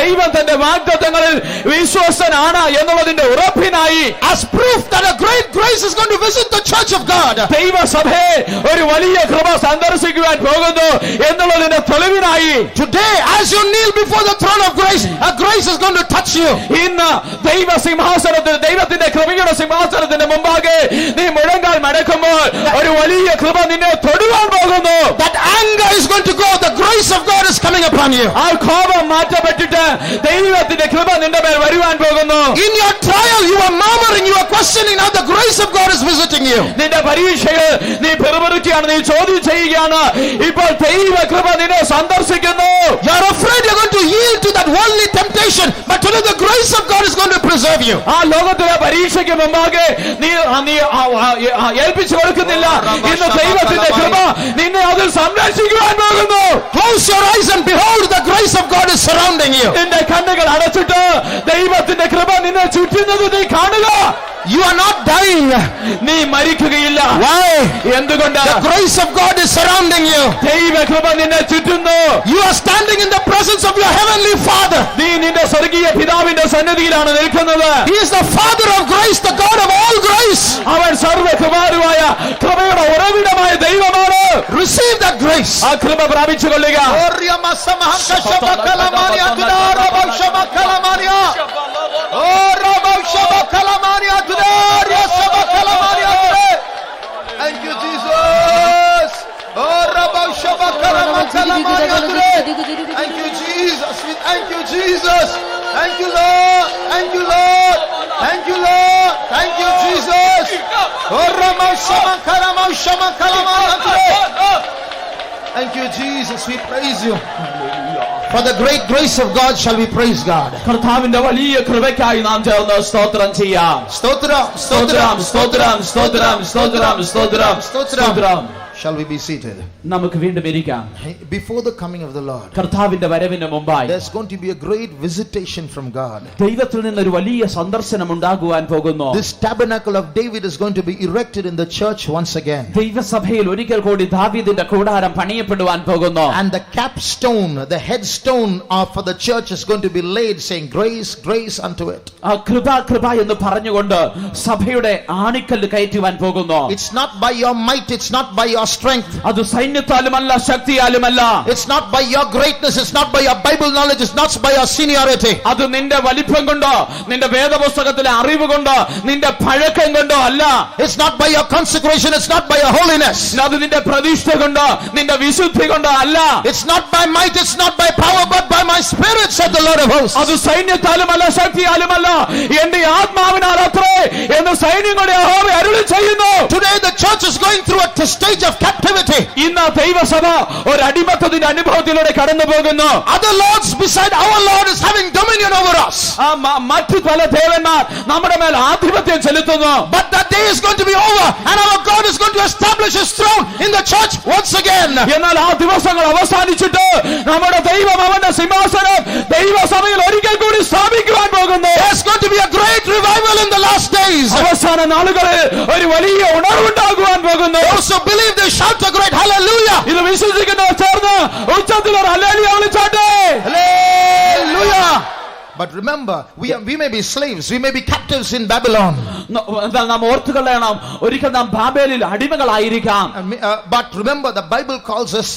ദൈവം തന്റെ വാഗ്ദത്തങ്ങളിൽ വിശ്വസ്തനാണ് എന്നുള്ളതിന്റെ ഉറപ്പിനായി, as proof that a great grace is going to visit the church of God. ദൈവസഭയെ ഒരു വലിയ കൃപ സന്ദർശിക്കുവാൻ പോകുന്നു എന്നുള്ളതിന്റെ തെളിവിനായി, today as you kneel before the throne of grace, a grace is going to touch you. ഇന്ന് ദൈവസിംഹാസനത്തിന്, ദൈവത്തിന്റെ കൃപയുടെ സിംഹാസനത്തിന്റെ മുമ്പാകെ നീ മുഴങ്കാൽ മടക്കുമ്പോൾ ഒരു വലിയ കൃപ നിന്നെ തൊടുവാൻ പോകുന്നു. That anger is going to go. The grace of God is coming upon you. ആ കോപം മാറ്റപ്പെട്ടിട്ട് ദൈവത്തിന്റെ കൃപ നിന്റെ മേൽ വരുവാൻ പോകുന്നു. In your trial you are murmuring, you are questioning, now the grace of God is visiting you. നിന്റെ പരീക്ഷയിൽ നീ പെറുപെറുക്കുകയാണ്, നീ ചോദ്യം ചെയ്യുകയാണ്, ഇപ്പോൾ ദൈവകൃപ നിന്നെ സന്ദർശിക്കുന്നു. You are afraid you are going to yield to that worldly temptation, but today the grace of God is going to preserve you. ആ ലോകത്തിലെ പരീക്ഷയ്ക്ക് മുമ്പാകെ നീ ഏൽപ്പിച്ചു കൊടുക്കുന്നില്ല. ഇന്ന് ദൈവത്തിന്റെ കൃപ നിന്നെ അതിൽ സംരക്ഷിക്കുവാൻ പോകുന്നു. Close your eyes and behold, the grace of God is surrounding you. നിന്റെ കണ്ണുകൾ അടച്ചിട്ട് ദൈവത്തിന്റെ കൃപ നിന്നെ ചുറ്റുന്നത് നീ കാണുക. You are not dying. നീ മരിക്കുകയില്ല. Why? എന്തുകൊണ്ട്? The grace of God is surrounding you. ദൈവകൃപ നിന്നെ ചുറ്റുന്നു. You are standing in the presence of your heavenly Father. നീ നിന്റെ സ്വർഗീയ പിതാവിന്റെ സന്നിധിയിലാണ് നിൽക്കുന്നത്. He is the Father of grace, the God of all grace. അവൻ സർവ്വകുമാരനായ കൃപയുടെ ഉറവിടമായ ദൈവമാണ്. Receive that grace. ആ കൃപ പ്രാപിച്ചു കൊള്ളുക. Thank you, Jesus. Thank you, Jesus. Thank you, Jesus. Thank you, Lord. Thank you, Lord. Thank you, Lord. Thank you, Jesus. Thank you, Jesus. We praise you. For the great grace of God shall we praise God. കർത്താവിന്റെ വലിയ കൃപയ്ക്കായി നാം ചേർന്ന് സ്തോത്രം ചെയ്യാം. സ്തോത്രം, സ്തോത്രം, സ്തോത്രം, സ്തോത്രം, സ്തോത്രം, സ്തോത്രം, സ്തോത്രം. Shall we be seated? നമുക്ക് വീണ്ടും ഇരിക്കാം. Before the coming of the Lord, കർത്താവിന്റെ വരവിന് മുമ്പായി there's going to be a great visitation from God. ദൈവത്തിൽ നിന്ന് ഒരു വലിയ സന്ദർശനം ഉണ്ടാകുവാൻ പോകുന്നു. This tabernacle of David is going to be erected in the church once again. ദൈവസഭയിൽ ഒരിക്കൽ കൂടി ദാവീദിന്റെ കൂടാരം പണിയപ്പെടുവാൻ പോകുന്നു. And the capstone, the headstone for the church is going to be laid, saying grace, grace unto it. കൃപ, കൃപ എന്ന് പറഞ്ഞുകൊണ്ട് സഭയുടെ ആണിക്കല്ല് കയറ്റുവാൻ പോകുന്നു. It's not by your might, it's not by your strength. അത് സൈന്യത്താലുമല്ല, ശക്തിയാലുമല്ല. It's not by your greatness, it's not by your Bible knowledge, it's not by your seniority. അത് നിന്റെ വലിപ്പം കൊണ്ടോ, നിന്റെ വേദപുസ്തകത്തിലെ അറിവ് കൊണ്ടോ, നിന്റെ പഴക്കം കൊണ്ടോ അല്ല. It's not by your consecration, it's not by your holiness. അത് നിന്റെ പ്രതിഷ്ഠ കൊണ്ടോ, നിന്റെ വിശുദ്ധി കൊണ്ടോ അല്ല. It's not by might, it's not by power, but by my spirit, said the Lord of hosts. അത് സൈന്യത്താലുമല്ല, ശക്തിയാലുമല്ല, എന്റെ ആത്മാവിനാൽ അത്രേ എന്ന് സൈന്യങ്ങളുടെ യഹോവ അരുളി ചെയ്യുന്നു. Today the church is going through a stage of captivity. ഇന്ന് ദൈവസഭ ഒരു അടിമത്തത്തിന്റെ അനുഭവത്തിലൂടെ കടന്നു പോകുന്നു. Other lords beside our Lord is having dominion over us. മറ്റു പല ദേവന്മാർ നമ്മുടെ മേൽ ആധിപത്യം ചെലുത്തുന്നു. But that day is going to be over and our God is going to establish his throne in the church once again. എന്നാൽ ആ ദിവസങ്ങൾ അവസാനിച്ചിട്ട് നമ്മുടെ ദൈവം അവന്റെ സിംഹാസനം ദൈവസഭയിൽ ഒരിക്കൽ കൂടി സ്ഥാപിക്കുവാൻ പോകുന്നു. There's going to be a great revival in the last days. അവസാന നാളുകളിൽ ഒരു വലിയ ഉണർവുണ്ടാകുവാൻ പോകുന്നു. Those who believe, they shout a great hallelujah. ഇത് വിശ്വസിക്കുന്നവർ ചേർന്ന് ഉച്ചത്തിൽ ഒരു hallelujah വിളിച്ചാട്ടെ. Hallelujah. But remember, we may be slaves, we may be captives in Babylon. നാം ഓർത്തുകൊള്ളണം, ഒരിക്കൽ നാം ബാബേലിൽ അടിമകളായിരിക്കാം. But remember, the Bible calls us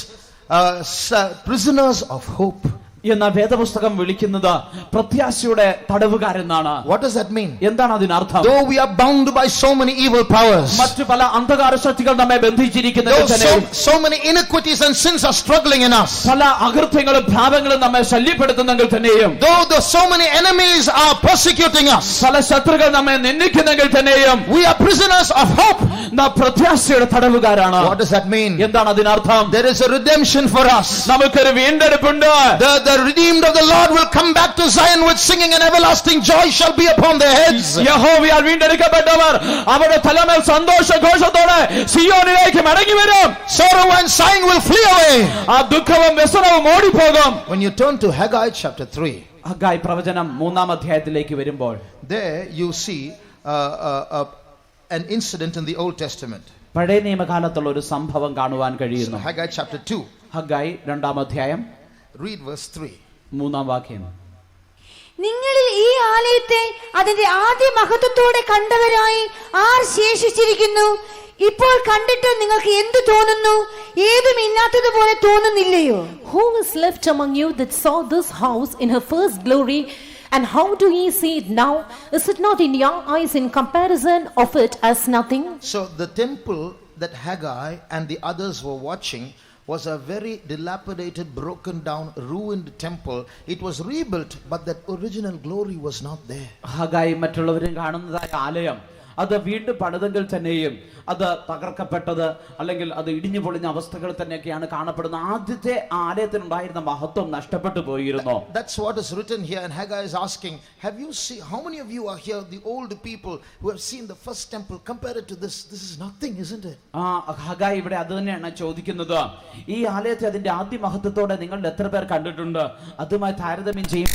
prisoners of hope. എന്നാൽ വേദപുസ്തകം വിളിക്കുന്നത് പ്രത്യാശയുടെ തടവുകാരെന്നാണ്. What does that mean? എന്താണ് അതിനർത്ഥം? Though we are bound by so many evil powers, മറ്റു പല അന്ധകാര ശക്തികൾ നമ്മെ ബന്ധിച്ചിരിക്കുന്നെങ്കിൽ തന്നെ, so many iniquities and sins are struggling in us, പല അകൃത്യങ്ങളും പാപങ്ങളും നമ്മെ ശല്യപ്പെടുത്തുന്നെങ്കിൽ തന്നെയും, though so many enemies are persecuting us, പല ശത്രുക്കൾ നമ്മെ നിന്ദിക്കുന്നെങ്കിൽ തന്നെയും, we are prisoners of hope. നാം പ്രത്യാശയുടെ തടവുകാരാണ്. What does that mean? എന്താണ് അതിനർത്ഥം? There is a redemption for us. നമുക്കൊരു വീണ്ടെടുപ്പുണ്ട്. The redeemed of the Lord will come back to Zion with singing, and everlasting joy shall be upon their heads. യഹോവയാൽ വീണ്ടെടുക്കപ്പെട്ടവർ അവരുടെ തലമേൽ സന്തോഷഘോഷത്തോടെ സിയോനിലേക്ക് മടങ്ങി വരും. Sorrow and sighing will flee away. ആ ദുഃഖവും വ്യസനവും ഓടിപ്പോകും. When you turn to Haggai chapter 3, Haggai പ്രവചനം 3-ാം അധ്യായത്തിലേക്ക് വരുമ്പോൾ, there you see an incident in the Old Testament. പഴയ നിയമകാലത്തുള്ള ഒരു സംഭവം കാണുവാൻ കഴിയുന്നു. Haggai chapter 2. ഹഗ്ഗായി 2-ാം അധ്യായം, Read verse 3. 3-ാം വാക്യം. നിങ്ങളിൽ ഈ ആലയത്തെ അതിന്റെ ആദ്യ മഹത്വത്തോടെ കണ്ടവരായി ആർ ശേഷിച്ചിരിക്കുന്നു? ഇപ്പോൾ കണ്ടിട്ട് നിങ്ങൾക്ക് എന്തു തോന്നുന്നു? ഏതും ഇല്ലാത്തതുപോലെ തോന്നുന്നില്ലയോ? Who is left among you that saw this house in her first glory? And how do ye see it now? Is it not in your eyes in comparison of it as nothing? So the temple that Haggai and the others were watching was a very dilapidated, broken down, ruined temple. It was rebuilt, but that original glory was not there. Haggai മറ്റുള്ളവരും കാണുന്നതായ ആലയം അത് വീണ്ടും പണിതെങ്കിൽ തന്നെയും അത് തകർക്കപ്പെട്ടത് അല്ലെങ്കിൽ അത് ഇടിഞ്ഞു പൊളിഞ്ഞ അവസ്ഥകൾ തന്നെയൊക്കെയാണ് കാണപ്പെടുന്നത്. ആദ്യത്തെ ആലയത്തിനുണ്ടായിരുന്ന മഹത്വം നഷ്ടപ്പെട്ടു പോയിരുന്നു. That's what is written here, and Haggai is asking, have you seen, how many of you are here, the old people who have seen the first temple, compare it to this? This is nothing, isn't it? Haggai ഇവിടെ അത് തന്നെയാണ് ചോദിക്കുന്നത്. ഈ ആലയത്തെ അതിന്റെ ആദ്യ മഹത്വത്തോടെ നിങ്ങൾ എത്ര പേർ കണ്ടിട്ടുണ്ട്? അതുമായി താരതമ്യം ചെയ്യും.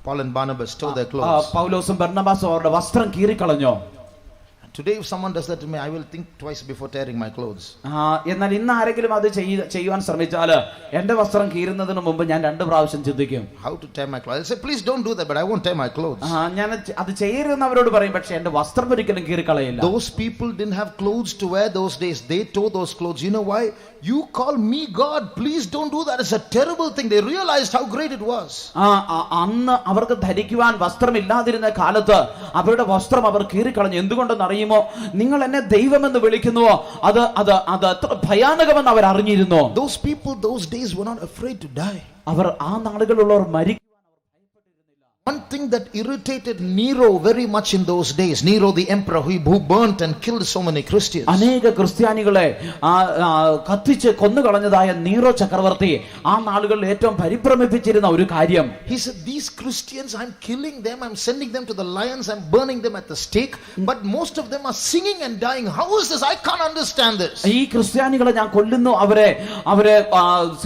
Paul and Barnabas tore their clothes. പൗലോസും ബർന്നബാസും അവരുടെ വസ്ത്രം കീറിക്കളഞ്ഞു. Today if someone does that to me, I will think twice before tearing my clothes. എന്നാൽ ഇന്ന് ആരെങ്കിലും അത് ചെയ്യുവാൻ ശ്രമിച്ചാൽ എന്റെ വസ്ത്രം കീറുന്നതിന് മുമ്പ് ഞാൻ 2 പ്രാവശ്യം ചിന്തിക്കും. How to tear my clothes? I say, please don't do that, but I won't tear my clothes. ഞാൻ അത് ചെയ്യരുതെന്നവരോട് പറയും, പക്ഷെ എന്റെ വസ്ത്രം ഒരിക്കലും കീറിക്കളയില്ല. Those people didn't have clothes to wear those days. They tore those clothes. You know why? You call me God, please don't do that. It's a terrible thing. They realized how great it was. അന്ന് അവർക്ക് ധരിക്കുവാൻ വസ്ത്രമില്ലാതിരുന്ന കാലത്ത് അവരുടെ വസ്ത്രം അവർ കീറിക്കളഞ്ഞു. എന്തുകൊണ്ടെന്ന് അറിയുമോ? നിങ്ങൾ എന്നെ ദൈവമെന്ന് വിളിക്കുന്നുവോ, അത് എത്ര ഭയാനകമെന്ന് അവർ അറിഞ്ഞിരുന്നു. Those people those days were not afraid to die. അവർ ആ നാളുകളിലുള്ളവർ മരിക്കുവാൻ One thing that irritated Nero very much in those days, Nero the emperor who burnt and killed so many Christians. അനേക ക്രിസ്ത്യാനികളെ കത്തിച്ച് കൊന്നുകളഞ്ഞതായ നീറോ ചക്രവർത്തി ആ നാളുകളിൽ ഏറ്റവും പരിഭ്രമിപ്പിച്ചിരുന്ന ഒരു കാര്യം, he said, these Christians, I'm killing them, I'm sending them to the lions, I'm burning them at the stake, but most of them are singing and dying. How is this? I can't understand this. ഈ ക്രിസ്ത്യാനികളെ ഞാൻ കൊല്ലുന്നു, അവരെ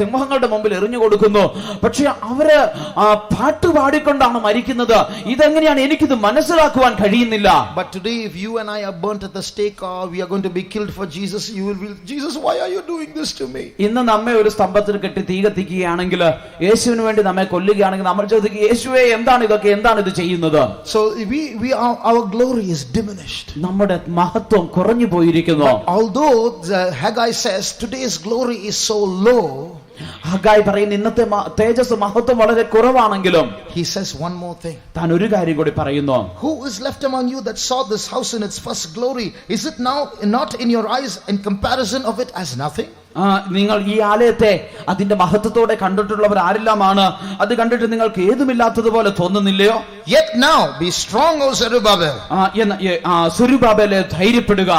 സിംഹങ്ങളുടെ മുമ്പിൽ എറിഞ്ഞു കൊടുക്കുന്നു, പക്ഷെ അവര് പാട്ട് പാടിക്കൊണ്ടാണ് മരിക്കുന്നത്. ഇതെങ്ങനെയാണ് എനിക്കിത് മനസ്സിലാക്കുവാൻ കഴിയുന്നില്ല. But today if you and I are burnt at the stake, or we are going to be killed for Jesus, you will be, Jesus, why are you doing this to me? ഇന്ന് നമ്മെ ഒരു സ്തംഭത്തിൽ കെട്ടി തീ കത്തിക്കുകയാണെങ്കിൽ, യേശുവിന് വേണ്ടി നമ്മെ കൊല്ലുകയാണെങ്കിൽ നമ്മൾ ചോദിക്കും, യേശുവേ എന്താണ് ഇതൊക്കെ, എന്താണ് ഇത് ചെയ്യുന്നത്? So our glory is diminished. നമ്മുടെ മഹത്വം കുറഞ്ഞു പോയിരിക്കുന്നു. Although Haggai says today's glory is so low, Haggai പറയുന്ന ഇന്നത്തെ തേജസ് മഹത്വം വളരെ കുറവാണെങ്കിലും, he says one more thing. താൻ ഒരു കാര്യം കൂടി പറയുന്നു. Who is left among you that saw this house in its first glory? Is it now not in your eyes in comparison of it as nothing? നിങ്ങൾ ഈ ആലയത്തെ അതിന്റെ മഹത്വത്തോടെ കണ്ടിട്ടുള്ളവർ ആരെല്ലാമാണ്? അത് കണ്ടിട്ട് നിങ്ങൾക്ക് ഏതുമില്ലാത്തതുപോലെ തോന്നുന്നില്ലയോ? Yet now be strong, O Zerubbabel. സെരുബ്ബാബേലേ ധൈര്യപ്പെടുക.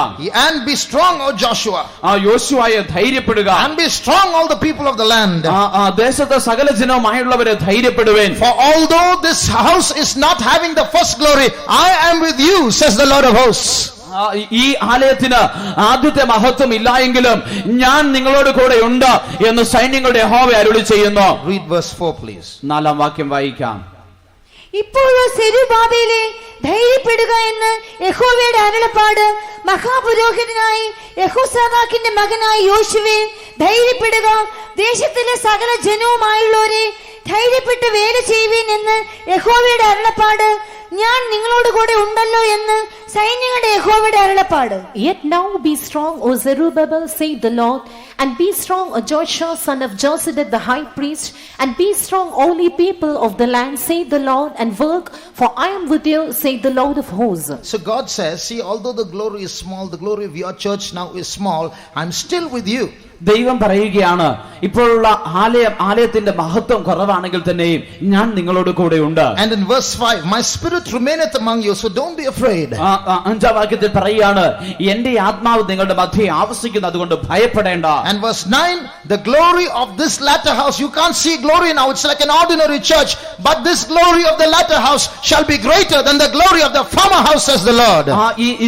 And be strong, O Joshua. യോശുവയെ ധൈര്യപ്പെടുക. And be strong, all the people of the land. ദേശത്തെ സകല ജനവുമായുള്ളവരെ ധൈര്യപ്പെടുവേൻ. For although this house is not having the first glory, I am with you, says the Lord of hosts. ഈ ആലയത്തിന് ആദ്യത്തെ മഹത്വം ഇല്ല എങ്കിലും ഞാൻ നിങ്ങളോട് കൂടെ ഉണ്ട് എന്ന് സൈന്യങ്ങളുടെ യഹോവ അരുളി ചെയ്യുന്നു. Read verse 4 please. 4-ാം വാക്യം വായിക്കാം. ഇപ്പോഴോ സെരുബ്ബാബേലേ ധൈര്യപ്പെടുക എന്ന് യഹോവയുടെ അരുളപ്പാട്. മഹാപുരോഹിതനായി യഹോസാദാക്കിന്റെ മകനായി യോശുവേ ധൈര്യപ്പെടുക. ദേശത്തിലെ സകല ജനവുമായുള്ളവരെ ധൈര്യപ്പെട്ട് വേല ചെയ്യുവീൻ എന്ന് യഹോവയുടെ അരുളപ്പാട്. ഞാൻ നിങ്ങളോട് കൂടെ ഉണ്ടല്ലോ എന്ന് സൈന്യങ്ങളുടെ യഹോവയുടെ അരുളപ്പാട്. Yet now be strong, O Zerubbabel, saith the Lord, and be strong, O Joshua, son of Josedek the high priest, and be strong, all ye people of the land, saith the Lord, and work, for I am with you, saith the Lord of hosts. So God says, see, although the glory is small, the glory of your church now is small, I'm still with you. ദൈവം പറയുകയാണ്, ഇപ്പോഴുള്ള ആലയത്തിന്റെ മഹത്വം കുറവാണെങ്കിൽ തന്നെയും ഞാൻ നിങ്ങളോട് കൂടെ ഉണ്ട്. And in verse 5, my spirit remaineth among you, so don't be afraid. 5-ാം വാക്യത്തിൽ പറയുകയാണ്, എന്റെ ആത്മാവ് നിങ്ങളുടെ മധ്യേ ആവസിക്കുന്നു, അതുകൊണ്ട് ഭയപ്പെടേണ്ട. And verse 9, the glory of this latter house, you can't see glory now, it's like an ordinary church, but this glory of the latter house shall be greater than the glory of the former house, says the Lord.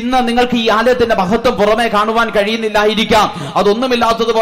ഇന്ന് നിങ്ങൾക്ക് ഈ ആലയത്തിന്റെ മഹത്വം പുറമെ കാണുവാൻ കഴിയുന്നില്ലായിരിക്കാം, അതൊന്നുമില്ലാത്തതുപോലെ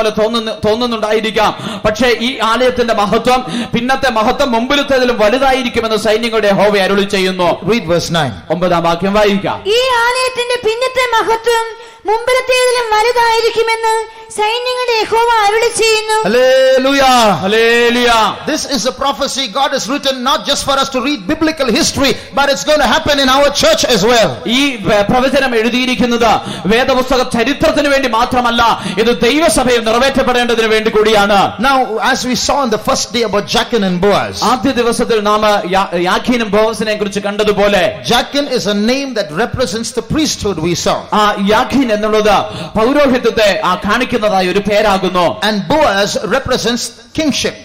തോന്നുന്നുണ്ടായിരിക്കാം. പക്ഷേ ഈ ആലയത്തിന്റെ മഹത്വം പിന്നത്തെ മഹത്വം മുമ്പിലത്തേതിലും വലുതായിരിക്കുമെന്ന് സൈന്യങ്ങളുടെ യഹോവ അരുളി ചെയ്യുന്നു. Read verse 9. 9-ാം വാക്യം വായിക്കാം. ഈ ആലയത്തിന്റെ പിന്നത്തെ മഹത്വം മുമ്പിലത്തേതിലും വലുതായിരിക്കുമെന്ന് സൈന്യങ്ങളുടെ യഹോവ അരുളി ചെയ്യുന്നു. Hallelujah. Hallelujah. This is a prophecy God has written not just for us to read biblical history, but it's going to happen in our church as well. ഈ പ്രവചനം എഴുതിയിരിക്കുന്നത് വേദപുസ്തക ചരിത്രത്തിന് വേണ്ടി മാത്രമല്ല, ഇത് ദൈവസഭയിൽ നിറവേറ്റപ്പെടേണ്ടതിന് വേണ്ടി കൂടിയാണ്. Now, as we saw on the first day about Jachin and Boaz, ആദ്യ ദിവസത്തിൽ നാം യാഖീനും ബോവസിനെ കുറിച്ച് കണ്ടതുപോലെ, Jachin is a name that represents the priesthood we saw. യാഖീൻ എന്നുള്ളത് പൗരോഹിത്യത്തെ കാണിക്കുന്നതായ ഒരു പേരാകുന്നു. And Boaz represents kingship.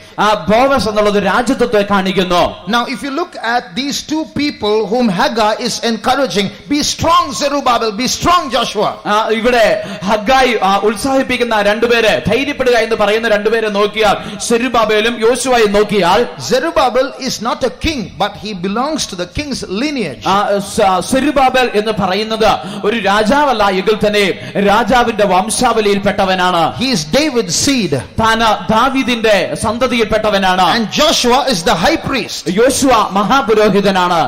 Boaz എന്നുള്ളത് രാജ്യത്വത്തെ കാണിക്കുന്നു. Now if you look at these two people whom Haggai is encouraging, be strong Zerubbabel, be strong Joshua. ഇവിടെ ഹഗ്ഗായി ഉത്സാഹിപ്പിക്കുന്ന രണ്ടുപേരെ, ധൈര്യപ്പെടുക എന്ന് പറയുന്ന രണ്ടുപേരെ നോക്കിയാൽ, സെരുബ്ബാബേലും യോശുവയും നോക്കിയാൽ, Zerubbabel is not a king, but he belongs to the king's lineage. സെരുബ്ബാബേൽ എന്ന് പറയുന്നത് ഒരു രാജാവല്ല എങ്കിൽ തന്നെ രാജാവിന്റെ വംശാവലിയിൽപ്പെട്ടവനാണ്. He is David's seed. താൻ ദാവീദിന്റെ സന്തതിയിൽപ്പെട്ടവനാണ്. And Joshua is the high priest. യോശുവ മഹാപുരോഹിതനാണ്.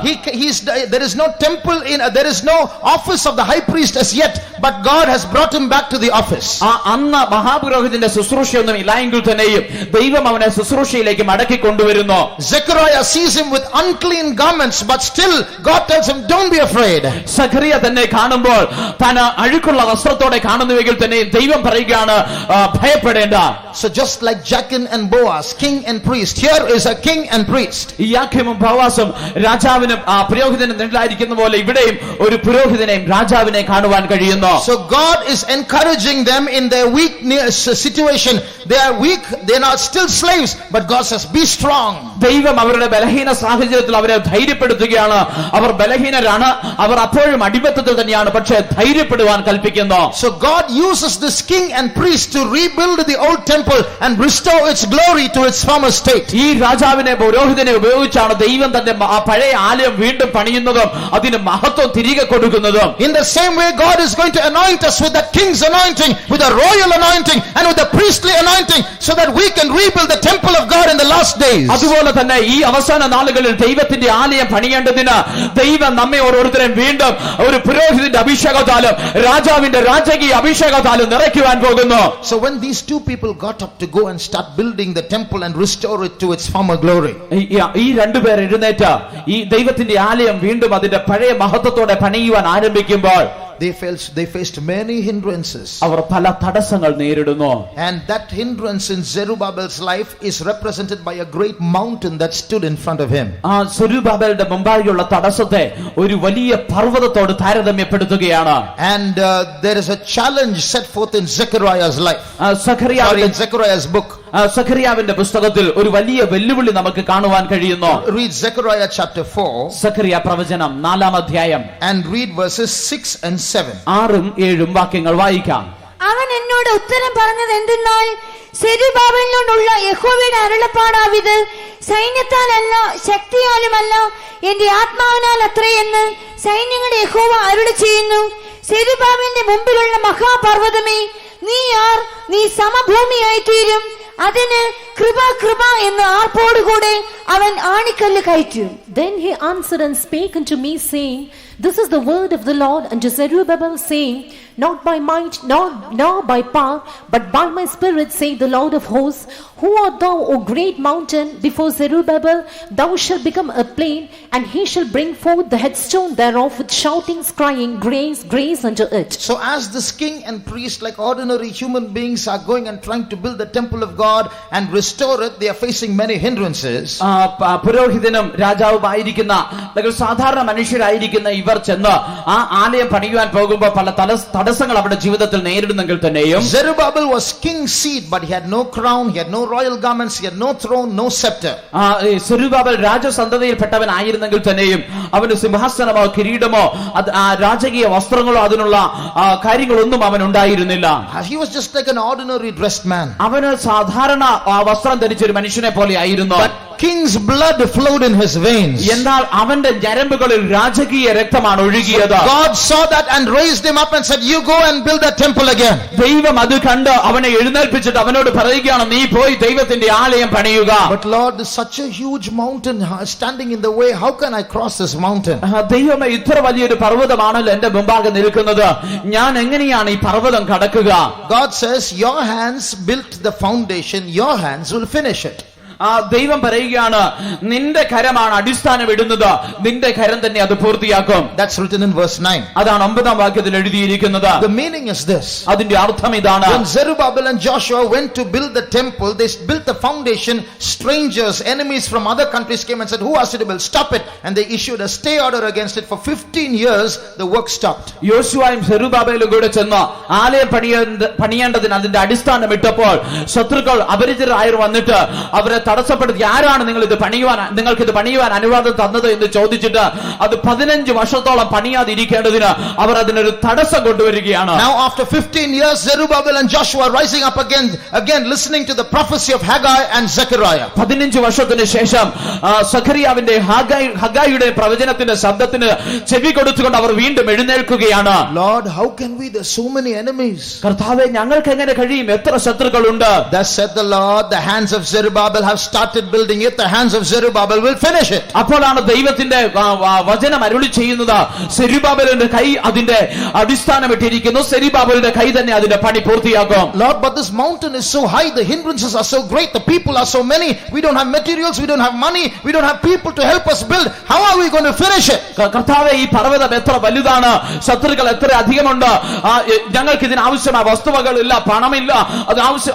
There is no temple there is no office of the high priest as yet, but God has brought him back to the office. അന്ന് മഹാപുരോഹിതന്റെ ശുശ്രൂഷയൊന്നും ഇല്ല എങ്കിൽ തന്നെയും ദൈവം അവനെ ശുശ്രൂഷയിലേക്ക് മടക്കി കൊണ്ടുവരുന്നു. Zechariah sees him with unclean garments, but still God tells him, don't be afraid. Zacharia തന്നെ കാണുമ്പോൾ താൻ അഴുക്കുള്ള വസ്ത്രത്തോടെ കാണുന്നുവെങ്കിൽ തന്നെ ദൈവം പറയുകയാണ്, ഭയപ്പെടേണ്ട. So just like Jachin and Boaz, king and priest, here is a king and priest. യാഖീമും ബോവാസും രാജാവിനും പുരോഹിതനും നിഴലായിരിക്കുന്ന പോലെ ഇവിടെയും ഒരു പുരോഹിതനെയും രാജാവിനെയും കാണുവാൻ കഴിയുന്നു. So God is encouraging them in their weak situation. They are weak, they are not still slaves, but God says, be strong. ദൈവം അവരുടെ ബലഹീന സാഹചര്യത്തിൽ അവരെ ധൈര്യപ്പെടുത്തുകയാണ്. അവർ ബലഹീനരാണ്, അവർ അപ്പോഴും അടിമത്തത്തിൽ തന്നെയാണ്, പക്ഷേ ധൈര്യപ്പെടുവാൻ കൽപ്പിക്കുന്നു. So God uses this king and priest to rebuild the old temple and restore its glory to its former state. ഈ രാജാവിനെ പുരോഹിതനെ ഉപയോഗിച്ചാണ് ദൈവം തന്റെ പഴയ ആലയം വീണ്ടും പണിയുന്നതും അതിന് മഹത്വം തിരികെ കൊടുക്കുന്നതും. In the same way, God is going to anoint us with the king's anointing, with the royal anointing, and with the priestly anointing, so that we can rebuild the temple of God in the last days. അതുപോലെ തന്നെ ഈ അവസാന നാളുകളിൽ ദൈവത്തിന്റെ ആലയം പണിയേണ്ടതിന് ദൈവം നമ്മെ ഓരോരുത്തരെയും വീണ്ടും ഒരു പുരോഹിതന്റെ അഭിഷേകത്താലും രാജാവിന്റെ രാജകീയ അഭിഷേകത്താലും നിറയ്ക്കുവാൻ പോകുന്നു. So when these two people got up to go and start building the temple and restore it to its former glory, ഈ രണ്ടുപേർ എഴുന്നേറ്റ് ഈ ദൈവത്തിന്റെ ആലയം വീണ്ടും അതിന്റെ പഴയ മഹത്വത്തോടെ പണിയുവാൻ ആരംഭിക്കുമ്പോൾ, they faced many hindrances. അവർ പല തടസ്സങ്ങൾ നേരിടുന്നു. And that hindrance in Zerubbabel's life is represented by a great mountain that stood in front of him. സെരുബ്ബാബേലിന്റെ മുമ്പായുള്ള തടസ്സത്തെ ഒരു വലിയ പർവ്വതത്തോട് താരതമ്യപ്പെടുത്തുകയാണ്. And there is a challenge set forth in Zechariah's life. In Zechariah's book. സഖറിയാവിന്റെ പുസ്തകത്തിൽ ഒരു വലിയ വെല്ലുവിളി നമുക്ക് കാണുവാൻ കഴിയുന്നു. Read Zechariah chapter 4. Zacharia പ്രവചനം 4-ാം അധ്യായം. And read verses 6 and 7. 6ഉം 7ഉം വാക്യങ്ങൾ വായിക്കാം. അവൻ എന്നോട് ഉത്തരം പറഞ്ഞത് എന്തെന്നാൽ, സെരുബ്ബാബേലിനോടുള്ള യഹോവയുടെ അരുളപ്പാടാവിത്, സൈന്യത്താലല്ല ശക്തിയാലുമല്ല എന്റെ ആത്മാവിനാൽ അത്രയെന്ന് സൈന്യങ്ങളുടെ യഹോവ അരുളി ചെയ്യുന്നു. സെരുബ്ബാബേലിന്റെ മുമ്പിലുള്ള മഹാപർവ്വതമേ, നീ ആർ? നീ സമഭൂമിയായി തീരും. അതിന് കൃപ കൃപ എന്ന് ആർപ്പോടുകൂടെ അവൻ ആണിക്കല്ല് കയറ്റി. Then he answered and spake unto me, saying, This is the word of the Lord unto Zerubbabel, saying, Not by might, nor by power, but by my spirit, saith the Lord of hosts. Who art thou, O great mountain? Before Zerubbabel thou shalt become a plain, and he shall bring forth the headstone thereof with shoutings, crying, Grace, grace unto it. So as this king and priest, like ordinary human beings, are going and trying to build the temple of God and restore it, they are facing many hindrances. പുരോഹിതനും രാജാവുമായിരിക്കുന്ന സാധാരണ മനുഷ്യരായിരിക്കുന്ന ഇവർ ചെന്ന് ആ ആലയം പണിയുവാൻ പോകുമ്പോൾ പല തടസ്സങ്ങൾ അവരുടെ ജീവിതത്തിൽ നേരിടുന്നെങ്കിൽ തന്നെയും, Zerubbabel was king's seat, but he had no crown, he had no royal garments, he had no throne, no scepter. സെരുബ്ബാബേൽ രാജസന്തതിയിൽപ്പെട്ടവനായിരുന്നെങ്കിൽ തന്നെയും അവന് സിംഹാസനമോ കിരീടമോ രാജകീയ വസ്ത്രങ്ങളോ അതിനുള്ള കാര്യങ്ങളൊന്നും അവൻ ഉണ്ടായിരുന്നില്ല. He was just like an ordinary dressed man. അവന് സാധാരണ വസ്ത്രം ധരിച്ച ഒരു മനുഷ്യനെ പോലെ ആയിരുന്നു. King's blood flowed in his veins. എന്നാൽ അവന്റെ ഞരമ്പുകളിൽ രാജകീയ രക്തമാണ് ഒഴുകിയത്. God saw that and raised him up and said, You go and build that temple again. ദൈവം അത് കണ്ട് അവനെ എഴുന്നേൽപ്പിച്ചിട്ട് അവനോട് പറയുകയാണ്, നീ പോയി ദൈവത്തിന്റെ ആലയം പണിയുക. But Lord, there's such a huge mountain standing in the way. How can I cross this mountain? ദൈവമേ, ഇത്ര വലിയൊരു പർവ്വതമാണല്ലോ എന്റെ മുമ്പാകെ നിൽക്കുന്നത്, ഞാൻ എങ്ങനെയാണ് ഈ പർവ്വതം കടക്കുക? God says, Your hands built the foundation, your hands will finish it. ദൈവം പറയുകയാണ്, നിന്റെ കരമാണ് അടിസ്ഥാനം ഇടുന്നത്, നിന്റെ കരം തന്നെ അത് പൂർത്തിയാക്കും. That's written in verse 9. അതാണ് 9-ാം വാക്യത്തിൽ എഴുതിയിരിക്കുന്നത്. The meaning is this. അതിന്റെ അർത്ഥം ഇതാണ്. When Zerubbabel and Joshua went to build the temple, they built the foundation. Strangers, enemies from other countries came and said, Who asked you to build? Stop it. And they issued a stay order against it. For 15 years the work stopped. യോശുവയും സെരുബ്ബാബേലും കൂടെ ചെന്ന് ആലയം പണിയേണ്ടതിന് അതിന്റെ അടിസ്ഥാനം ഇട്ടപ്പോൾ ശത്രുക്കൾ അപരിചിതരായി വന്നിട്ട് അവരെ തടസ്സപ്പെടുത്തി, ആരാണ് നിങ്ങൾക്ക് ഇത് പണിയുവാൻ അനുവാദം തന്നത് എന്ന് ചോദിച്ചിട്ട് അത് 15 വർഷത്തോളം പണിയാതിരിക്കേണ്ടതിന് അവർ അതിനൊരു തടസ്സം കൊണ്ടുവരികയാണ്. Now after 15 years Zerubbabel and Joshua are rising up again listening to the prophecy of Haggai and Zechariah. 15 വർഷത്തിന് ശേഷം സഖറിയാവിന്റെ ഹഗ്ഗായിയുടെ പ്രവചനത്തിന്റെ ശബ്ദത്തിന് ചെവി കൊടുത്തുകൊണ്ട് അവർ വീണ്ടും എഴുന്നേൽക്കുകയാണ്. Lord, how can we? There's so many enemies. കർത്താവേ, ഞങ്ങൾക്ക് എങ്ങനെ കഴിയും? എത്ര ശത്രുക്കളുണ്ട്? Thus said the Lord, the hands of Zerubbabel have started building it, the hands of Zerubbabel will finish it. അപ്പോഴാണ് ദൈവത്തിന്റെ വചനം അരുളി ചെയ്യുന്നത്, സെരുബ്ബാബേലിന്റെ കൈ അതിന്റെ അടിസ്ഥാനം ഇട്ടിരിക്കുന്നു, സെരുബ്ബാബേലിന്റെ കൈ തന്നെ അതിന്റെ പണി പൂർത്തിയാക്കും. Lord, but this mountain is so high, the hindrances are so great, the people are so many, we don't have materials, we don't have money, we don't have people to help us build. How are we going to finish it? കർത്താവേ, ഈ പർവ്വതം എത്ര വലുതാണ്, ശത്രുക്കൾ എത്ര അധികമുണ്ട്, ഞങ്ങൾക്ക് ഇതിന് ആവശ്യമായ വസ്തുവകളില്ല, പണമില്ല,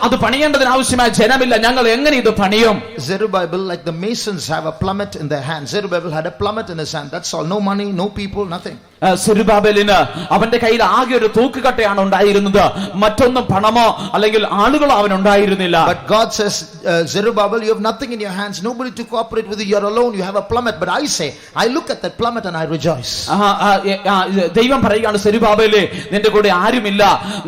അത് പണിയേണ്ടതിന് ആവശ്യമായ ജനമില്ല, ഞങ്ങൾ എങ്ങനെ ഇത് പണിയും? Zerubbabel, like the masons have a plummet in their hand, Zerubbabel had a plummet in his hand. That's all. No money, no people, nothing. സെരുബ്ബാബേലിന് അവന്റെ കയ്യിൽ ആകെ ഒരു തൂക്കുകട്ടയാണ് ഉണ്ടായിരുന്നത്, മറ്റൊന്നും പണമോ അല്ലെങ്കിൽ ആളുകളോ അവനുണ്ടായിരുന്നില്ല. But God says, Zerubbabel, you have nothing in your hands, nobody to cooperate with you, you're alone, you have a plummet. But I say, I look at that plummet and I rejoice. ദൈവം പറയുകയാണ്, സെരുബ്ബാബേലേ, നിന്റെ കൂടെ ആരുമില്ല,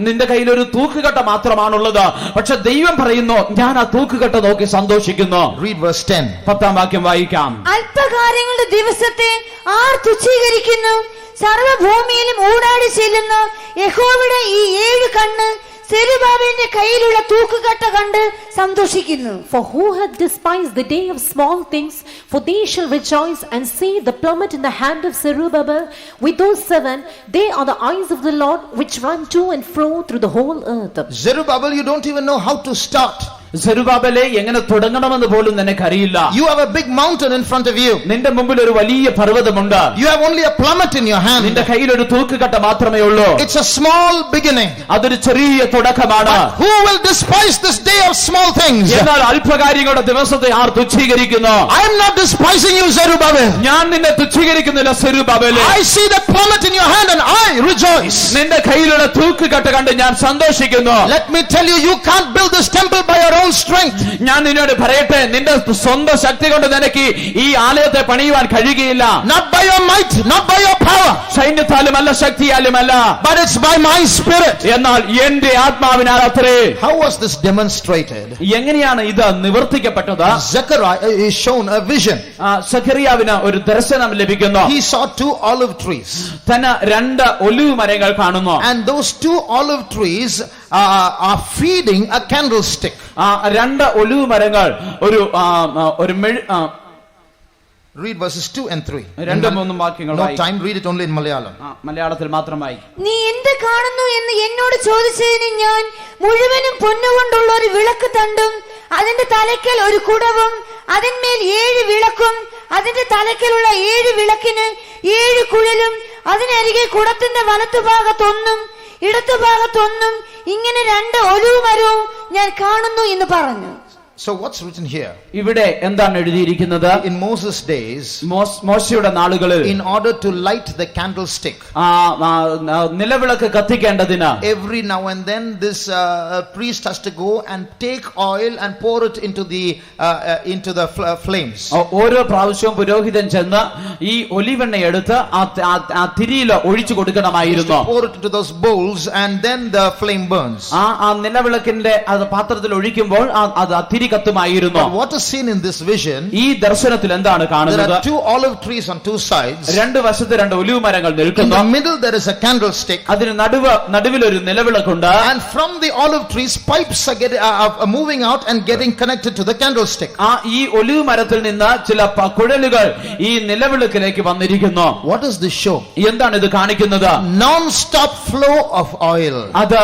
നിന്റെ കയ്യിൽ ഒരു തൂക്കുകട്ട മാത്രമാണുള്ളത്, പക്ഷെ ദൈവം പറയുന്നു, ഞാൻ ആ തൂക്കുകട്ട നോക്കി സന്തോഷിക്കുന്നു. Read verse 10. 10-ാം വാക്യം വായിക്കാം. അല്പകാര്യങ്ങളുടെ ദിവസത്തെ ആർ തുച്ഛീകരിക്കുന്നു? സർവഭൂമിയിലും ഊടാടി ചെല്ലുന്ന യഹോവയുടെ ഈ 7 കണ്ണ് സെരുബ്ബാബേലിന്റെ കയ്യിലുള്ള തൂക്കുകട്ട കണ്ട് സന്തോഷിക്കുന്നു. For who hath despised the day of small things? For they shall rejoice and see the plummet in the hand of Zerubbabel with those 7. They are the eyes of the Lord which run to and fro through the whole earth. Zerubbabel, you don't even know how to start. സെരുബാബേലേ എങ്ങനെ തുടങ്ങണമെന്ന് പോലും നിനക്കറിയില്ല. You have a big mountain in front of you. നിന്റെ മുമ്പിൽ ഒരു വലിയ പർവ്വതമുണ്ട്. You have only a plummet in your hand. നിന്റെ കയ്യിൽ ഒരു തൂക്കുകട്ട മാത്രമേ ഉള്ളൂ. It's a small beginning. അതൊരു ചെറിയ തുടക്കമാണ്. Who will despise this day of small things? എന്നാൽ അല്പകാര്യങ്ങളുടെ ദിവസത്തെ R തുച്ഛീകരിക്കുന്നു? I am not despising you, Zerubbabel. ഞാൻ നിന്നെ തുച്ഛീകരിക്കുന്നില്ല സെരുബാബേലേ. I see the plummet in your hand and I rejoice. നിന്റെ കയ്യിലുള്ള തൂക്കുകട്ട കണ്ട് ഞാൻ സന്തോഷിക്കുന്നു. Let me tell you, you can't build this temple by your own strength. ഞാൻ നിന്നോട് പറയട്ടെ, നിന്റെ സ്വന്തം ശക്തി കൊണ്ട് നിനക്ക് ഈ ആലയത്തെ പണിയുവാൻ കഴിയുകയില്ല. Not by your might, not by your power. സൈന്യത്താലുമല്ല ശക്തിയാലുമല്ല, but it's by my spirit. എന്നാൽ എന്റെ ആത്മാവിനാൽ അത്രേ. How was this demonstrated? എങ്ങനെയാണ് ഇത് നിവർത്തിക്കപ്പെട്ടത്? Zechariah is shown a vision. സഖറിയാവിന് ഒരു ദർശനം ലഭിക്കുന്നു. He saw 2 olive trees. തന്നെ 2 ഒലിവ് മരങ്ങൾ കാണുന്നു. And those 2 olive trees are feeding a candlestick. 2 olive മരങ്ങൾ ഒരു read verses 2 and 3. No time, read it only in Malayalam. മലയാളത്തിൽ മാത്രമായി. നീ എന്ത് കാണുന്നു എന്ന് എന്നോട് ചോദിച്ചതിന് ഞാൻ മുഴുവനും പൊന്നുകൊണ്ടുള്ള ഒരു വിളക്ക് തണ്ടും അതിന്റെ തലയ്ക്കൽ ഒരു കുടവും അതിന്മേൽ 7 വിളക്കും അതിന്റെ തലയ്ക്കലുള്ള 7 വിളക്കിന് 7 കുഴലും അതിനരികെ കുടത്തിന്റെ വലത്തുഭാഗത്തൊന്നും ഇടത്തുഭാഗത്തൊന്നും ഇങ്ങനെ 2 ഒലിവ് മരവും ഞാൻ കാണുന്നു എന്ന് പറഞ്ഞു. So what's written here? ഇവിടെ എന്താണ് എഴുതിയിരിക്കുന്നത്? In Moses' days, മോശയുടെ നാളുകളിൽ, in order to light the candlestick, നിലവിളക്ക് കത്തിക്കേണ്ടതിന് every now and then this priest has to go and take oil and pour it into the flames. ഓരോ പ്രാവശ്യവും പുരോഹിതൻ ചെന്ന് ഈ ഒലിവെണ്ണ എടുത്ത് ആ തിരിയിൽ ഒഴിച്ചു കൊടുക്കണമായിരുന്നു. Pour it into those bowls and then the flame burns. ആ നിലവിളക്കിന്റെ പാത്രത്തിൽ ഒഴിക്കുമ്പോൾ അത് തിരി കത്തുമായിരുന്നു. But what is seen in this vision? ഈ ദർശനത്തിൽ എന്താണ് കാണുന്നത്? There are 2 olive trees on 2 sides. 2 വശത്ത് 2 ഒലിവ് മരങ്ങൾ നിൽക്കുന്നു. In the middle there is a candlestick. അതിന് നടുവിൽ ഒരു നിലവിളക്കുണ്ട്. And from the olive trees pipes are moving out and getting connected to the candlestick. ഈ ഒലിവ് മരത്തിൽ നിന്ന് ചില കുഴലുകൾ ഈ നിലവിളക്കിലേക്ക് വന്നിരിക്കുന്നു. What is this show? എന്താണ് ഇത് കാണിക്കുന്നത്? Non stop flow of oil. അത്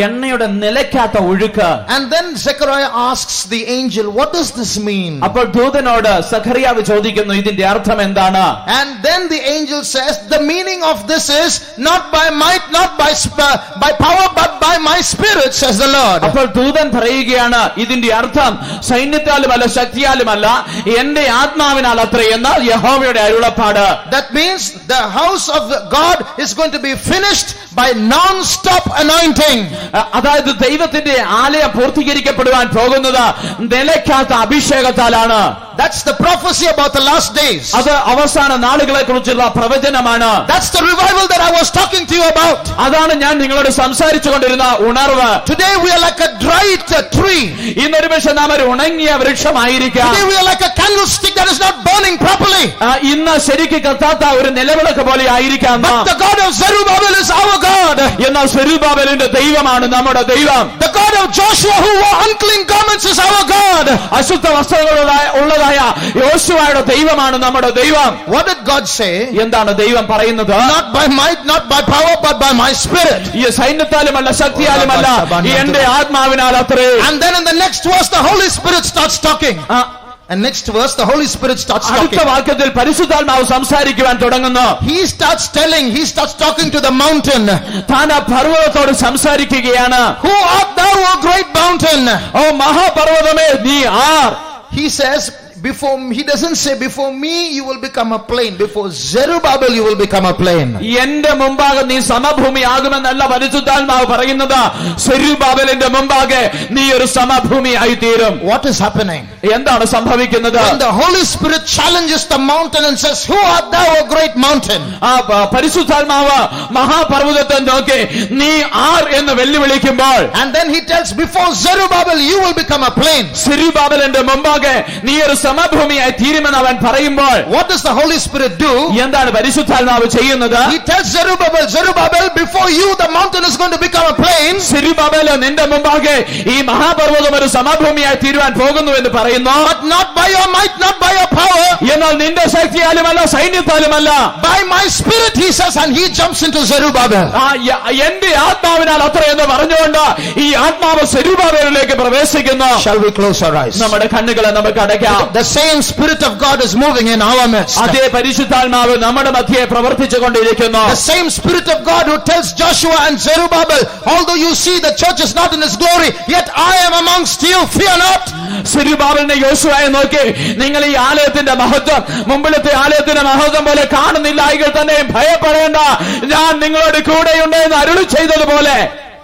എണ്ണയുടെ നിലയ്ക്കാത്ത ഒഴുക്ക്. And then Zechariah asks the angel, what does this mean? അപ്പോൾ ദൂതനോട് സഖറിയാവ് ചോദിക്കുന്നു, ഇതിന്റെ അർത്ഥം എന്താണ്? And then the angel says, the meaning of this is not by might, not by power, but by my spirit, says the Lord. അപ്പോൾ ദൂതൻ പറയുകയാണ്, ഇതിന്റെ അർത്ഥം സൈന്യത്താലുമല്ല ശക്തിയാലുമല്ല എന്റെ ആത്മാവിനാൽ അത്രേ എന്ന് യഹോവയുടെ അരുളപ്പാട്. That means the house of God is going to be finished by non-stop anointing. അതായത് ദൈവത്തിന്റെ ആലയം പൂർത്തീകരിക്കപ്പെടുവാൻ പോകുന്നത് നിലയ്ക്കാത്ത അഭിഷേകത്താലാണ്. That's the prophecy about the last days. അത് അവസാന നാളുകളെ കുറിച്ചുള്ള പ്രവചനമാണ്. That's the revival that I was talking to you about. അതാണ് ഞാൻ നിങ്ങളോട് സംസാരിച്ചു കൊണ്ടിരുന്ന ഉണർവ്. Today we are like a dried tree. ഇന്നൊരു പക്ഷേ നാം ഒരു ഉണങ്ങിയ വൃക്ഷമായിരിക്കാം. Today we are like a candlestick that is not burning properly. ഇന്ന് ശരിക്ക് കത്താത്ത ഒരു നിലവിളക്ക് പോലെ ആയിരിക്കാം. But the God of Zerubbabel is our God. എന്നാൽ സെരുബാബേലിന്റെ ദൈവമാണ് നമ്മുടെ ദൈവം. The God of Joshua who wore unclean garments is our God. അശുദ്ധ വസ്ത്രങ്ങളുള്ളതായ യോശുവയുടെ ദൈവമാണ് നമ്മുടെ ദൈവം. What did God say? എന്താണ് ദൈവം പറയുന്നത്? Not by might, not by power, but by my spirit. ഈ സൈന്യത്താലുമല്ല ശക്തിയാലുമല്ല എന്റെ ആത്മാവിനാൽ അത്രേ. And then in the next verse the Holy Spirit starts talking. And next verse the Holy Spirit starts talking. അടുത്ത വാക്യത്തിൽ പരിശുദ്ധാത്മാവ് സംസാരിക്കുവാൻ തുടങ്ങുന്നു. He starts talking to the mountain. താൻ ആ പർവ്വതത്തോട് സംസാരിക്കുകയാണ്. Who art thou, O great mountain? ഓ മഹാപർവ്വതമേ നീ R? He says, he doesn't say before me you will become a plain, before Zerubbabel you will become a plain. എന്റെ മുമ്പാകെ നീ സമഭൂമി ആകുമെന്നല്ല പരിശുദ്ധാത്മാവ് പറയുന്നത്. സെരുബാബേലിന്റെ മുമ്പാകെ നീ ഒരു സമഭൂമി ആയി തീരും. What is happening? എന്താണ് സംഭവിക്കുന്നത്? When the Holy Spirit challenges the mountain and says, who art thou, O great mountain? പരിശുദ്ധാത്മാവ് മഹാപർവ്വതത്തെ നോക്കി നീ ആർ എന്ന് വെല്ലുവിളിക്കുമ്പോൾ, and then he tells, before Zerubbabel you will become a plain. സെരുബാബേലിന്റെ മുമ്പാകെ നീ ഒരു സമഭൂമിയായി തീരുമെന്ന് അവൻ പറയുമ്പോൾ what does the Holy Spirit do? എന്താണ് പരിശുദ്ധാത്മാവ് ചെയ്യുന്നത്? He tells Zerubbabel, Zerubbabel, before you the mountain is going to become a plain. സെരുബ്ബാബേൽ, നിന്റെ മുമ്പാകെ ഈ മഹാപർവ്വതം ഒരു സമഭൂമിയായി തീരുവാൻ പോകുന്നു എന്ന് പറയുന്നു. But not by your might, not by your power. എന്നാൽ നിന്റെ ശക്തിയാലുമല്ല, സൈന്യത്താലുമല്ല, by my spirit, he says, and he jumps into Zerubbabel. എന്റെ ആത്മാവിനാൽ അത്ര എന്ന് പറഞ്ഞുകൊണ്ട് ഈ ആത്മാവ് സെരുബ്ബാബേലിലേക്ക് പ്രവേശിക്കുന്നു. Shall we close our eyes? നമ്മുടെ കണ്ണുകളെ നമുക്ക് അടയ്ക്കാം. The same spirit of God is moving in our midst. അതേ പരിശുദ്ധാത്മാവ് നമ്മുടെ മധ്യേ പ്രവർത്തിച്ചു കൊണ്ടിരിക്കുന്നു. The same spirit of God who tells Joshua and Zerubbabel, although you see the church is not in its glory, yet I am amongst you, fear not. സെരുബ്ബാബേലിനെ യോശുവയെ നോക്കി, നിങ്ങൾ ഈ ആലയത്തിന്റെ മഹത്വം മുമ്പിലത്തെ ആലയത്തിന്റെ മഹത്വം പോലെ കാണുന്നില്ല എങ്കിൽ തന്നെ ഭയപ്പെടേണ്ട, ഞാൻ നിങ്ങളോട് കൂടെയുണ്ട് എന്ന് അരുളി ചെയ്തതുപോലെ.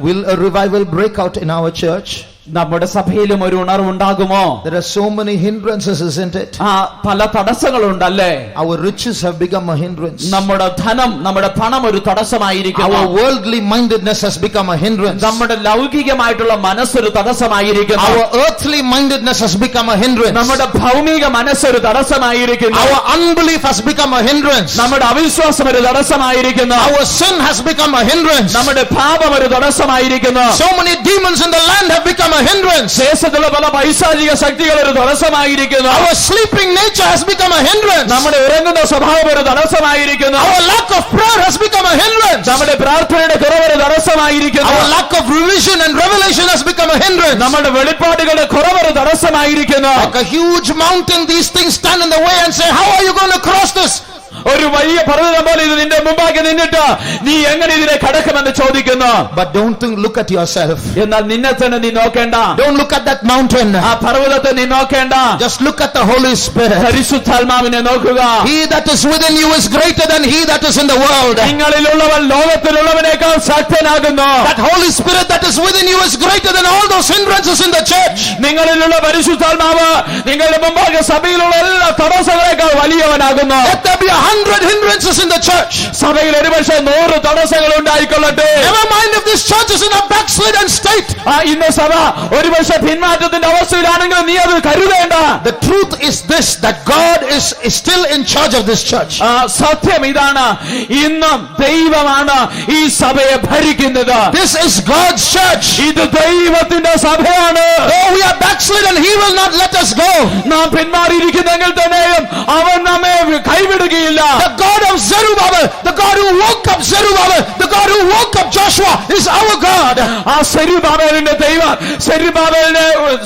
Will a revival break out in our church? നമ്മുടെ സഭയിലും ഒരു ഉണർവുണ്ടാകുമോ? There are so many hindrances, isn't it? പല തടസ്സങ്ങളുണ്ടല്ലേ? Our riches have become a hindrance. നമ്മുടെ ധനം, നമ്മുടെ പണം ഒരു തടസ്സമായിരിക്കുന്നു. Our worldly mindedness has become a hindrance. നമ്മുടെ ലൗകികമായിട്ടുള്ള മനസ്സൊരു തടസ്സമായിരിക്കുന്നു. Our earthly mindedness has become a hindrance. നമ്മുടെ ഭൗമിക മനസ്സൊരു തടസ്സമായിരിക്കുന്നു. Our unbelief has become a hindrance. നമ്മുടെ അവിശ്വാസം ഒരു തടസ്സമായിരിക്കുന്നു. Our sin has become a hindrance. നമ്മുടെ പാപം ഒരു തടസ്സമായിരിക്കുന്നു. So many demons in the land have become a hindrance. ദേശത്തുള്ള പല പൈശാചിക ശക്തികൾ ഒരു തടസ്സമായിരിക്കുന്നു. Our sleeping nature has become a hindrance. നമ്മുടെ ഉറങ്ങുന്ന സ്വഭാവം ഒരു തടസ്സമായിരിക്കുന്നു. Our lack of prayer has become a hindrance. നമ്മുടെ പ്രാർത്ഥനയുടെ കുറവ് ഒരു തടസ്സമായിരിക്കുന്നു. Our lack of revision and revelation has become a hindrance. നമ്മുടെ വെളിപ്പാടുകളുടെ കുറവ് ഒരു തടസ്സമായിരിക്കുന്നു. Like a huge mountain, these things stand in the way and say, how are you going to cross this? ഒരു വലിയ പർവ്വതം പോലെ ഇത് നിന്റെ മുമ്പാകെ നിന്നിട്ട് നീ എങ്ങനെ ഇതിനെ കടക്കുമെന്ന് ചോദിക്കുന്നു. But don't look at yourself. എന്നാൽ നിന്നെ തന്നെ നീ നോക്കേണ്ട. Don't look at that mountain. ആ പർവ്വതത്തെ നീ നോക്കേണ്ട. Just look at the Holy Spirit. പരിശുദ്ധാത്മാവിനെ നോക്കുക. He that is within you is greater than he that is in the world. നിങ്ങളിലുള്ളവൻ ലോകത്തിലുള്ളവനേക്കാൾ ശക്തനാകുന്നു. That Holy Spirit that is within you is greater than all those hindrances in the church. നിങ്ങളിലുള്ള പരിശുദ്ധാത്മാവ് നിങ്ങളുടെ മുമ്പാകെ സഭയിലുള്ള എല്ലാ തടസ്സങ്ങളേക്കാൾ വലിയവനാകുന്നു. Let there be 100 hindrances in the church. സഭയിൽ ഒരുപക്ഷെ 100 തടസ്സങ്ങൾ ഉണ്ടായിക്കൊള്ളട്ടെ. Never mind if this church is in a backslidden state. ഇന്ന് സഭ ഒരുപക്ഷെ പിന്മാറ്റത്തിന്റെ അവസ്ഥയിലാണെങ്കിൽ നീ അത് കരുതേണ്ട. The truth is this, that God is still in charge of this church. സത്യം ഇതാണ്, ഇന്നും ദൈവമാണ് ഈ സഭയെ ഭരിക്കുന്നത്. This is God's church. ഇത് ദൈവത്തിന്റെ സഭയാണ്. Though we are backslidden, he will not let us go. നാം പിന്മാറിയിരിക്കുന്നെങ്കിൽ തന്നെയും അവൻ നമ്മെ കൈവിടുകയില്ല. The God of Zerubbabel, the God who woke up Zerubbabel, the God who woke up Joshua is our God. ആ സെരുബ്ബാബേലിന്റെ ദൈവം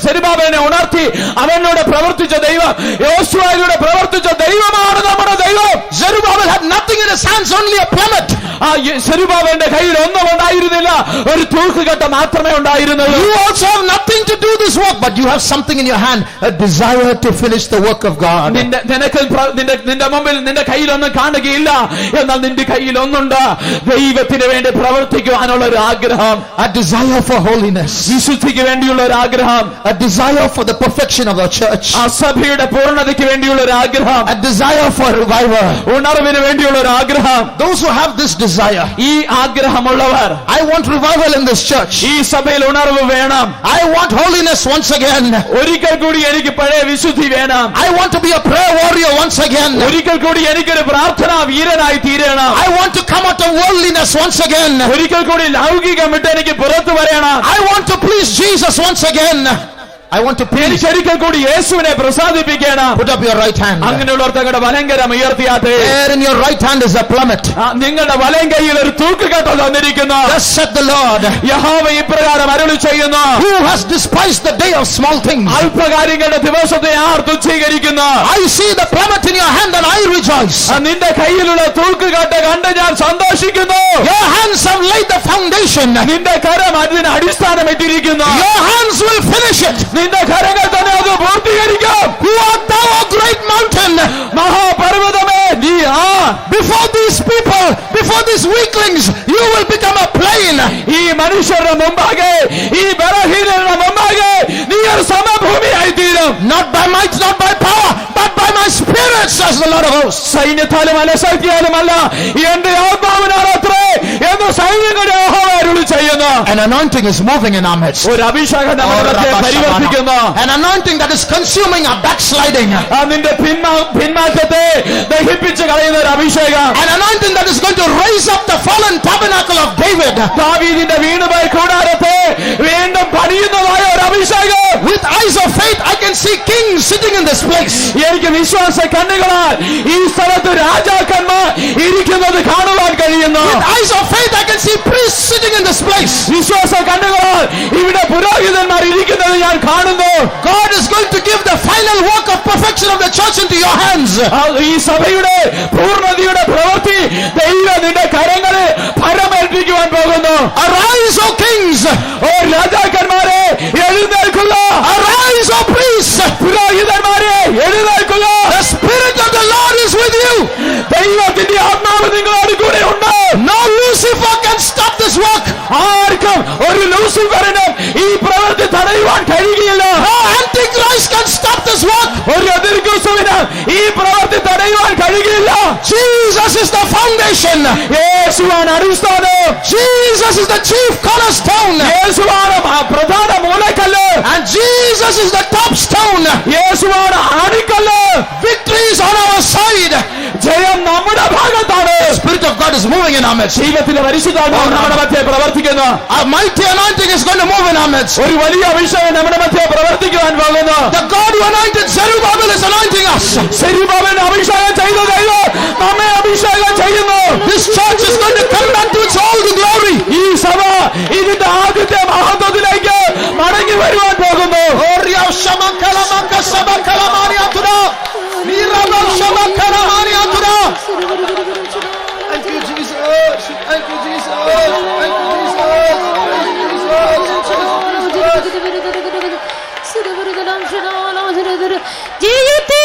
സെരുബ്ബാബേലിനെ ഉണർത്തി അവനോട് പ്രവർത്തിച്ച ദൈവം, യോശുവയിലൂടെ പ്രവർത്തിച്ച ദൈവമാണ് നമ്മുടെ ദൈവം. Zerubbabel had nothing in his hands, only a plummet. ആ സെരുബ്ബാബേലിന്റെ കയ്യിൽ ഒന്നും ഉണ്ടായിരുന്നില്ല, ഒരു തൂക്കുകട്ട മാത്രമേ ഉണ്ടായിരുന്നുള്ളൂ. You also have nothing to do this work, but you have something in your hand, a desire to finish the work of God. നിന്റെ മുമ്പിൽ നിന്റെ കയ്യിലൊന്നും കാണുകയില്ല, എന്നാൽ നിന്റെ കയ്യിൽ ഒന്നുണ്ട്, ദൈവത്തിന് വേണ്ടി പ്രവർത്തിക്കുവാനുള്ള ഒരു ആഗ്രഹം. A desire for holiness. വിശുദ്ധിക്ക് വേണ്ടിയുള്ള ഒരു ആഗ്രഹം. A desire for the perfection of the church. ആ സഭയുടെ പൂർണ്ണതയ്ക്ക് വേണ്ടിയുള്ള ഒരു ആഗ്രഹം. A desire for revival. ഉണർവിന് വേണ്ടിയുള്ള ഒരു ആഗ്രഹം. Those who have this desire, ഈ ആഗ്രഹമുള്ളവർ, I want revival in this church. ഈ സഭയിൽ ഉണർവ് വേണം. I want holiness once again. ഒരിക്കൽ കൂടി എനിക്ക് പഴയ വിശുദ്ധി വേണം. I want to be a prayer warrior once again. ഒരിക്കൽ കൂടി എനിക്കൊരു പ്രാർത്ഥനാ വീരനായി തീരണം. I want to come out of worldliness once again. ഒരിക്കൽ കൂടി ലൗകികം വിട്ട് എനിക്ക് പുറത്തു വരണം. I want to please Jesus once again. I want to please. ഒരിക്കൽ കൂടി യേശുവിനെ പ്രസാദിപ്പിക്കണം. Put up your right hand. അങ്ങനെയുള്ളവർ തങ്ങളുടെ വലങ്കരം ഉയർത്തിയാട്ടെ. There in your right hand is a plummet. നിങ്ങളുടെ വലം കൈയിൽ ഒരു തൂക്കുകട്ട തന്നിരിക്കുന്നു. Thus said the Lord. യഹോവ ഇപ്രകാരം അരുളി ചെയ്യുന്നു. Who has despised the day of small things? അല്പകാര്യങ്ങളുടെ ദിവസത്തെ R തുച്ഛീകരിക്കുന്നു. I see the plummet in your hand and I rejoice. നിന്റെ കയ്യിലുള്ള തൂക്കുകട്ട കണ്ട് ഞാൻ സന്തോഷിക്കുന്നു. Your hands have laid the foundation. നിന്റെ കരം അതിന് അടിസ്ഥാനമിട്ടിരിക്കുന്നു. Your hands will finish it. നിന്റെ കരങ്ങൾ തന്നെ അത് പൂർത്തീകരിക്കും. Who art thou, O great mountain? മഹാപർവ്വതമേ, നീ before these people, before these weaklings, you will become a plain. ഈ മനുഷ്യരുടെ മുമ്പാകെ, ഈ ബലഹീനരുടെ മുമ്പാകെ നീ ഒരു സമഭൂമിയായി തീരും. Not by might, not by power, but by my spirit, says the Lord of hosts. സൈന്യത്താലും അല്ല ശക്തിയാലുമല്ല, എന്റെ ആത്മാവിനാണത്രേ എന്ന് സൈന്യങ്ങളുടെ യഹോവ അരുളി ചെയ്യുന്നു. An anointing is moving in our midst. ഒരു അഭിഷേകം നമ്മുടെ മധ്യേ പരിവർത്തിക്കുന്നു. An anointing that is consuming our backsliding. നിന്റെ പിന്മാറ്റത്തെ ദഹിപ്പിച്ച് കളയുന്ന ഒരു അഭിഷേകം. An anointing that is going to raise up the fallen tabernacle of David. ദാവീദിന്റെ വീണുപോയ കൂടാരത്തെ വീണ്ടും പണിയുന്നതായ ഒരു അഭിഷേകം. With eyes of faith I can see kings sitting in this place. എനിക്ക് വിശ്വാസ കണ്ണുകളാൽ ഈ സ്ഥലത്ത് രാജാക്കന്മാർ ഇരിക്കുന്നത് കാണുവാൻ കഴിയുന്നു. With eyes of faith I can see priests sitting in this place. വിശ്വാസ കണ്ണുകളാൽ ഇവിടെ പുരോഹിതന്മാർ ഇരിക്കുന്നത് ഞാൻ കാണുന്നു. God is going to give the final work of perfection of the church into your hands. ഈ സഭയുടെ പൂർണ്ണതയുടെ പ്രവൃത്തി ദൈവം നിന്റെ കരങ്ങളിൽ ഫലമേൽപ്പിക്കുവാൻ പോകുന്നു. Arise, O kings! ഓ രാജാക്കന്മാരെ എഴുന്നേൽക്കുക. Arise, O priests! പുരോഹിതന്മാരെ എഴുന്നേൽക്കുക. The spirit of the Lord is with you. ദൈവത്തിന്റെ ആത്മാവ് നിങ്ങളോട് കൂടെ ഉണ്ട്. No Lucifer can stop this work. ആർക്കും ഒരു ലൂസിഫറിനും ഈ പ്രവൃത്തി തടയുവാൻ കഴിയുകയില്ല. No Antichrist can stop this work. ഒരു എതിർക്രിസ്തുവിന് ഈ പ്രവൃത്തി തടയുവാൻ കഴിയുകയില്ല. Jesus is the foundation. യേശുവാണ് അടിസ്ഥാനം. Jesus is the chief cornerstone. യേശുവാണ് പ്രധാന മൂലക്കല്ല്. And Jesus is the top stone. യേശുവാണ് ആണിക്കല്ല്. Victory is on our side. ജയം നമ്മുടെ ഭാഗത്താണ്. The Spirit of God is moving in our midst. ദൈവത്തിന്റെ പരിശുദ്ധാത്മാവ് നമ്മുടെ മധ്യേ പ്രവർത്തിക്കുന്നു. A mighty anointing is going to move in our midst. ഒരു വലിയ അഭിഷേകം നമ്മുടെ മധ്യേ പ്രവർത്തിക്കുവാൻ പോകുന്നു. The God who anointed Zerubbabel is anointing us. സെരുബ്ബാബേലിനെ അഭിഷേകം ചെയ്ത ദൈവം നമ്മെ അഭിഷേകം ചെയ്യുന്നു. This church is going to come back to its old glory. ഈ സഭ ഇതിന്റെ ആദ്യത്തെ മഹത്വത്തിലേക്ക് മടങ്ങി വരുവാൻ പോകുന്നു. Thank you, Jesus. Thank you, Jesus. Thank you, Jesus. ജീവിതത്തിൽ